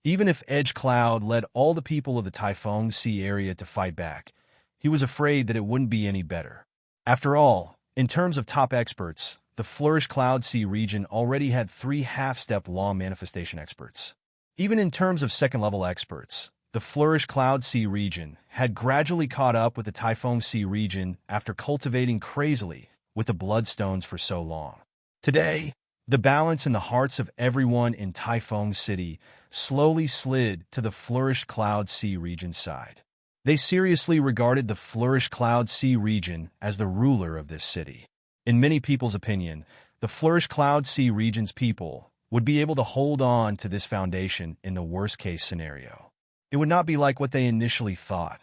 even if Edge Cloud led all the people of the Typhoon Sea area to fight back, he was afraid that it wouldn't be any better. After all, in terms of top experts, the Flourish Cloud Sea region already had 3 half-step law manifestation experts. Even in terms of second-level experts, the Flourish Cloud Sea region had gradually caught up with the Typhoon Sea region after cultivating crazily with the bloodstones for so long. Today, the balance in the hearts of everyone in Typhoon City slowly slid to the Flourish Cloud Sea region's side. They seriously regarded the Flourish Cloud Sea region as the ruler of this city. In many people's opinion, the Flourish Cloud Sea region's people would be able to hold on to this foundation in the worst-case scenario. It would not be like what they initially thought.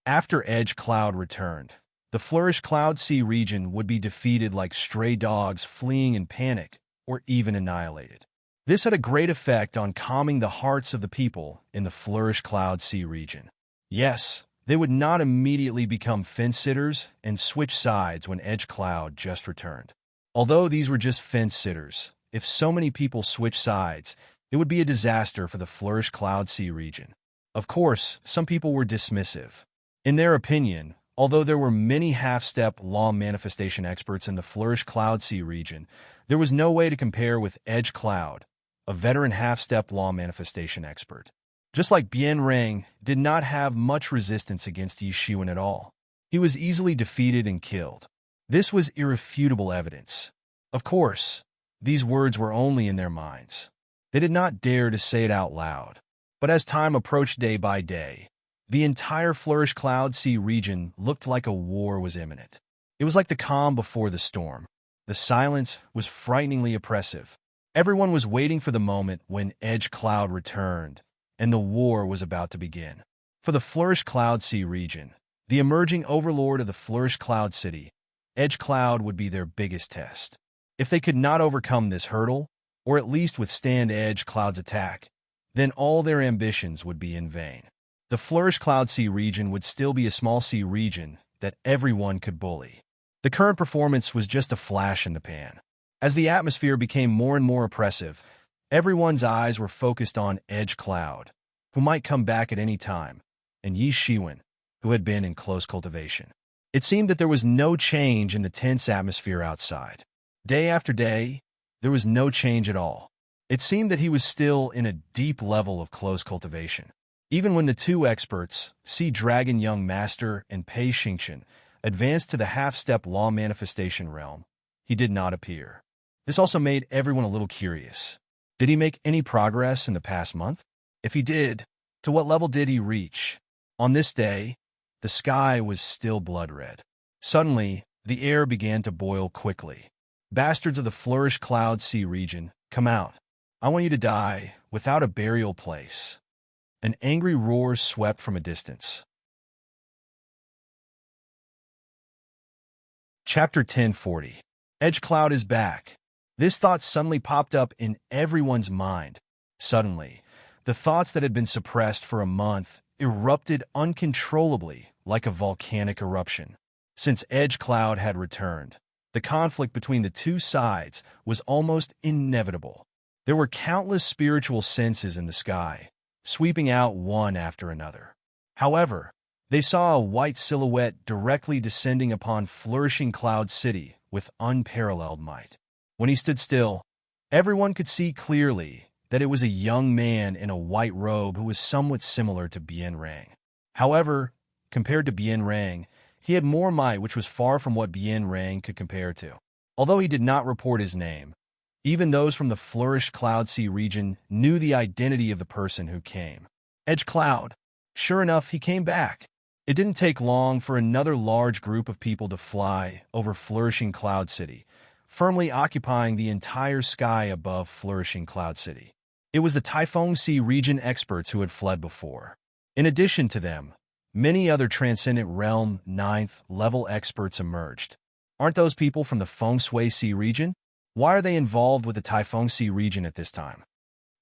After Edge Cloud returned, the Flourish Cloud Sea region would be defeated like stray dogs fleeing in panic or even annihilated. This had a great effect on calming the hearts of the people in the Flourish Cloud Sea region. Yes, they would not immediately become fence-sitters and switch sides when Edge Cloud just returned. Although these were just fence-sitters, if so many people switch sides, it would be a disaster for the Flourish Cloud Sea region. Of course, some people were dismissive. In their opinion, Although there were many half-step law manifestation experts in the Flourish Cloud Sea region, there was no way to compare with Edge Cloud, a veteran half-step law manifestation expert. Just like Bien Rang did not have much resistance against Yi Shiwen at all. He was easily defeated and killed. This was irrefutable evidence. Of course, these words were only in their minds. They did not dare to say it out loud. But as time approached day by day, the entire Flourish Cloud Sea region looked like a war was imminent. It was like the calm before the storm. The silence was frighteningly oppressive. Everyone was waiting for the moment when Edge Cloud returned, and the war was about to begin. For the Flourish Cloud Sea region, the emerging overlord of the Flourish Cloud City, Edge Cloud would be their biggest test. If they could not overcome this hurdle, or at least withstand Edge Cloud's attack, then all their ambitions would be in vain. The Flourish Cloud Sea region would still be a small sea region that everyone could bully. The current performance was just a flash in the pan. As the atmosphere became more and more oppressive, everyone's eyes were focused on Edge Cloud, who might come back at any time, and Yi Shiwen, who had been in close cultivation. It seemed that there was no change in the tense atmosphere outside. Day after day, there was no change at all. It seemed that he was still in a deep level of close cultivation. Even when the two experts, Sea Dragon Young Master and Pei Xingqian, advanced to the half-step law manifestation realm, he did not appear. This also made everyone a little curious. Did he make any progress in the past month? If he did, to what level did he reach? On this day, the sky was still blood-red. Suddenly, the air began to boil quickly. Bastards of the Flourish Cloud Sea region, come out. I want you to die without a burial place. An angry roar swept from a distance. Chapter 1040. Edge Cloud is back. This thought suddenly popped up in everyone's mind. Suddenly, the thoughts that had been suppressed for a month erupted uncontrollably like a volcanic eruption. Since Edge Cloud had returned, the conflict between the two sides was almost inevitable. There were countless spiritual senses in the sky, sweeping out one after another. However, they saw a white silhouette directly descending upon Flourishing Cloud City with unparalleled might. When he stood still, everyone could see clearly that it was a young man in a white robe who was somewhat similar to Bien Rang. However, compared to Bien Rang, he had more might, which was far from what Bien Rang could compare to. Although he did not report his name, even those from the Flourish Cloud Sea region knew the identity of the person who came. Edge Cloud. Sure enough, he came back. It didn't take long for another large group of people to fly over Flourishing Cloud City, firmly occupying the entire sky above Flourishing Cloud City. It was the Typhon Sea region experts who had fled before. In addition to them, many other Transcendent Realm 9th level experts emerged. Aren't those people from the Feng Shui Sea region? Why are they involved with the Typhon Sea region at this time?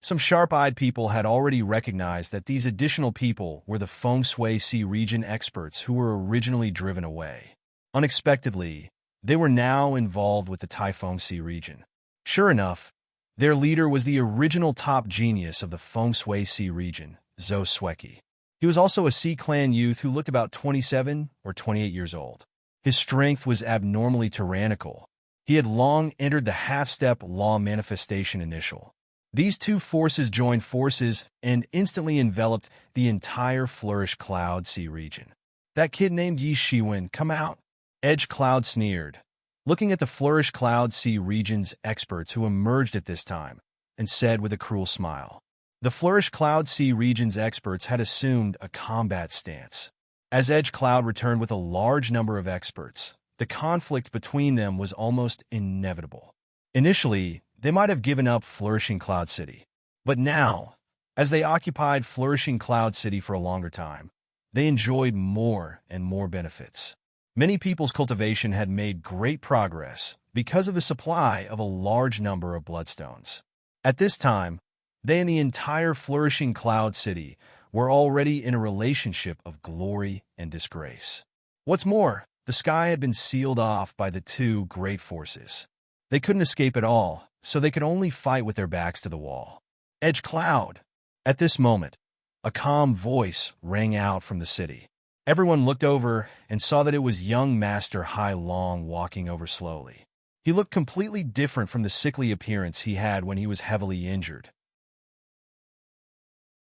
Some sharp-eyed people had already recognized that these additional people were the Feng Shui Sea region experts who were originally driven away. Unexpectedly, they were now involved with the Typhon Sea region. Sure enough, their leader was the original top genius of the Feng Shui Sea region, Zhou Sueki. He was also a Sea Clan youth who looked about 27 or 28 years old. His strength was abnormally tyrannical. He had long entered the half-step law manifestation initial. These two forces joined forces and instantly enveloped the entire Flourish Cloud Sea region. That kid named Yi Shiwen, come out. Edge Cloud sneered, looking at the Flourish Cloud Sea region's experts who emerged at this time, and said with a cruel smile. The Flourish Cloud Sea region's experts had assumed a combat stance. As Edge Cloud returned with a large number of experts, the conflict between them was almost inevitable. Initially, they might have given up Flourishing Cloud City. But now, as they occupied Flourishing Cloud City for a longer time, they enjoyed more and more benefits. Many people's cultivation had made great progress because of the supply of a large number of bloodstones. At this time, they and the entire Flourishing Cloud City were already in a relationship of glory and disgrace. What's more, the sky had been sealed off by the two great forces. They couldn't escape at all, so they could only fight with their backs to the wall. Edge Cloud. At this moment, a calm voice rang out from the city. Everyone looked over and saw that it was young Master Hai Long walking over slowly. He looked completely different from the sickly appearance he had when he was heavily injured.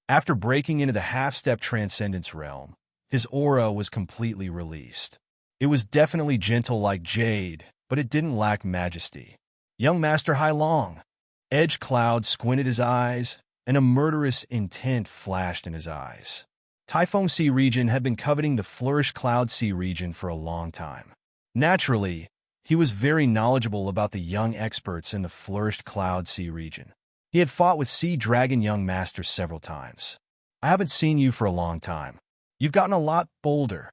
After breaking into the half-step transcendence realm, his aura was completely released. It was definitely gentle like jade, but it didn't lack majesty. Young Master Hai Long. Edge Cloud squinted his eyes, and a murderous intent flashed in his eyes. Typhon Sea region had been coveting the flourished Cloud Sea region for a long time. Naturally, he was very knowledgeable about the young experts in the flourished Cloud Sea region. He had fought with Sea Dragon Young Master several times. I haven't seen you for a long time. You've gotten a lot bolder.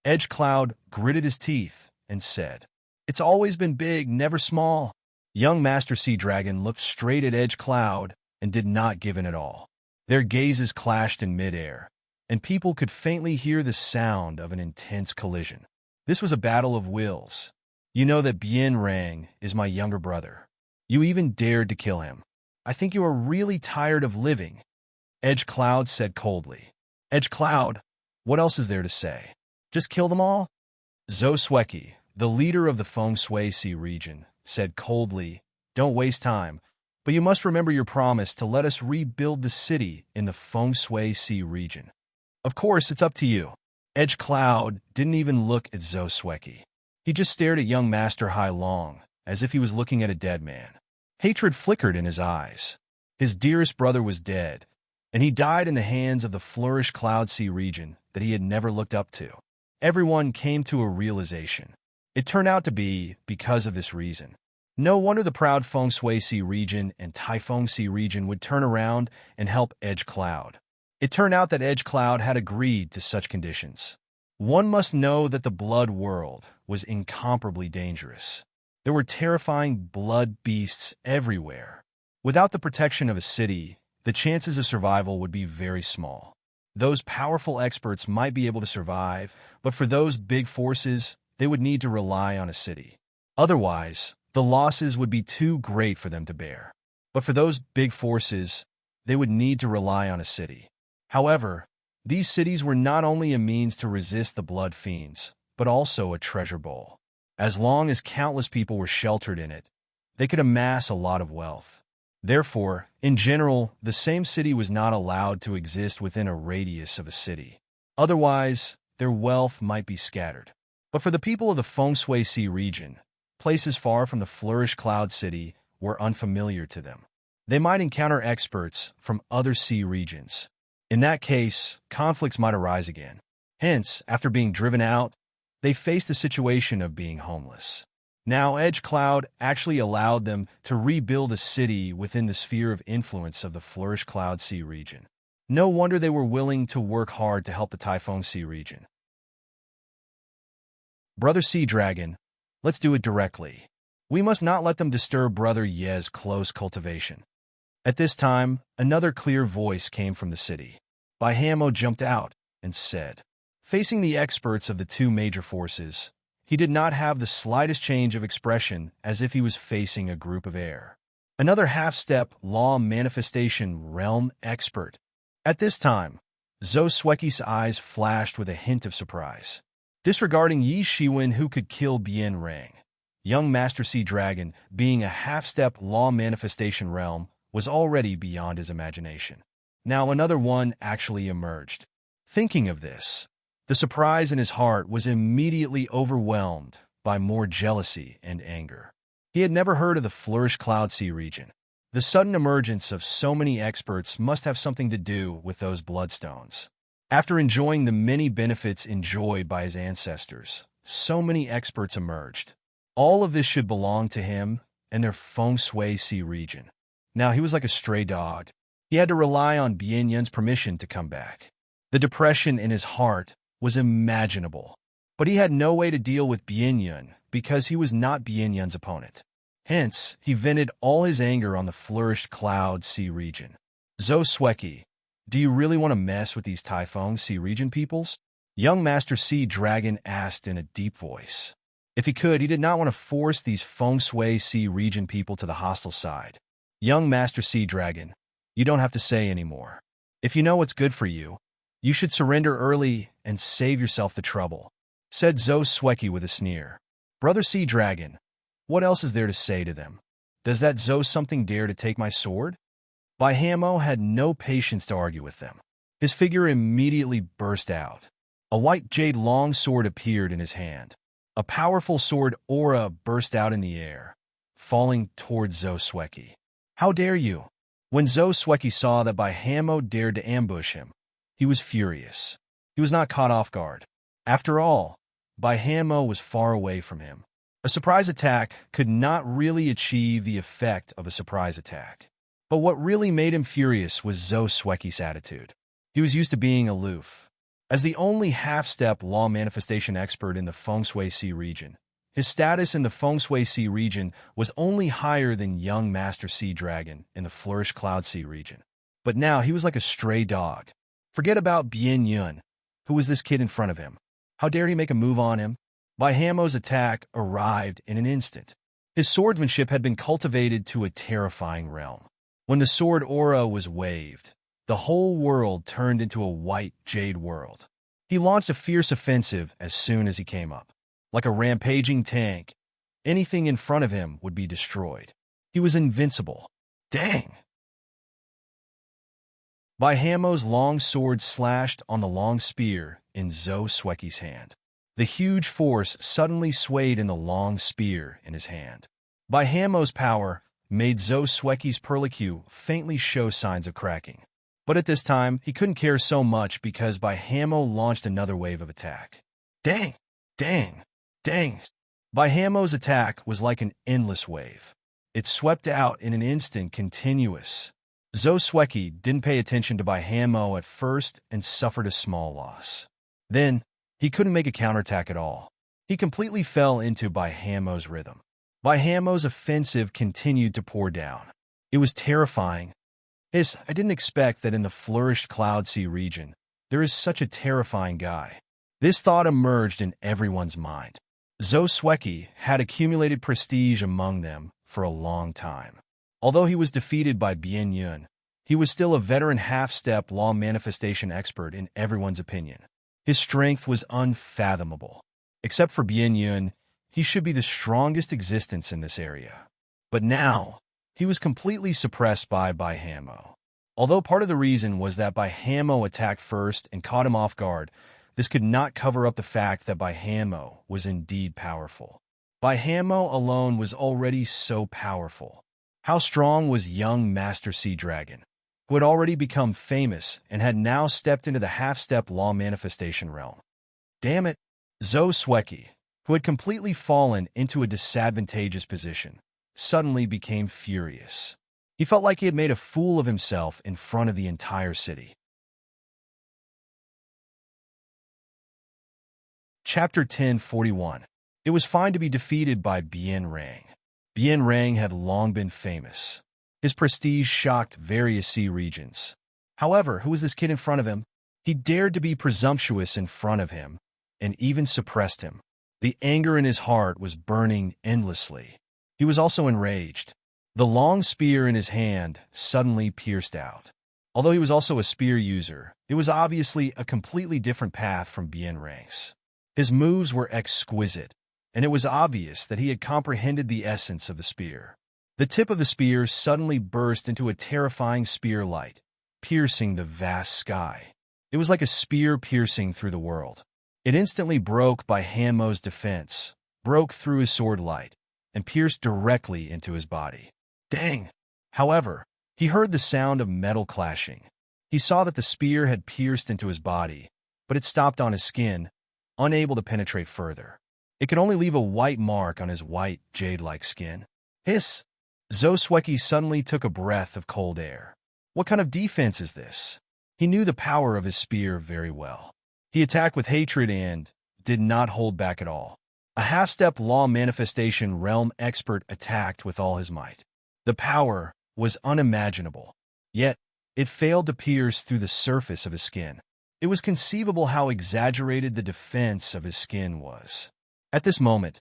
Edge Cloud gritted his teeth and said, "It's always been big, never small." Young Master Sea Dragon looked straight at Edge Cloud and did not give in at all. Their gazes clashed in midair, and people could faintly hear the sound of an intense collision. This was a battle of wills. You know that Bien Rang is my younger brother. You even dared to kill him. I think you are really tired of living, Edge Cloud said coldly. Edge Cloud, what else is there to say? Just kill them all? Zhou Sueki, the leader of the Feng Shui Sea region, said coldly, "Don't waste time, but you must remember your promise to let us rebuild the city in the Feng Shui Sea region." Of course, it's up to you. Edge Cloud didn't even look at Zhou Sueki. He just stared at young Master Hai Long, as if he was looking at a dead man. Hatred flickered in his eyes. His dearest brother was dead, and he died in the hands of the flourished Cloud Sea region that he had never looked up to. Everyone came to a realization. It turned out to be because of this reason. No wonder the proud Feng Shui Sea region and Typhon Sea region would turn around and help Edge Cloud. It turned out that Edge Cloud had agreed to such conditions. One must know that the blood world was incomparably dangerous. There were terrifying blood beasts everywhere. Without the protection of a city, the chances of survival would be very small. Those powerful experts might be able to survive, but for those big forces, they would need to rely on a city. Otherwise, the losses would be too great for them to bear. But for those big forces, they would need to rely on a city. However, these cities were not only a means to resist the blood fiends, but also a treasure bowl. As long as countless people were sheltered in it, they could amass a lot of wealth. Therefore, in general, the same city was not allowed to exist within a radius of a city. Otherwise, their wealth might be scattered. But for the people of the Feng Shui Sea region, places far from the flourished Cloud City were unfamiliar to them. They might encounter experts from other sea regions. In that case, conflicts might arise again. Hence, after being driven out, they faced the situation of being homeless. Now, Edge Cloud actually allowed them to rebuild a city within the sphere of influence of the flourished Cloud Sea region. No wonder they were willing to work hard to help the Typhon Sea region. Brother Sea Dragon, let's do it directly. We must not let them disturb Brother Ye's close cultivation. At this time, another clear voice came from the city. Bai Hamo jumped out and said, facing the experts of the two major forces, he did not have the slightest change of expression as if he was facing a group of air. Another half-step law manifestation realm expert. At this time, Zhou Sueki's eyes flashed with a hint of surprise. Disregarding Yi Shiwen who could kill Bien Rang, young Master Sea Dragon, being a half-step law manifestation realm, was already beyond his imagination. Now another one actually emerged. Thinking of this, the surprise in his heart was immediately overwhelmed by more jealousy and anger. He had never heard of the flourished Cloud Sea region. The sudden emergence of so many experts must have something to do with those bloodstones. After enjoying the many benefits enjoyed by his ancestors, so many experts emerged. All of this should belong to him and their Feng Shui Sea region. Now he was like a stray dog. He had to rely on Bien Yun's permission to come back. The depression in his heart was imaginable, but he had no way to deal with Bien Yun because he was not Bien Yun's opponent. Hence, he vented all his anger on the flourished Cloud Sea region. Zhou Sueki, do you really want to mess with these Typhon Sea region peoples? Young Master Sea Dragon asked in a deep voice. If he could, he did not want to force these Feng Shui Sea region people to the hostile side. Young Master Sea Dragon, you don't have to say anymore. If you know what's good for you, You should surrender early and save yourself the trouble, said Sweki with a sneer. Brother Sea Dragon, what else is there to say to them? Does that something dare to take my sword? Hamo had no patience to argue with them. His figure immediately burst out. A white jade long sword appeared in his hand. A powerful sword aura burst out in the air, falling towards Sweki. How dare you? When Sweki saw that Hamo dared to ambush him, he was furious. He was not caught off guard. After all, Hamo was far away from him. A surprise attack could not really achieve the effect of a surprise attack. But what really made him furious was Sweki's attitude. He was used to being aloof. As the only half-step law manifestation expert in the Feng Shui Sea region, his status in the Feng Shui Sea region was only higher than young Master Sea Dragon in the Flourish Cloud Sea region. But now he was like a stray dog. Forget about Bien Yun. Who was this kid in front of him? How dare he make a move on him? Hamo's attack arrived in an instant. His swordsmanship had been cultivated to a terrifying realm. When the sword aura was waved, the whole world turned into a white jade world. He launched a fierce offensive as soon as he came up. Like a rampaging tank, anything in front of him would be destroyed. He was invincible. Dang! Hamo's long sword slashed on the long spear in Sweki's hand. The huge force suddenly swayed in the long spear in his hand. Hamo's power made Sweki's perlicue faintly show signs of cracking. But at this time, he couldn't care so much because Hamo launched another wave of attack. Dang! Dang! Dang! Hamo's attack was like an endless wave. It swept out in an instant continuous. Sweki didn't pay attention to Hamo at first and suffered a small loss. Then, he couldn't make a counterattack at all. He completely fell into Hamo's rhythm. Hamo's offensive continued to pour down. It was terrifying. I didn't expect that in the flourished Cloud Sea region, there is such a terrifying guy. This thought emerged in everyone's mind. Sweki had accumulated prestige among them for a long time. Although he was defeated by Bien Yun, he was still a veteran half-step law manifestation expert in everyone's opinion. His strength was unfathomable. Except for Bien Yun, he should be the strongest existence in this area. But now, he was completely suppressed by Hamo. Although part of the reason was that Hamo attacked first and caught him off guard, this could not cover up the fact that Hamo was indeed powerful. Hamo alone was already so powerful. How strong was young Master Sea Dragon, who had already become famous and had now stepped into the half-step law manifestation realm? Damn it, Sweki, who had completely fallen into a disadvantageous position, suddenly became furious. He felt like he had made a fool of himself in front of the entire city. Chapter 1041. It was fine to be defeated by Bien Rang. Bien Rang had long been famous. His prestige shocked various sea regions. However, who was this kid in front of him? He dared to be presumptuous in front of him, and even suppressed him. The anger in his heart was burning endlessly. He was also enraged. The long spear in his hand suddenly pierced out. Although he was also a spear user, it was obviously a completely different path from Bien Rang's. His moves were exquisite, and it was obvious that he had comprehended the essence of the spear. The tip of the spear suddenly burst into a terrifying spear light, piercing the vast sky. It was like a spear piercing through the world. It instantly broke Hamo's defense, broke through his sword light, and pierced directly into his body. Dang! However, he heard the sound of metal clashing. He saw that the spear had pierced into his body, but it stopped on his skin, unable to penetrate further. It could only leave a white mark on his white, jade-like skin. Hiss! Sweki suddenly took a breath of cold air. What kind of defense is this? He knew the power of his spear very well. He attacked with hatred and did not hold back at all. A half-step law manifestation realm expert attacked with all his might. The power was unimaginable, yet it failed to pierce through the surface of his skin. It was conceivable how exaggerated the defense of his skin was. At this moment,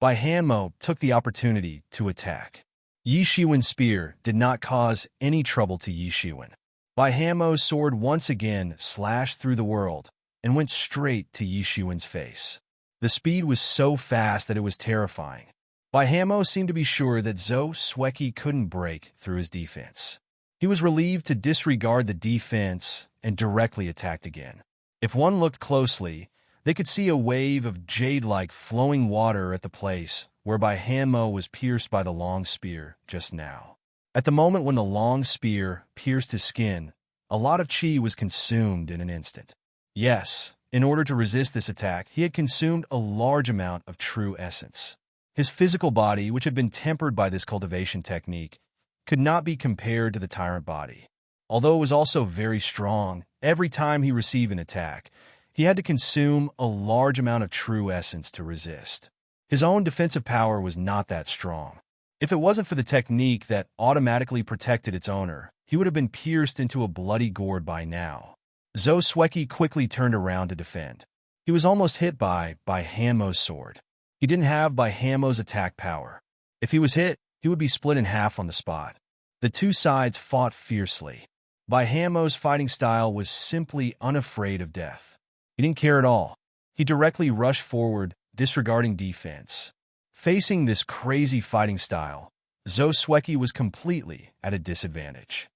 Hamo took the opportunity to attack. Yi Shiwen's spear did not cause any trouble to Yi Shiwen. Baihamo's sword once again slashed through the world and went straight to Yishuan's face. The speed was so fast that it was terrifying. Baihamo seemed to be sure that Sweki couldn't break through his defense. He was relieved to disregard the defense and directly attacked again. If one looked closely, they could see a wave of jade-like flowing water at the place where Baihamo was pierced by the long spear just now. At the moment when the long spear pierced his skin, a lot of chi was consumed in an instant. Yes, in order to resist this attack, he had consumed a large amount of true essence. His physical body, which had been tempered by this cultivation technique, could not be compared to the tyrant body. Although it was also very strong, every time he received an attack, he had to consume a large amount of true essence to resist. His own defensive power was not that strong. If it wasn't for the technique that automatically protected its owner, he would have been pierced into a bloody gourd by now. Sweki quickly turned around to defend. He was almost hit by Baihamo's sword. He didn't have Baihamo's attack power. If he was hit, he would be split in half on the spot. The two sides fought fiercely. Baihamo's fighting style was simply unafraid of death. He didn't care at all. He directly rushed forward, disregarding defense. Facing this crazy fighting style, Sweki was completely at a disadvantage.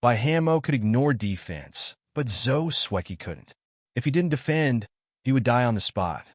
Baihamo could ignore defense, but Sweki couldn't. If he didn't defend, he would die on the spot.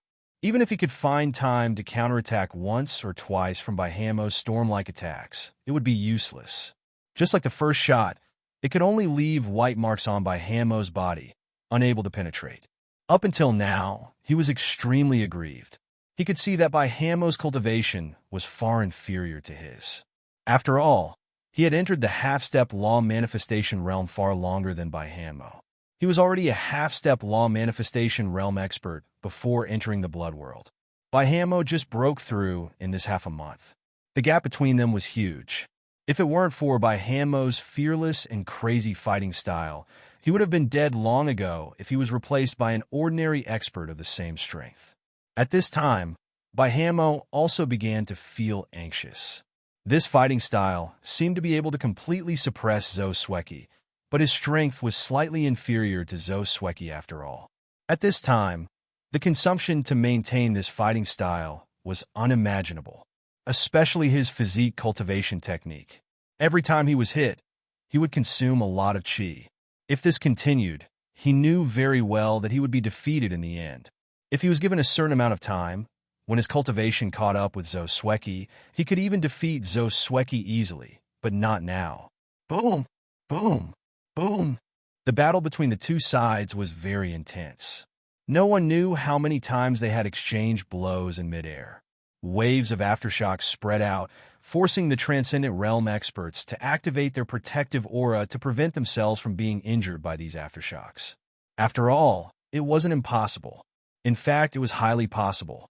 Even if he could find time to counterattack once or twice from Baihamo's storm-like attacks, it would be useless. Just like the first shot, it could only leave white marks on Baihamo's body, unable to penetrate. Up until now, he was extremely aggrieved. He could see that Baihamo's cultivation was far inferior to his. After all, he had entered the half-step law manifestation realm far longer than Baihamo. He was already a half-step law manifestation realm expert before entering the blood world. Baihamo just broke through in this half a month. The gap between them was huge. If it weren't for Baihamo's fearless and crazy fighting style, he would have been dead long ago if he was replaced by an ordinary expert of the same strength. At this time, Baihamo also began to feel anxious. This fighting style seemed to be able to completely suppress Sweki, but his strength was slightly inferior to Sweki after all. At this time, the consumption to maintain this fighting style was unimaginable, especially his physique cultivation technique. Every time he was hit, he would consume a lot of chi. If this continued, he knew very well that he would be defeated in the end. If he was given a certain amount of time, when his cultivation caught up with Sweki, he could even defeat Sweki easily, but not now. Boom! Boom! Boom! The battle between the two sides was very intense. No one knew how many times they had exchanged blows in midair. Waves of aftershocks spread out, forcing the Transcendent Realm experts to activate their protective aura to prevent themselves from being injured by these aftershocks. After all, it wasn't impossible. In fact, it was highly possible.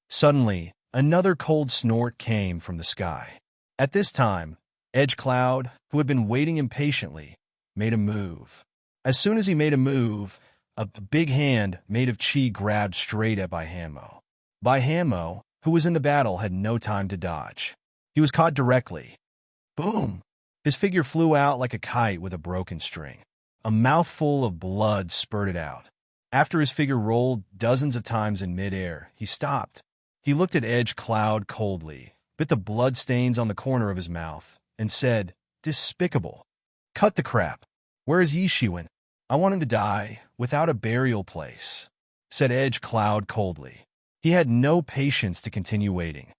Suddenly, another cold snort came from the sky. At this time, Edge Cloud, who had been waiting impatiently, made a move. As soon as he made a move, a big hand made of chi grabbed straight at Baihamo. Baihamo, who was in the battle, had no time to dodge. He was caught directly. Boom! His figure flew out like a kite with a broken string. A mouthful of blood spurted out. After his figure rolled dozens of times in midair, he stopped. He looked at Edge Cloud coldly, bit the blood stains on the corner of his mouth, and said, "Despicable. Cut the crap. Where is Yishuan? I want him to die without a burial place," said Edge Cloud coldly. He had no patience to continue waiting.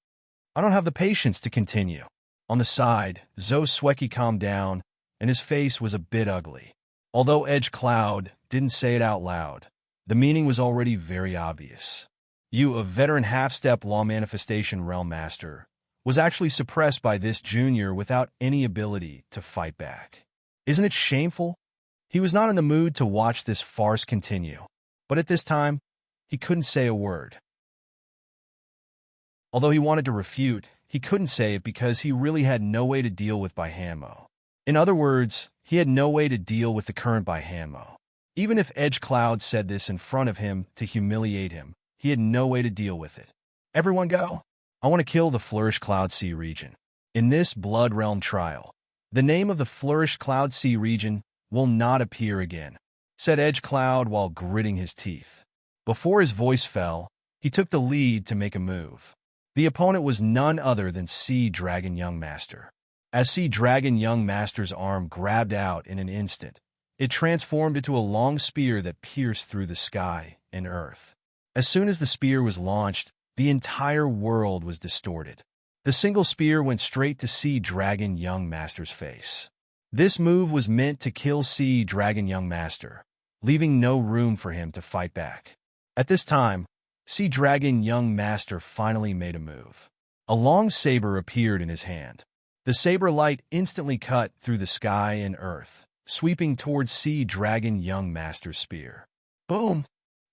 "I don't have the patience to continue." On the side, Sweki calmed down, and his face was a bit ugly. Although Edge Cloud didn't say it out loud, the meaning was already very obvious. You, a veteran half-step law manifestation realm master, was actually suppressed by this junior without any ability to fight back. Isn't it shameful? He was not in the mood to watch this farce continue, but at this time, he couldn't say a word. Although he wanted to refute, he couldn't say it because he really had no way to deal with Baihamo. In other words, he had no way to deal with the current Baihamo. Even if Edge Cloud said this in front of him to humiliate him, he had no way to deal with it. "Everyone go! I want to kill the Flourish Cloud Sea region." In this Blood Realm trial, The name of the flourished cloud sea region will not appear again, said Edge Cloud while gritting his teeth. Before his voice fell, he took the lead to make a move. The opponent was none other than Sea Dragon Young Master. As Sea Dragon Young Master's arm grabbed out in an instant, it transformed into a long spear that pierced through the sky and earth. As soon as the spear was launched, the entire world was distorted. The single spear went straight to Sea Dragon Young Master's face. This move was meant to kill Sea Dragon Young Master, leaving no room for him to fight back. At this time, Sea Dragon Young Master finally made a move. A long saber appeared in his hand. The saber light instantly cut through the sky and earth, sweeping towards Sea Dragon Young Master's spear. Boom!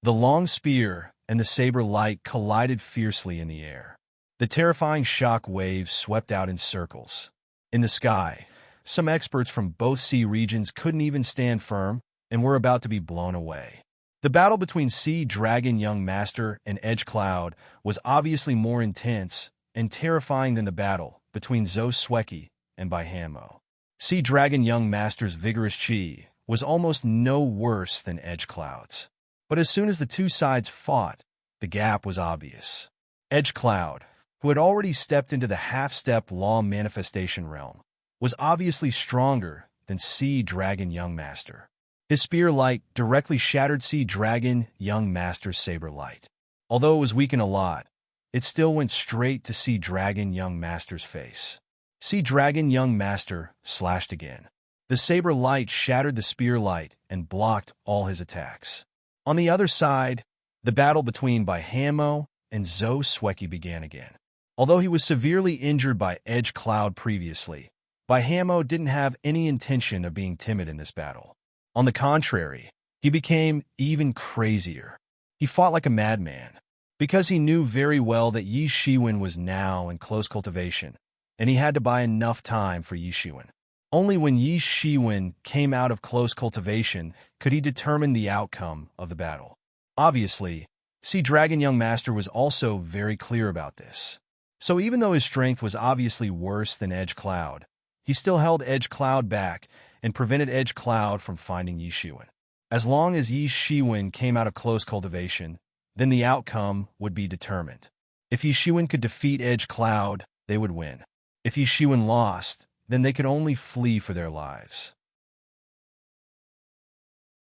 The long spear and the saber light collided fiercely in the air. The terrifying shock waves swept out in circles. In the sky, some experts from both sea regions couldn't even stand firm and were about to be blown away. The battle between Sea Dragon Young Master and Edge Cloud was obviously more intense and terrifying than the battle between Sweki and Baihamo. Sea Dragon Young Master's vigorous chi was almost no worse than Edge Cloud's. But as soon as the two sides fought, the gap was obvious. Edge Cloud, who had already stepped into the half-step law manifestation realm, was obviously stronger than Sea Dragon Young Master. His spear light directly shattered Sea Dragon Young Master's saber light. Although it was weakened a lot, it still went straight to Sea Dragon Young Master's face. Sea Dragon Young Master slashed again. The saber light shattered the spear light and blocked all his attacks. On the other side, the battle between Baihamo and Sweki began again. Although he was severely injured by Edge Cloud previously, Baihamo didn't have any intention of being timid in this battle. On the contrary, he became even crazier. He fought like a madman, because he knew very well that Yi Shiwen was now in close cultivation, and he had to buy enough time for Yi Shiwen. Only when Yi Shiwen came out of close cultivation could he determine the outcome of the battle. Obviously, Sea Dragon Young Master was also very clear about this. So even though his strength was obviously worse than Edge Cloud, he still held Edge Cloud back and prevented Edge Cloud from finding Yi Shiwen. As long as Yi Shiwen came out of close cultivation, then the outcome would be determined. If Yi Shiwen could defeat Edge Cloud, they would win. If Yi Shiwen lost, then they could only flee for their lives.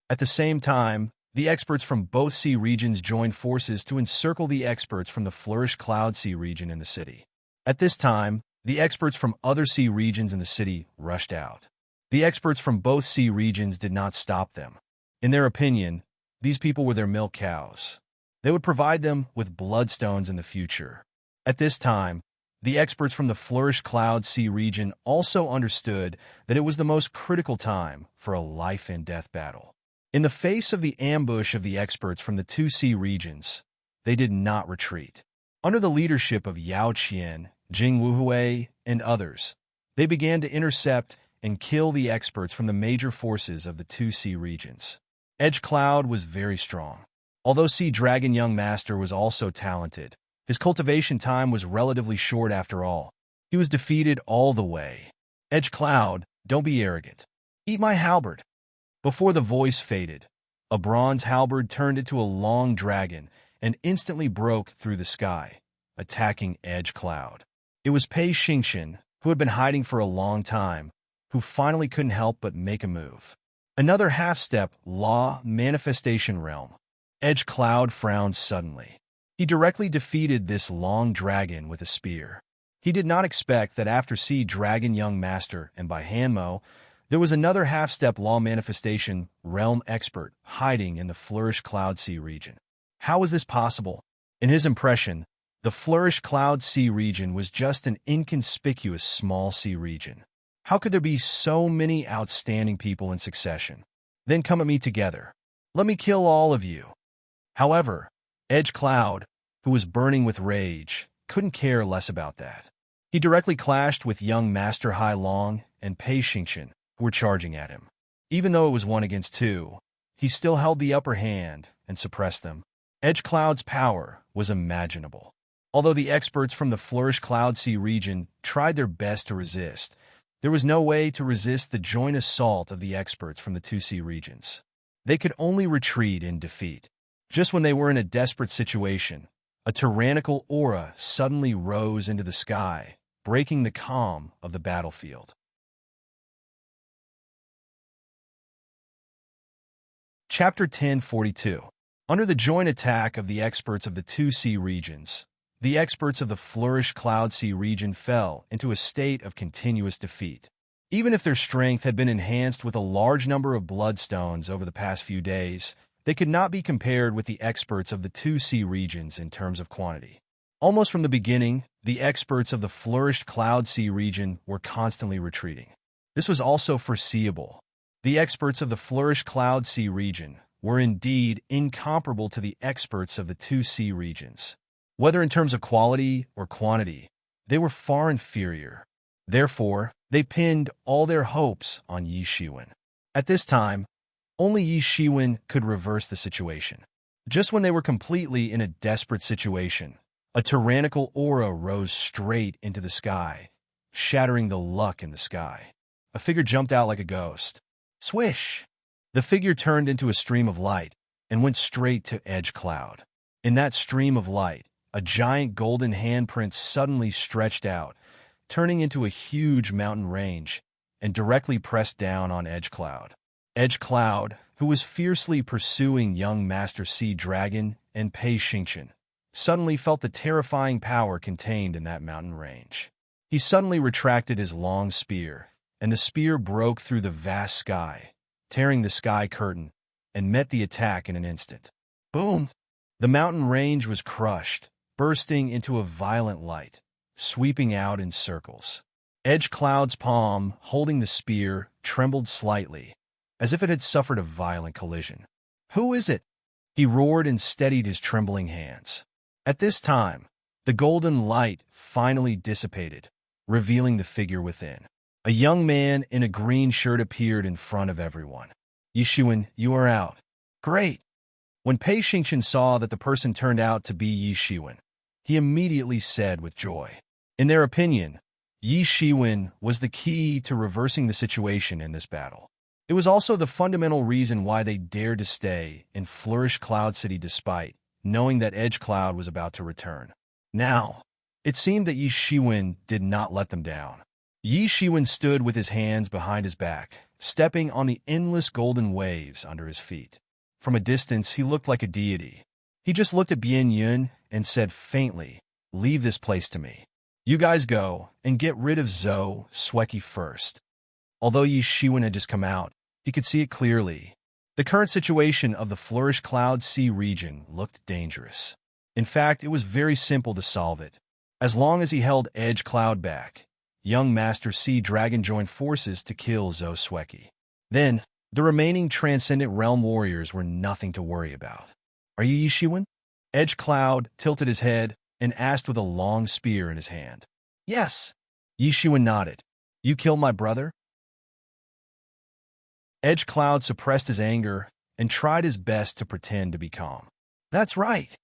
At the same time, the experts from both sea regions joined forces to encircle the experts from the flourished cloud sea region in the city. At this time, the experts from other sea regions in the city rushed out. The experts from both sea regions did not stop them. In their opinion, these people were their milk cows. They would provide them with bloodstones in the future. At this time, the experts from the flourished cloud sea region also understood that it was the most critical time for a life-and-death battle. In the face of the ambush of the experts from the two sea regions, they did not retreat. Under the leadership of Yao Qian, Jing Wuhui, and others, they began to intercept and kill the experts from the major forces of the two sea regions. Edge Cloud was very strong. Although Sea Dragon Young Master was also talented, his cultivation time was relatively short after all. He was defeated all the way. Edge Cloud, don't be arrogant. Eat my halberd. Before the voice faded, a bronze halberd turned into a long dragon and instantly broke through the sky, attacking Edge Cloud. It was Pei Xingxian, who had been hiding for a long time, who finally couldn't help but make a move. Another half-step law manifestation realm. Edge Cloud frowned suddenly. He directly defeated this long dragon with a spear. He did not expect that after Sea Dragon Young Master and Baihamo, there was another half-step law manifestation realm expert hiding in the flourished cloud sea region. How was this possible? In his impression, the flourished cloud sea region was just an inconspicuous small sea region. How could there be so many outstanding people in succession? Then come at me together. Let me kill all of you. However, Edge Cloud, who was burning with rage, couldn't care less about that. He directly clashed with young Master Hai Long and Pei Xingxian, who were charging at him. Even though it was 1 against 2, he still held the upper hand and suppressed them. Edge Cloud's power was imaginable. Although the experts from the flourished cloud sea region tried their best to resist, There was no way to resist the joint assault of the experts from the 2C regions. They could only retreat in defeat. Just when they were in a desperate situation, a tyrannical aura suddenly rose into the sky, breaking the calm of the battlefield. Chapter 1042. Under the joint attack of the experts of the 2C regions, the experts of the flourished Cloud Sea region fell into a state of continuous defeat. Even if their strength had been enhanced with a large number of bloodstones over the past few days, they could not be compared with the experts of the 2C regions in terms of quantity. Almost from the beginning, the experts of the flourished Cloud Sea region were constantly retreating. This was also foreseeable. The experts of the flourished Cloud Sea region were indeed incomparable to the experts of the 2C regions. Whether in terms of quality or quantity, they were far inferior. Therefore, they pinned all their hopes on Yi Shiwen. At this time, only Yi Shiwen could reverse the situation. Just when they were completely in a desperate situation, a tyrannical aura rose straight into the sky, shattering the luck in the sky. A figure jumped out like a ghost. Swish! The figure turned into a stream of light and went straight to Edge Cloud. In that stream of light, a giant golden handprint suddenly stretched out, turning into a huge mountain range, and directly pressed down on Edge Cloud. Edge Cloud, who was fiercely pursuing young Master Sea Dragon and Pei Xingqian, suddenly felt the terrifying power contained in that mountain range. He suddenly retracted his long spear, and the spear broke through the vast sky, tearing the sky curtain, and met the attack in an instant. Boom! The mountain range was crushed, bursting into a violent light, sweeping out in circles. Edge Cloud's palm, holding the spear, trembled slightly, as if it had suffered a violent collision. "Who is it?" He roared and steadied his trembling hands. At this time, the golden light finally dissipated, revealing the figure within. A young man in a green shirt appeared in front of everyone. "Yi Shiwen, you are out." "Great!" When Pei Xingqian saw that the person turned out to be Yi Shiwen, he immediately said with joy. In their opinion, Yi Shiwen was the key to reversing the situation in this battle. It was also the fundamental reason why they dared to stay in Flourish Cloud City despite knowing that Edge Cloud was about to return. Now, it seemed that Yi Shiwen did not let them down. Yi Shiwen stood with his hands behind his back, stepping on the endless golden waves under his feet. From a distance, he looked like a deity. He just looked at Bian Yun and said faintly, "Leave this place to me. You guys go and get rid of Zhou Sueki first." Although Yi Shiwen had just come out, he could see it clearly. The current situation of the Flourish Cloud Sea region looked dangerous. In fact, it was very simple to solve it. As long as he held Edge Cloud back, young Master Sea Dragon joined forces to kill Zhou Sueki. Then, the remaining Transcendent Realm warriors were nothing to worry about. "Are you Yi Shiwen?" Edge Cloud tilted his head and asked with a long spear in his hand. "Yes." Yi Shiwen nodded. "You killed my brother?" Edge Cloud suppressed his anger and tried his best to pretend to be calm. "That's right."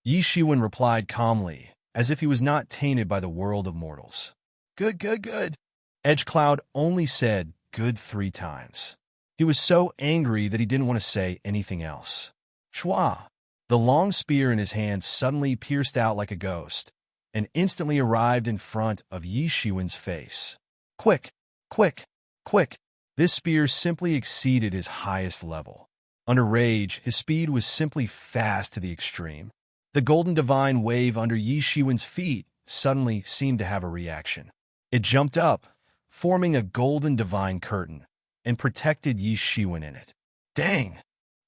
Yi Shiwen replied calmly, as if he was not tainted by the world of mortals. "Good, good, good." Edge Cloud only said "good" 3 times. He was so angry that he didn't want to say anything else. Shwa! The long spear in his hand suddenly pierced out like a ghost and instantly arrived in front of Yi Shiwen's face. Quick! Quick! Quick! This spear simply exceeded his highest level. Under rage, his speed was simply fast to the extreme. The golden divine wave under Yi Shiwen's feet suddenly seemed to have a reaction. It jumped up, forming a golden divine curtain, and protected Yi Shiwen in it. Dang!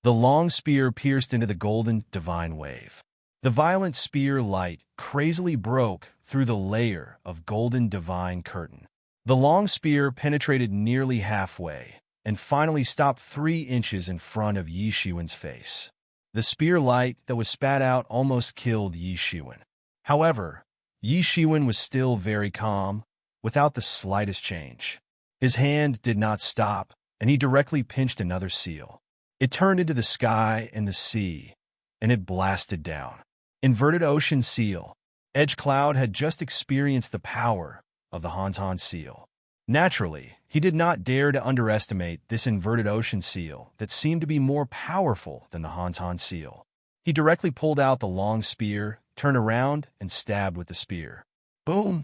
The long spear pierced into the golden divine wave. The violent spear light crazily broke through the layer of golden divine curtain. The long spear penetrated nearly halfway and finally stopped 3 inches in front of Yi Shiwen's face. The spear light that was spat out almost killed Yi Shiwen. However, Yi Shiwen was still very calm, without the slightest change. His hand did not stop, and he directly pinched another seal. It turned into the sky and the sea, and it blasted down. Inverted Ocean Seal. Edge Cloud had just experienced the power of the Hanzhan Seal. Naturally, he did not dare to underestimate this inverted ocean seal that seemed to be more powerful than the Han seal. He directly pulled out the long spear, turned around, and stabbed with the spear. Boom!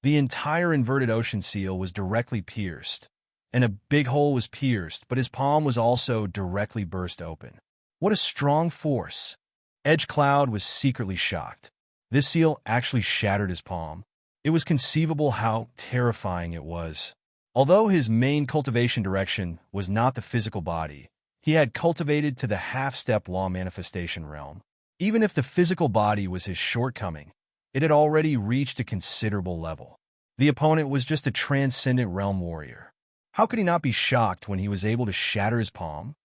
The entire inverted ocean seal was directly pierced, and a big hole was pierced, but his palm was also directly burst open. What a strong force! Edge Cloud was secretly shocked. This seal actually shattered his palm. It was conceivable how terrifying it was. Although his main cultivation direction was not the physical body, he had cultivated to the half-step law manifestation realm. Even if the physical body was his shortcoming, it had already reached a considerable level. The opponent was just a transcendent realm warrior. How could he not be shocked when he was able to shatter his palm?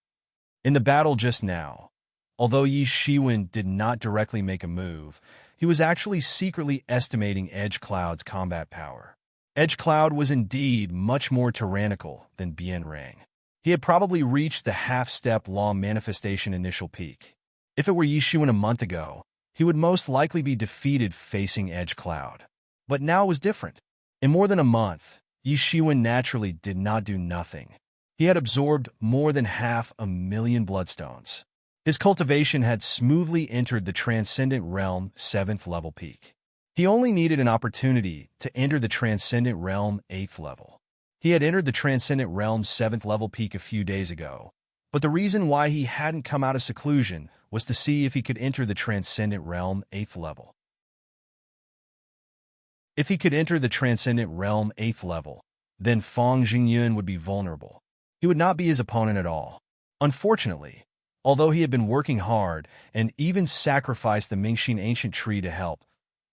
In the battle just now, although Yi Shiwen did not directly make a move, he was actually secretly estimating Edge Cloud's combat power. Edge Cloud was indeed much more tyrannical than Bien Rang. He had probably reached the half-step law manifestation initial peak. If it were Yi Shiwen a month ago, he would most likely be defeated facing Edge Cloud. But now it was different. In more than a month, Yi Shiwen naturally did not do nothing. He had absorbed more than 500,000 bloodstones. His cultivation had smoothly entered the Transcendent Realm 7th level peak. He only needed an opportunity to enter the Transcendent Realm 8th level. He had entered the Transcendent Realm 7th level peak a few days ago, but the reason why he hadn't come out of seclusion was to see if he could enter the Transcendent Realm 8th level. If he could enter the Transcendent Realm 8th level, then Fang Jingyun would be vulnerable. He would not be his opponent at all. Unfortunately, although he had been working hard and even sacrificed the Mingxin ancient tree to help,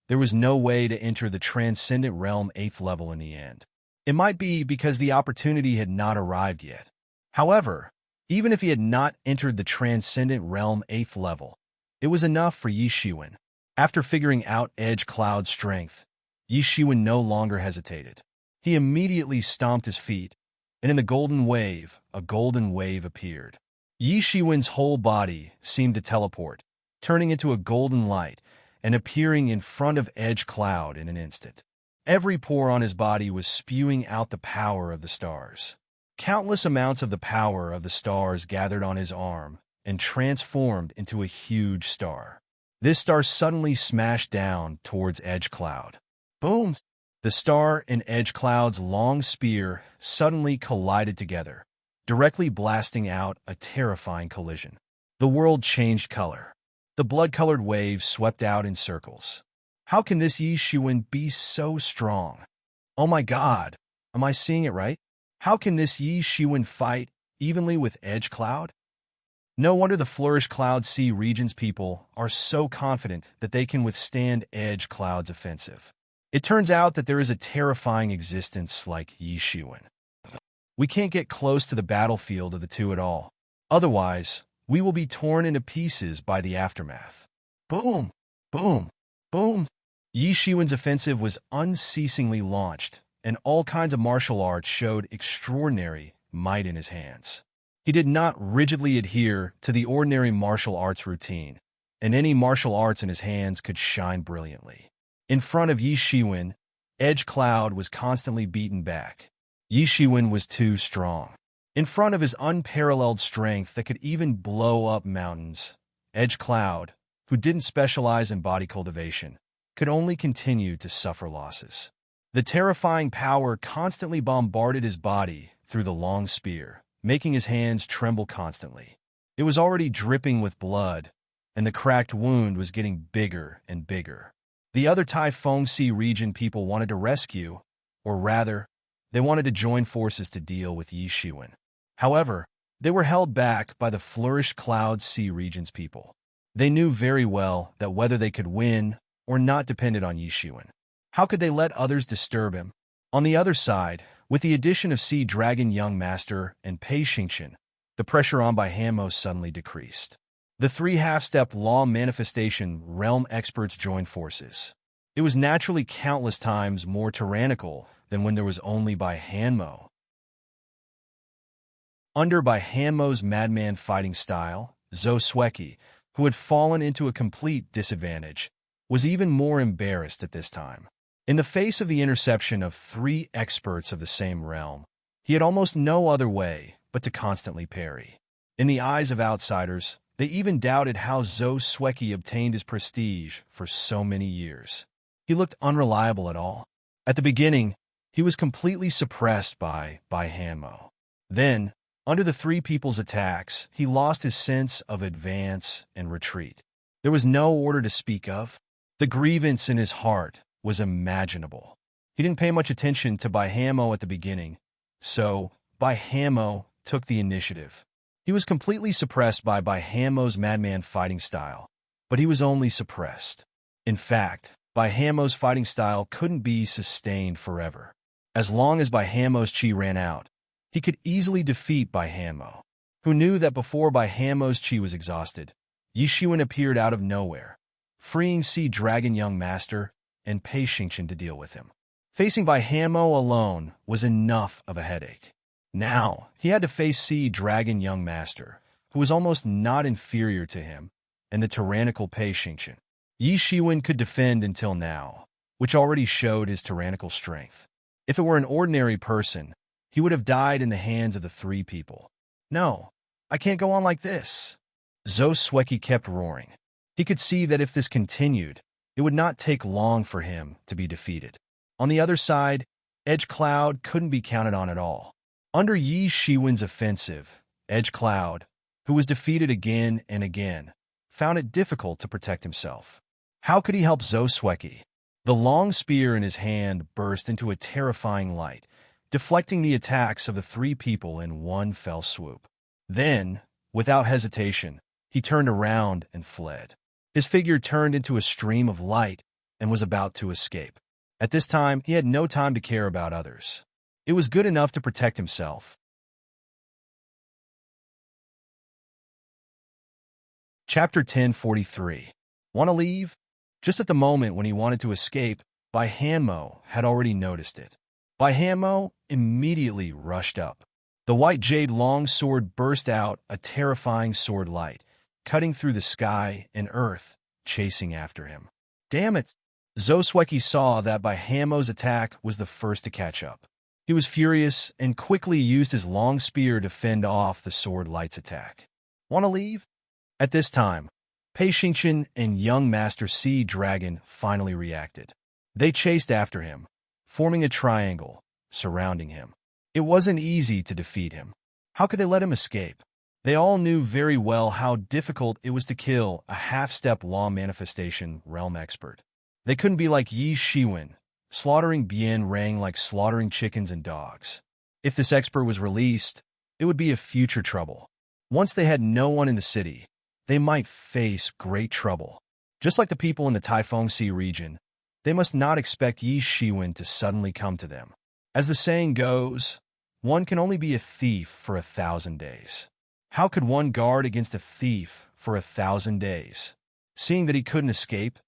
there was no way to enter the Transcendent Realm 8th level in the end. It might be because the opportunity had not arrived yet. However, even if he had not entered the Transcendent Realm 8th level, it was enough for Yi Shiwen. After figuring out Edge Cloud's strength, Yi Shiwen no longer hesitated. He immediately stomped his feet, and in the golden wave, a golden wave appeared. Yi Shiwen's whole body seemed to teleport, turning into a golden light and appearing in front of Edge Cloud in an instant. Every pore on his body was spewing out the power of the stars. Countless amounts of the power of the stars gathered on his arm and transformed into a huge star. This star suddenly smashed down towards Edge Cloud. Boom! The star and Edge Cloud's long spear suddenly collided together, directly blasting out a terrifying collision. The world changed color. The blood-colored waves swept out in circles. How can this Yi Shiwen be so strong? Oh my god, am I seeing it right? How can this Yi Shiwen fight evenly with Edge Cloud? No wonder the Flourish Cloud Sea region's people are so confident that they can withstand Edge Cloud's offensive. It turns out that there is a terrifying existence like Yi Shiwen. We can't get close to the battlefield of the two at all. Otherwise, we will be torn into pieces by the aftermath. Boom! Boom! Boom! Yi Shiwen's offensive was unceasingly launched, and all kinds of martial arts showed extraordinary might in his hands. He did not rigidly adhere to the ordinary martial arts routine, and any martial arts in his hands could shine brilliantly. In front of Yi Shiwen, Edge Cloud was constantly beaten back. Yi Shiwen was too strong. In front of his unparalleled strength that could even blow up mountains, Edge Cloud, who didn't specialize in body cultivation, could only continue to suffer losses. The terrifying power constantly bombarded his body through the long spear, making his hands tremble constantly. It was already dripping with blood, and the cracked wound was getting bigger and bigger. The other Taifeng Sea region people wanted to rescue, or rather, they wanted to join forces to deal with Yi Shiwen. However, they were held back by the Flourish Cloud Sea region's people. They knew very well that whether they could win or not depended on Yi Shiwen. How could they let others disturb him? On the other side, with the addition of Sea Dragon Young Master and Pei Xingqian, the pressure on by Hanmo suddenly decreased. The three half-step law manifestation realm experts joined forces. It was naturally countless times more tyrannical than when there was only by Hanmo. Under by Hanmo's madman fighting style, Zhou Sueki, who had fallen into a complete disadvantage, was even more embarrassed at this time. In the face of the interception of 3 experts of the same realm, he had almost no other way but to constantly parry. In the eyes of outsiders, they even doubted how Sweki obtained his prestige for so many years. He looked unreliable at all. At the beginning, he was completely suppressed by Hanmo. Then, under the 3 people's attacks, he lost his sense of advance and retreat. There was no order to speak of. The grievance in his heart was imaginable. He didn't pay much attention to Hanmo at the beginning, so Hanmo took the initiative. He was completely suppressed by Hanmo's madman fighting style, but he was only suppressed. In fact, Hanmo's fighting style couldn't be sustained forever. As long as Hanmo's chi ran out, he could easily defeat Hanmo, who knew that before Hanmo's chi was exhausted, Yi Shiwen appeared out of nowhere, freeing Sea Dragon Young Master and Pei Xingqian to deal with him. Facing Hanmo alone was enough of a headache. Now, he had to face Sea Dragon Young Master, who was almost not inferior to him, and the tyrannical Pei Xingqian. Yi Shiwen could defend until now, which already showed his tyrannical strength. If it were an ordinary person, he would have died in the hands of the 3 people. No, I can't go on like this. Sweki kept roaring. He could see that if this continued, it would not take long for him to be defeated. On the other side, Edge Cloud couldn't be counted on at all. Under Yi Shiwen's offensive, Edge Cloud, who was defeated again and again, found it difficult to protect himself. How could he help Sweki? The long spear in his hand burst into a terrifying light, deflecting the attacks of the 3 people in one fell swoop. Then, without hesitation, he turned around and fled. His figure turned into a stream of light and was about to escape. At this time, he had no time to care about others. It was good enough to protect himself. Chapter 1043. Want to leave? Just at the moment when he wanted to escape, Hanmo had already noticed it. Hanmo immediately rushed up. The white jade long sword burst out a terrifying sword light, cutting through the sky and earth, chasing after him. Damn it! Sweki saw that Hanmo's attack was the first to catch up. He was furious and quickly used his long spear to fend off the sword light's attack. Want to leave? At this time, Pei Xingqian and young Master Sea Dragon finally reacted. They chased after him, forming a triangle, surrounding him. It wasn't easy to defeat him. How could they let him escape? They all knew very well how difficult it was to kill a half-step law manifestation realm expert. They couldn't be like Yi Shiwen, slaughtering Bian Rang like slaughtering chickens and dogs. If this expert was released, it would be a future trouble. Once they had no one in the city, they might face great trouble. Just like the people in the Taifeng Sea region, they must not expect Yi Shiwen to suddenly come to them. As the saying goes, one can only be a thief for 1,000 days. How could one guard against a thief for 1,000 days? Seeing that he couldn't escape,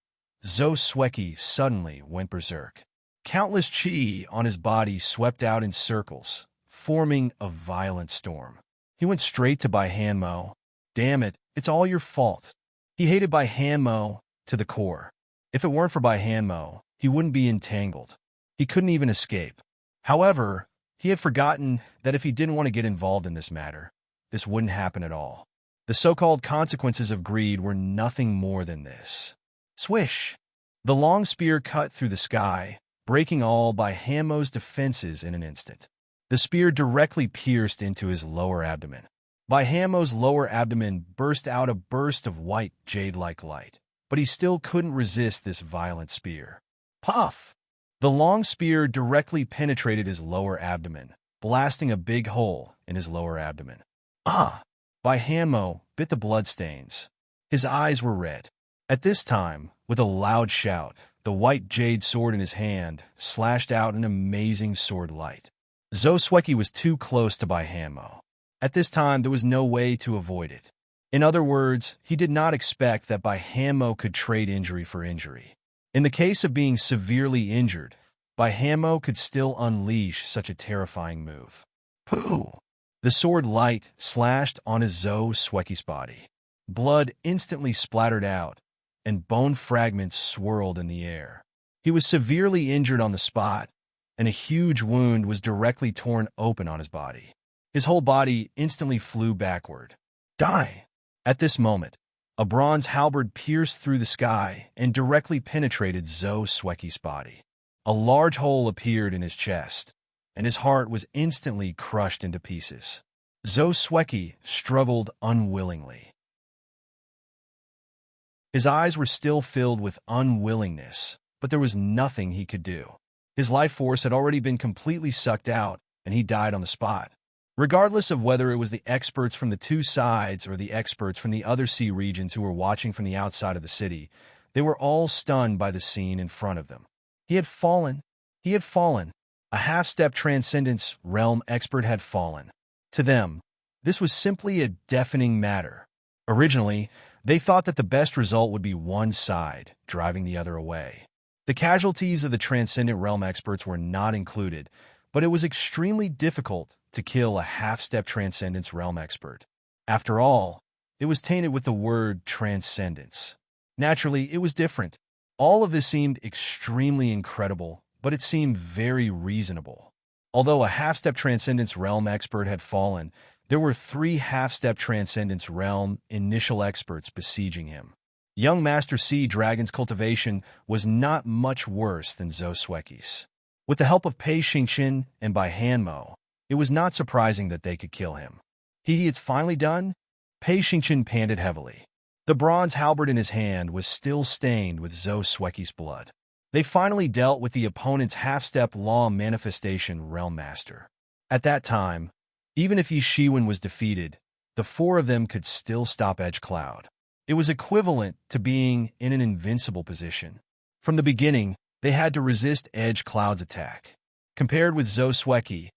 Sweki suddenly went berserk. Countless chi on his body swept out in circles, forming a violent storm. He went straight to Hanmo. Damn it, it's all your fault. He hated Hanmo to the core. If it weren't for Hanmo, he wouldn't be entangled. He couldn't even escape. However, he had forgotten that if he didn't want to get involved in this matter, this wouldn't happen at all. The so-called consequences of greed were nothing more than this. Swish! The long spear cut through the sky, breaking all Hanmo's defenses in an instant. The spear directly pierced into his lower abdomen. Hanmo's lower abdomen burst out a burst of white jade-like light, but he still couldn't resist this violent spear. Puff! The long spear directly penetrated his lower abdomen, blasting a big hole in his lower abdomen. Hanmo bit the bloodstains. His eyes were red. At this time, with a loud shout, the white jade sword in his hand slashed out an amazing sword light. Sweki was too close to Hanmo. At this time, there was no way to avoid it. In other words, he did not expect that Hanmo could trade injury for injury. In the case of being severely injured, Hanmo could still unleash such a terrifying move. Pooh! The sword light slashed on his Sweki's body. Blood instantly splattered out, and bone fragments swirled in the air. He was severely injured on the spot, and a huge wound was directly torn open on his body. His whole body instantly flew backward. Die! At this moment, a bronze halberd pierced through the sky and directly penetrated Swecky's body. A large hole appeared in his chest, and his heart was instantly crushed into pieces. Swecky struggled unwillingly. His eyes were still filled with unwillingness, but there was nothing he could do. His life force had already been completely sucked out, and he died on the spot. Regardless of whether it was the experts from the two sides or the experts from the other sea regions who were watching from the outside of the city, they were all stunned by the scene in front of them. He had fallen. He had fallen. A half-step transcendence realm expert had fallen. To them, this was simply a deafening matter. Originally, they thought that the best result would be one side, driving the other away. The casualties of the transcendent realm experts were not included, but it was extremely difficult to kill a half-step transcendence realm expert. After all, it was tainted with the word transcendence. Naturally, it was different. All of this seemed extremely incredible, but it seemed very reasonable. Although a half-step transcendence realm expert had fallen, there were 3 half-step transcendence realm initial experts besieging him. Young Master Sea Dragon's cultivation was not much worse than Swecky's. With the help of Pei Xingqian and by Hanmo, it was not surprising that they could kill him. It's finally done? Pei Xingqian panted heavily. The bronze halberd in his hand was still stained with Swecky's blood. They finally dealt with the opponent's half-step law manifestation realm master. At that time, even if Yi Shiwen was defeated, the 4 of them could still stop Edge Cloud. It was equivalent to being in an invincible position. From the beginning, they had to resist Edge Cloud's attack. Compared with Swecky,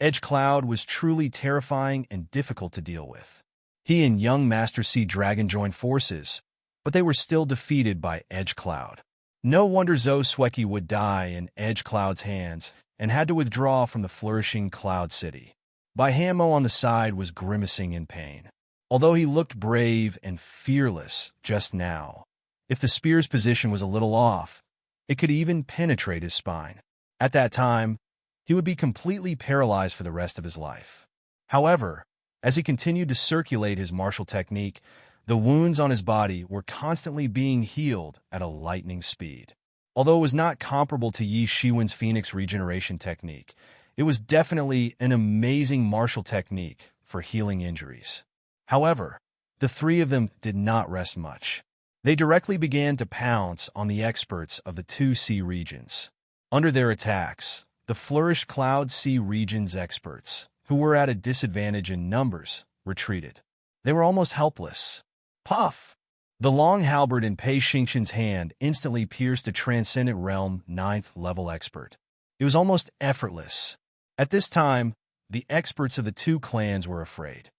Edge Cloud was truly terrifying and difficult to deal with. He and young Master Sea Dragon joined forces, but they were still defeated by Edge Cloud. No wonder Swecky would die in Edge Cloud's hands and had to withdraw from the flourishing Cloud City. Bai Hanmo on the side was grimacing in pain. Although he looked brave and fearless just now, if the spear's position was a little off, it could even penetrate his spine. At that time, he would be completely paralyzed for the rest of his life. However, as he continued to circulate his martial technique, the wounds on his body were constantly being healed at a lightning speed. Although it was not comparable to Yi Shiwen's Phoenix regeneration technique, it was definitely an amazing martial technique for healing injuries. However, the 3 of them did not rest much. They directly began to pounce on the experts of the 2 sea regions. Under their attacks, the flourished Cloud Sea region's experts, who were at a disadvantage in numbers, retreated. They were almost helpless. Puff! The long halberd in Pei Xingqian's hand instantly pierced a Transcendent Realm 9th level expert. It was almost effortless. At this time, the experts of the 2 clans were afraid.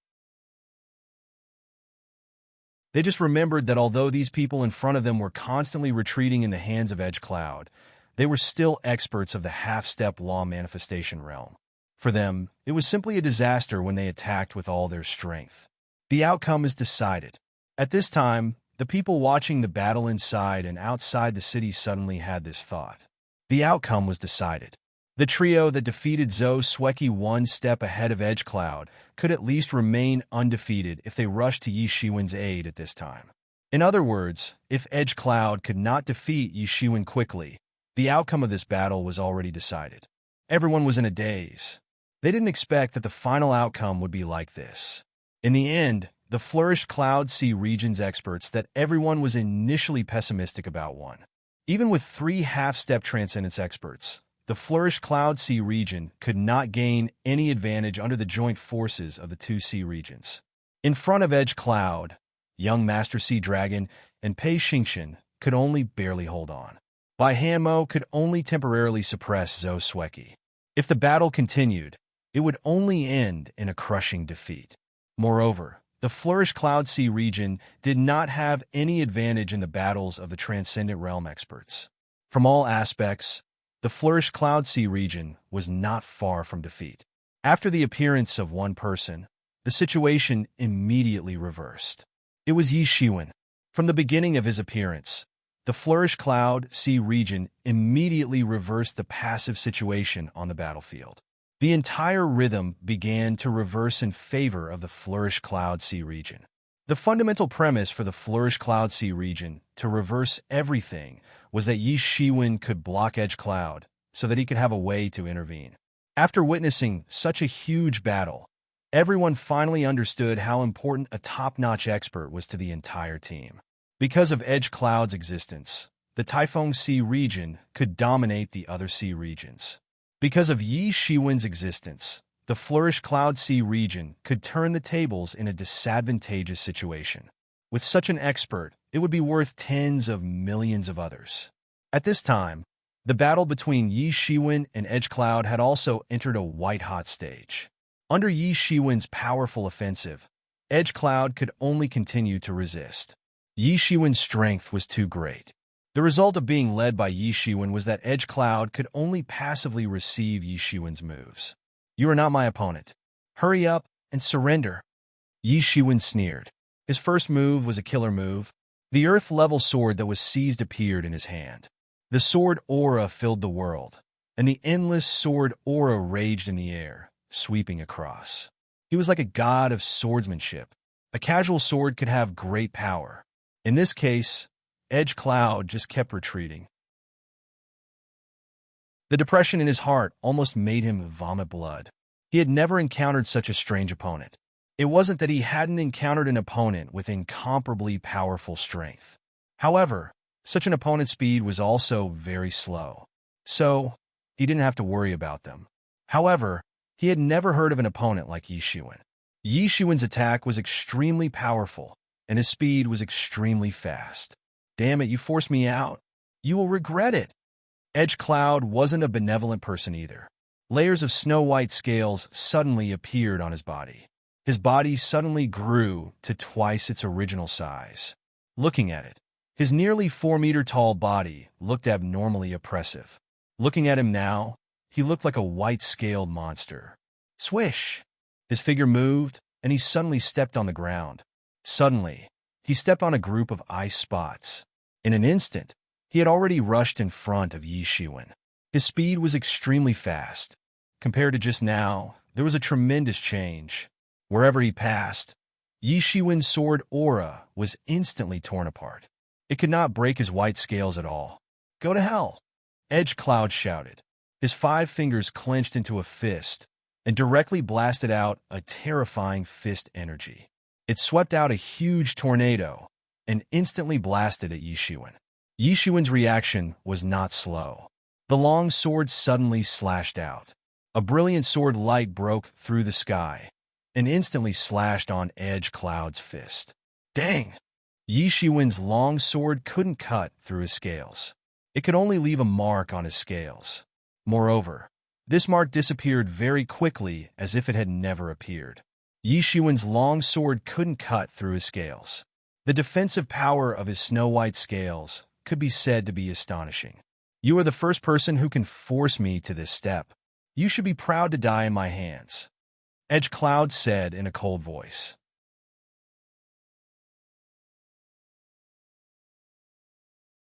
They just remembered that although these people in front of them were constantly retreating in the hands of Edge Cloud, they were still experts of the half-step law manifestation realm. For them, it was simply a disaster when they attacked with all their strength. The outcome is decided. At this time, the people watching the battle inside and outside the city suddenly had this thought. The outcome was decided. The trio that defeated Swecky 1 step ahead of Edge Cloud could at least remain undefeated if they rushed to Yi Shiwen's aid at this time. In other words, if Edge Cloud could not defeat Yi Shiwen quickly, the outcome of this battle was already decided. Everyone was in a daze. They didn't expect that the final outcome would be like this. In the end, the flourished Cloud Sea region's experts that everyone was initially pessimistic about won. Even with 3 half-step transcendence experts, the flourished Cloud Sea region could not gain any advantage under the joint forces of the 2 sea regions. In front of Edge Cloud, young Master Sea Dragon and Pei Xingqian could only barely hold on. Bai Hanmo could only temporarily suppress Swecky. If the battle continued, it would only end in a crushing defeat. Moreover, the flourished Cloud Sea region did not have any advantage in the battles of the Transcendent Realm experts. From all aspects, the flourished Cloud Sea region was not far from defeat. After the appearance of one person, the situation immediately reversed. It was Yi Shiwen. From the beginning of his appearance, The Flourish Cloud Sea region immediately reversed the passive situation on the battlefield. The entire rhythm began to reverse in favor of the Flourish Cloud Sea region. The fundamental premise for the Flourish Cloud Sea region to reverse everything was that Yi Shiwen could block Edge Cloud so that he could have a way to intervene. After witnessing such a huge battle, everyone finally understood how important a top-notch expert was to the entire team. Because of Edge Cloud's existence, the Typhoon Sea region could dominate the other sea regions. Because of Yi Shiwen's existence, the Flourish Cloud Sea region could turn the tables in a disadvantageous situation. With such an expert, it would be worth tens of millions of others. At this time, the battle between Yi Shiwen and Edge Cloud had also entered a white-hot stage. Under Yi Shiwen's powerful offensive, Edge Cloud could only continue to resist. Yi Shiwen's strength was too great. The result of being led by Yi Shiwen was that Edge Cloud could only passively receive Yi Shiwen's moves. "You are not my opponent. Hurry up and surrender." Yi Shiwen sneered. His first move was a killer move. The earth-level sword that was seized appeared in his hand. The sword aura filled the world, and the endless sword aura raged in the air, sweeping across. He was like a god of swordsmanship. A casual sword could have great power. In this case, Edge Cloud just kept retreating. The depression in his heart almost made him vomit blood. He had never encountered such a strange opponent. It wasn't that he hadn't encountered an opponent with incomparably powerful strength. However, such an opponent's speed was also very slow, so he didn't have to worry about them. However, he had never heard of an opponent like Yi Shiwen. Yi Shiwen's attack was extremely powerful, and his speed was extremely fast. "Damn it, you forced me out. You will regret it." Edge Cloud wasn't a benevolent person either. Layers of snow-white scales suddenly appeared on his body. His body suddenly grew to twice its original size. Looking at it, his nearly 4-meter-tall body looked abnormally oppressive. Looking at him now, he looked like a white-scaled monster. Swish! His figure moved, and he suddenly stepped on the ground. Suddenly, he stepped on a group of ice spots. In an instant, he had already rushed in front of Yi Shiwen. His speed was extremely fast. Compared to just now, there was a tremendous change. Wherever he passed, Yi Shiwen's sword aura was instantly torn apart. It could not break his white scales at all. "Go to hell!" Edge Cloud shouted. His 5 fingers clenched into a fist and directly blasted out a terrifying fist energy. It swept out a huge tornado and instantly blasted at Yi Shiwen. Yi Shiwen's reaction was not slow. The long sword suddenly slashed out. A brilliant sword light broke through the sky and instantly slashed on Edge Cloud's fist. Dang! Yi Shiwen's long sword couldn't cut through his scales. It could only leave a mark on his scales. Moreover, this mark disappeared very quickly as if it had never appeared. Yi Shiwen's long sword couldn't cut through his scales. The defensive power of his snow-white scales could be said to be astonishing. "You are the first person who can force me to this step. You should be proud to die in my hands," Edge Cloud said in a cold voice.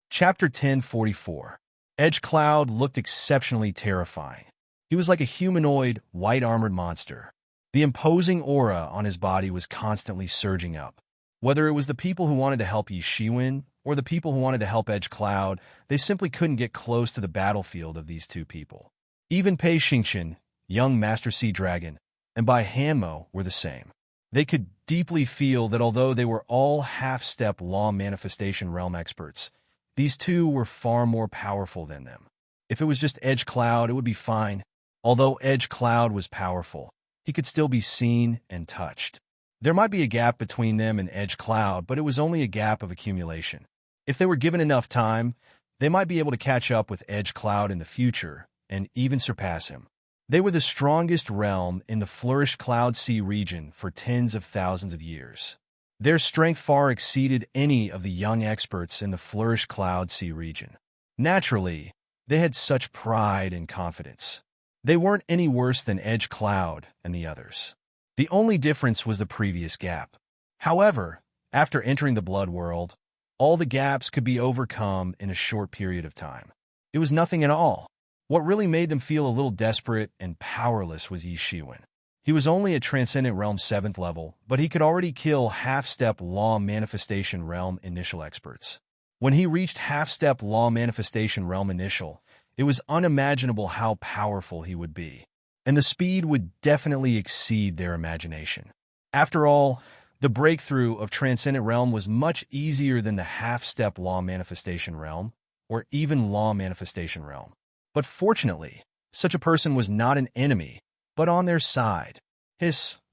Chapter 1044. Edge Cloud looked exceptionally terrifying. He was like a humanoid, white-armored monster. The imposing aura on his body was constantly surging up. Whether it was the people who wanted to help Yi Shiwen or the people who wanted to help Edge Cloud, they simply couldn't get close to the battlefield of these two people. Even Pei Xingqian, young Master Sea Dragon, and Bai Hanmo were the same. They could deeply feel that although they were all half-step law manifestation realm experts, these two were far more powerful than them. If it was just Edge Cloud, it would be fine. Although Edge Cloud was powerful, he could still be seen and touched. There might be a gap between them and Edge Cloud, but it was only a gap of accumulation. If they were given enough time, they might be able to catch up with Edge Cloud in the future and even surpass him. They were the strongest realm in the Flourish Cloud Sea region for tens of thousands of years. Their strength far exceeded any of the young experts in the Flourish Cloud Sea region. Naturally, they had such pride and confidence. They weren't any worse than Edge Cloud and the others. The only difference was the previous gap. However, after entering the Blood World, All the gaps could be overcome in a short period of time. It was nothing at all. What really made them feel a little desperate and powerless was Yi Shiwen. He was only at Transcendent Realm 7th level, but he could already kill half-step Law Manifestation Realm Initial experts. When he reached half-step Law Manifestation Realm Initial, it was unimaginable how powerful he would be, and the speed would definitely exceed their imagination. After all, the breakthrough of Transcendent Realm was much easier than the half-step Law Manifestation Realm, or even Law Manifestation Realm. But fortunately, such a person was not an enemy, but on their side.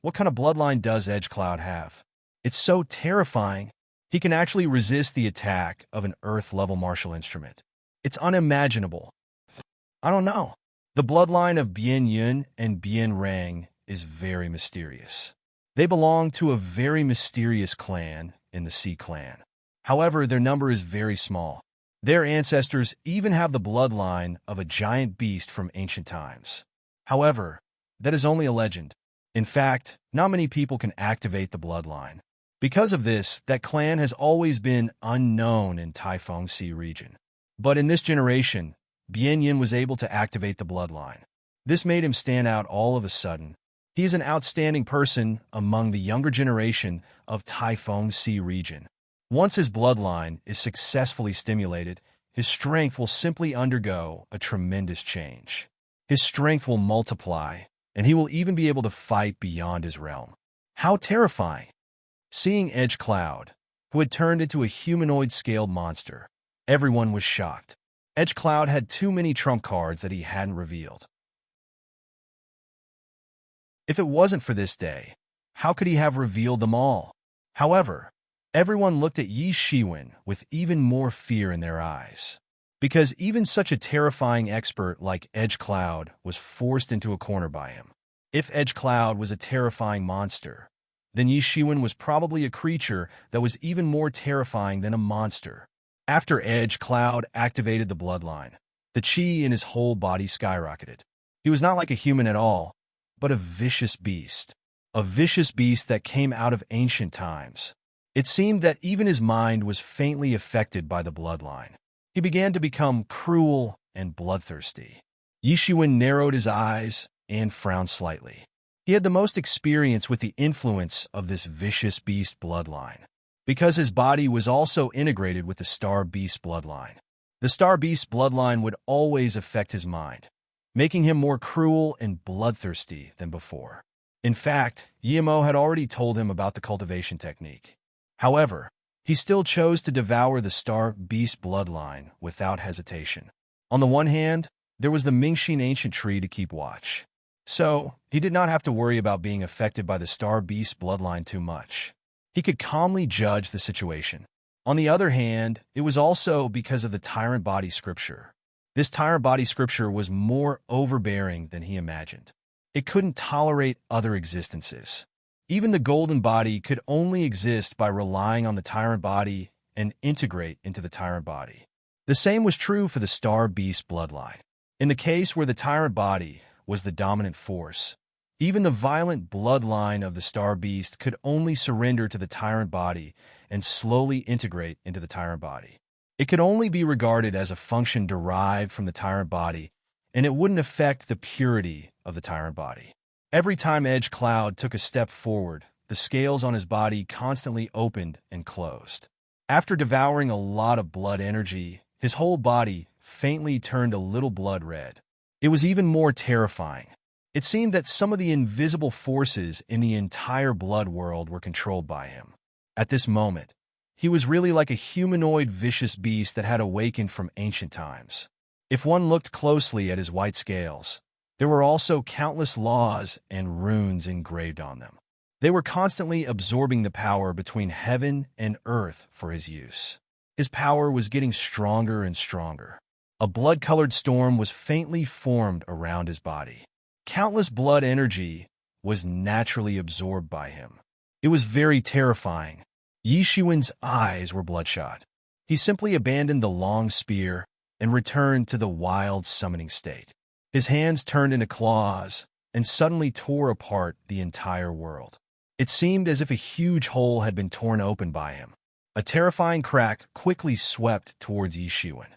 What kind of bloodline does Edgecloud have? It's so terrifying. He can actually resist the attack of an Earth-level martial instrument. It's unimaginable. I don't know. The bloodline of Bien Yun and Bien Rang is very mysterious. They belong to a very mysterious clan in the Sea Clan. However, their number is very small. Their ancestors even have the bloodline of a giant beast from ancient times. However, that is only a legend. In fact, not many people can activate the bloodline. Because of this, that clan has always been unknown in Taifeng Sea region. But in this generation, Bien Yin was able to activate the bloodline. This made him stand out all of a sudden. He is an outstanding person among the younger generation of Taifeng Sea region. Once his bloodline is successfully stimulated, his strength will simply undergo a tremendous change. His strength will multiply, and he will even be able to fight beyond his realm. How terrifying! Seeing Edgecloud, who had turned into a humanoid-scaled monster, everyone was shocked. Edgecloud had too many trump cards that he hadn't revealed. If it wasn't for this day, how could he have revealed them all? However, everyone looked at Yi Shiwen with even more fear in their eyes. Because even such a terrifying expert like Edgecloud was forced into a corner by him. If Edgecloud was a terrifying monster, then Yi Shiwen was probably a creature that was even more terrifying than a monster. After Edgecloud activated the bloodline, the chi in his whole body skyrocketed. He was not like a human at all, but a vicious beast. A vicious beast that came out of ancient times. It seemed that even his mind was faintly affected by the bloodline. He began to become cruel and bloodthirsty. Yi Shiwen narrowed his eyes and frowned slightly. He had the most experience with the influence of this vicious beast bloodline, because his body was also integrated with the Star Beast bloodline. The Star Beast bloodline would always affect his mind, making him more cruel and bloodthirsty than before. In fact, Yimo had already told him about the cultivation technique. However, he still chose to devour the Star Beast bloodline without hesitation. On the one hand, there was the Mingxin ancient tree to keep watch. So, he did not have to worry about being affected by the Star Beast bloodline too much. He could calmly judge the situation. On the other hand, it was also because of the Tyrant Body scripture. This Tyrant Body scripture was more overbearing than he imagined. It couldn't tolerate other existences. Even the Golden Body could only exist by relying on the Tyrant Body and integrate into the Tyrant Body. The same was true for the Star Beast bloodline. In the case where the Tyrant Body was the dominant force, even the violent bloodline of the Star Beast could only surrender to the Tyrant Body and slowly integrate into the Tyrant Body. It could only be regarded as a function derived from the Tyrant Body, and it wouldn't affect the purity of the Tyrant Body. Every time Edgecloud took a step forward, the scales on his body constantly opened and closed. After devouring a lot of blood energy, his whole body faintly turned a little blood red. It was even more terrifying. It seemed that some of the invisible forces in the entire blood world were controlled by him. At this moment, he was really like a humanoid vicious beast that had awakened from ancient times. If one looked closely at his white scales, there were also countless laws and runes engraved on them. They were constantly absorbing the power between heaven and earth for his use. His power was getting stronger and stronger. A blood-colored storm was faintly formed around his body. Countless blood energy was naturally absorbed by him. It was very terrifying. Yi Shiwen's eyes were bloodshot. He simply abandoned the long spear and returned to the wild summoning state. His hands turned into claws and suddenly tore apart the entire world. It seemed as if a huge hole had been torn open by him. A terrifying crack quickly swept towards Yi Shiwen.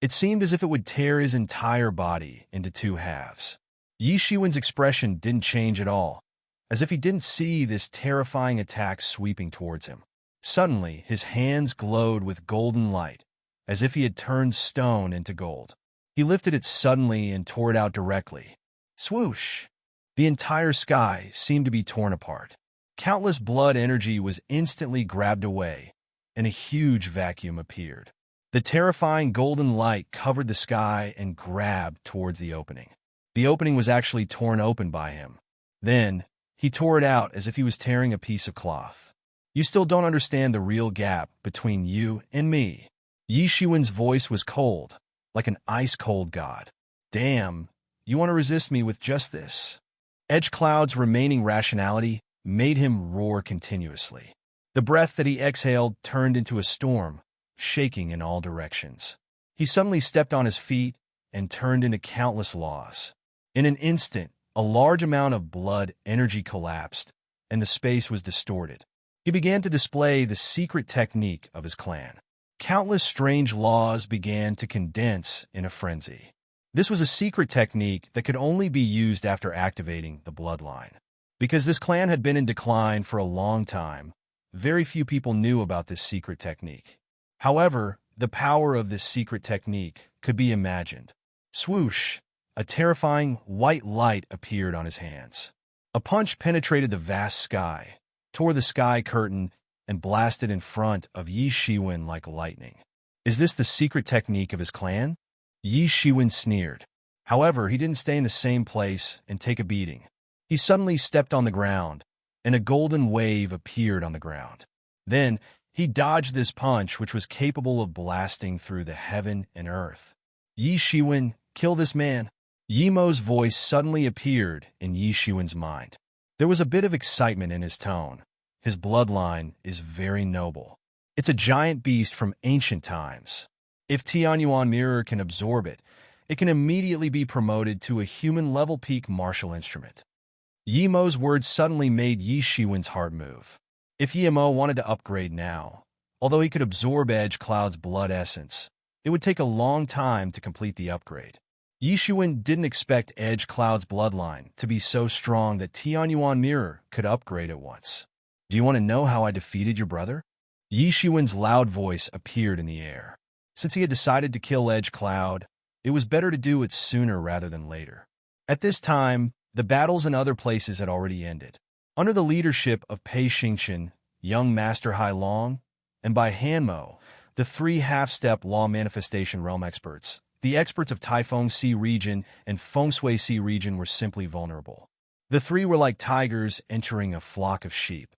It seemed as if it would tear his entire body into two halves. Yi Shiwen's expression didn't change at all, as if he didn't see this terrifying attack sweeping towards him. Suddenly, his hands glowed with golden light, as if he had turned stone into gold. He lifted it suddenly and tore it out directly. Swoosh! The entire sky seemed to be torn apart. Countless blood energy was instantly grabbed away, and a huge vacuum appeared. The terrifying golden light covered the sky and grabbed towards the opening. The opening was actually torn open by him. Then, he tore it out as if he was tearing a piece of cloth. You still don't understand the real gap between you and me. Yi Shiwen's voice was cold, like an ice-cold god. Damn, you want to resist me with just this? Edge Cloud's remaining rationality made him roar continuously. The breath that he exhaled turned into a storm, shaking in all directions. He suddenly stepped on his feet and turned into countless laws. In an instant, a large amount of blood energy collapsed, and the space was distorted. He began to display the secret technique of his clan. Countless strange laws began to condense in a frenzy. This was a secret technique that could only be used after activating the bloodline. Because this clan had been in decline for a long time, very few people knew about this secret technique. However, the power of this secret technique could be imagined. Swoosh! A terrifying white light appeared on his hands. A punch penetrated the vast sky, tore the sky curtain, and blasted in front of Yi Shiwen like lightning. Is this the secret technique of his clan? Yi Shiwen sneered. However, he didn't stay in the same place and take a beating. He suddenly stepped on the ground, and a golden wave appeared on the ground. Then, he dodged this punch, which was capable of blasting through the heaven and earth. Yi Shiwen, kill this man. Yi Mo's voice suddenly appeared in Yi Shiwen's mind. There was a bit of excitement in his tone. His bloodline is very noble. It's a giant beast from ancient times. If Tianyuan Mirror can absorb it, it can immediately be promoted to a human-level peak martial instrument. Yi Mo's words suddenly made Yi Shiwen's heart move. If Yi Mo wanted to upgrade now, although he could absorb Edge Cloud's blood essence, it would take a long time to complete the upgrade. Yi Shiwen didn't expect Edge Cloud's bloodline to be so strong that Tianyuan Mirror could upgrade at once. Do you want to know how I defeated your brother? Yi Shiwen's loud voice appeared in the air. Since he had decided to kill Edge Cloud, it was better to do it sooner rather than later. At this time, the battles in other places had already ended. Under the leadership of Pei Xingqian, young Master Hai Long, and by Hanmo, the three half-step law manifestation realm experts, the experts of Taifeng Sea region and Fengshui Sea region were simply vulnerable. The three were like tigers entering a flock of sheep.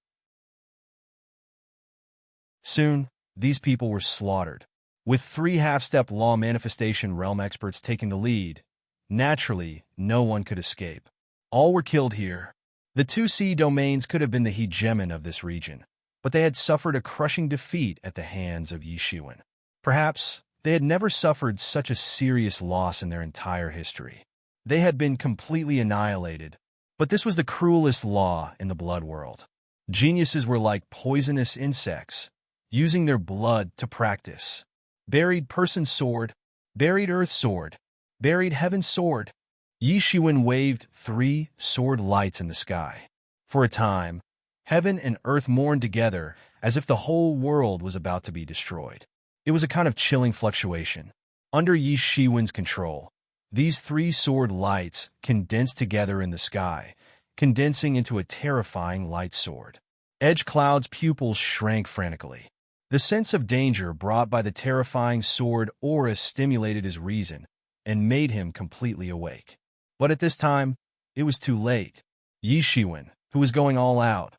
Soon, these people were slaughtered. With three half-step law manifestation realm experts taking the lead, naturally, no one could escape. All were killed here. The two sea domains could have been the hegemon of this region, but they had suffered a crushing defeat at the hands of Yi Shiwen. Perhaps they had never suffered such a serious loss in their entire history. They had been completely annihilated, but this was the cruelest law in the blood world. Geniuses were like poisonous insects, using their blood to practice. Buried person sword, buried earth sword, buried heaven sword. Yi Shiwen waved three sword lights in the sky. For a time, heaven and earth mourned together as if the whole world was about to be destroyed. It was a kind of chilling fluctuation. Under Yi Shiwen's control, these three sword lights condensed together in the sky, condensing into a terrifying light sword. Edge Cloud's pupils shrank frantically. The sense of danger brought by the terrifying sword aura stimulated his reason and made him completely awake. But at this time, it was too late. Yi Shiwen, who was going all out,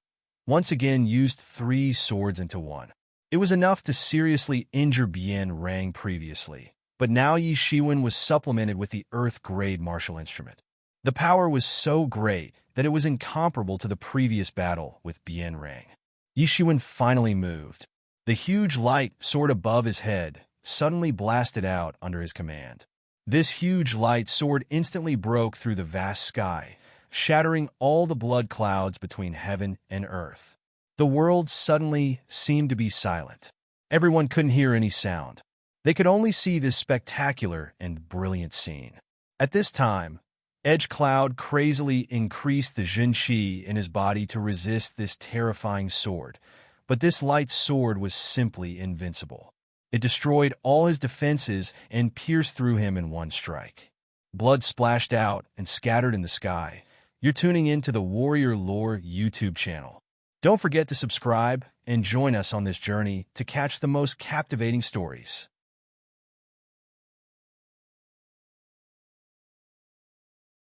once again used three swords into one. It was enough to seriously injure Bien Rang previously, but now Yi Shiwen was supplemented with the Earth-grade martial instrument. The power was so great that it was incomparable to the previous battle with Bien Rang. Yi Shiwen finally moved. The huge light sword above his head suddenly blasted out under his command. This huge light sword instantly broke through the vast sky, shattering all the blood clouds between heaven and earth. The world suddenly seemed to be silent. Everyone couldn't hear any sound. They could only see this spectacular and brilliant scene. At this time, Edge Cloud crazily increased the Jin Qi in his body to resist this terrifying sword, but this light sword was simply invincible. It destroyed all his defenses and pierced through him in one strike. Blood splashed out and scattered in the sky. You're tuning into the Warrior Lore YouTube channel. Don't forget to subscribe and join us on this journey to catch the most captivating stories.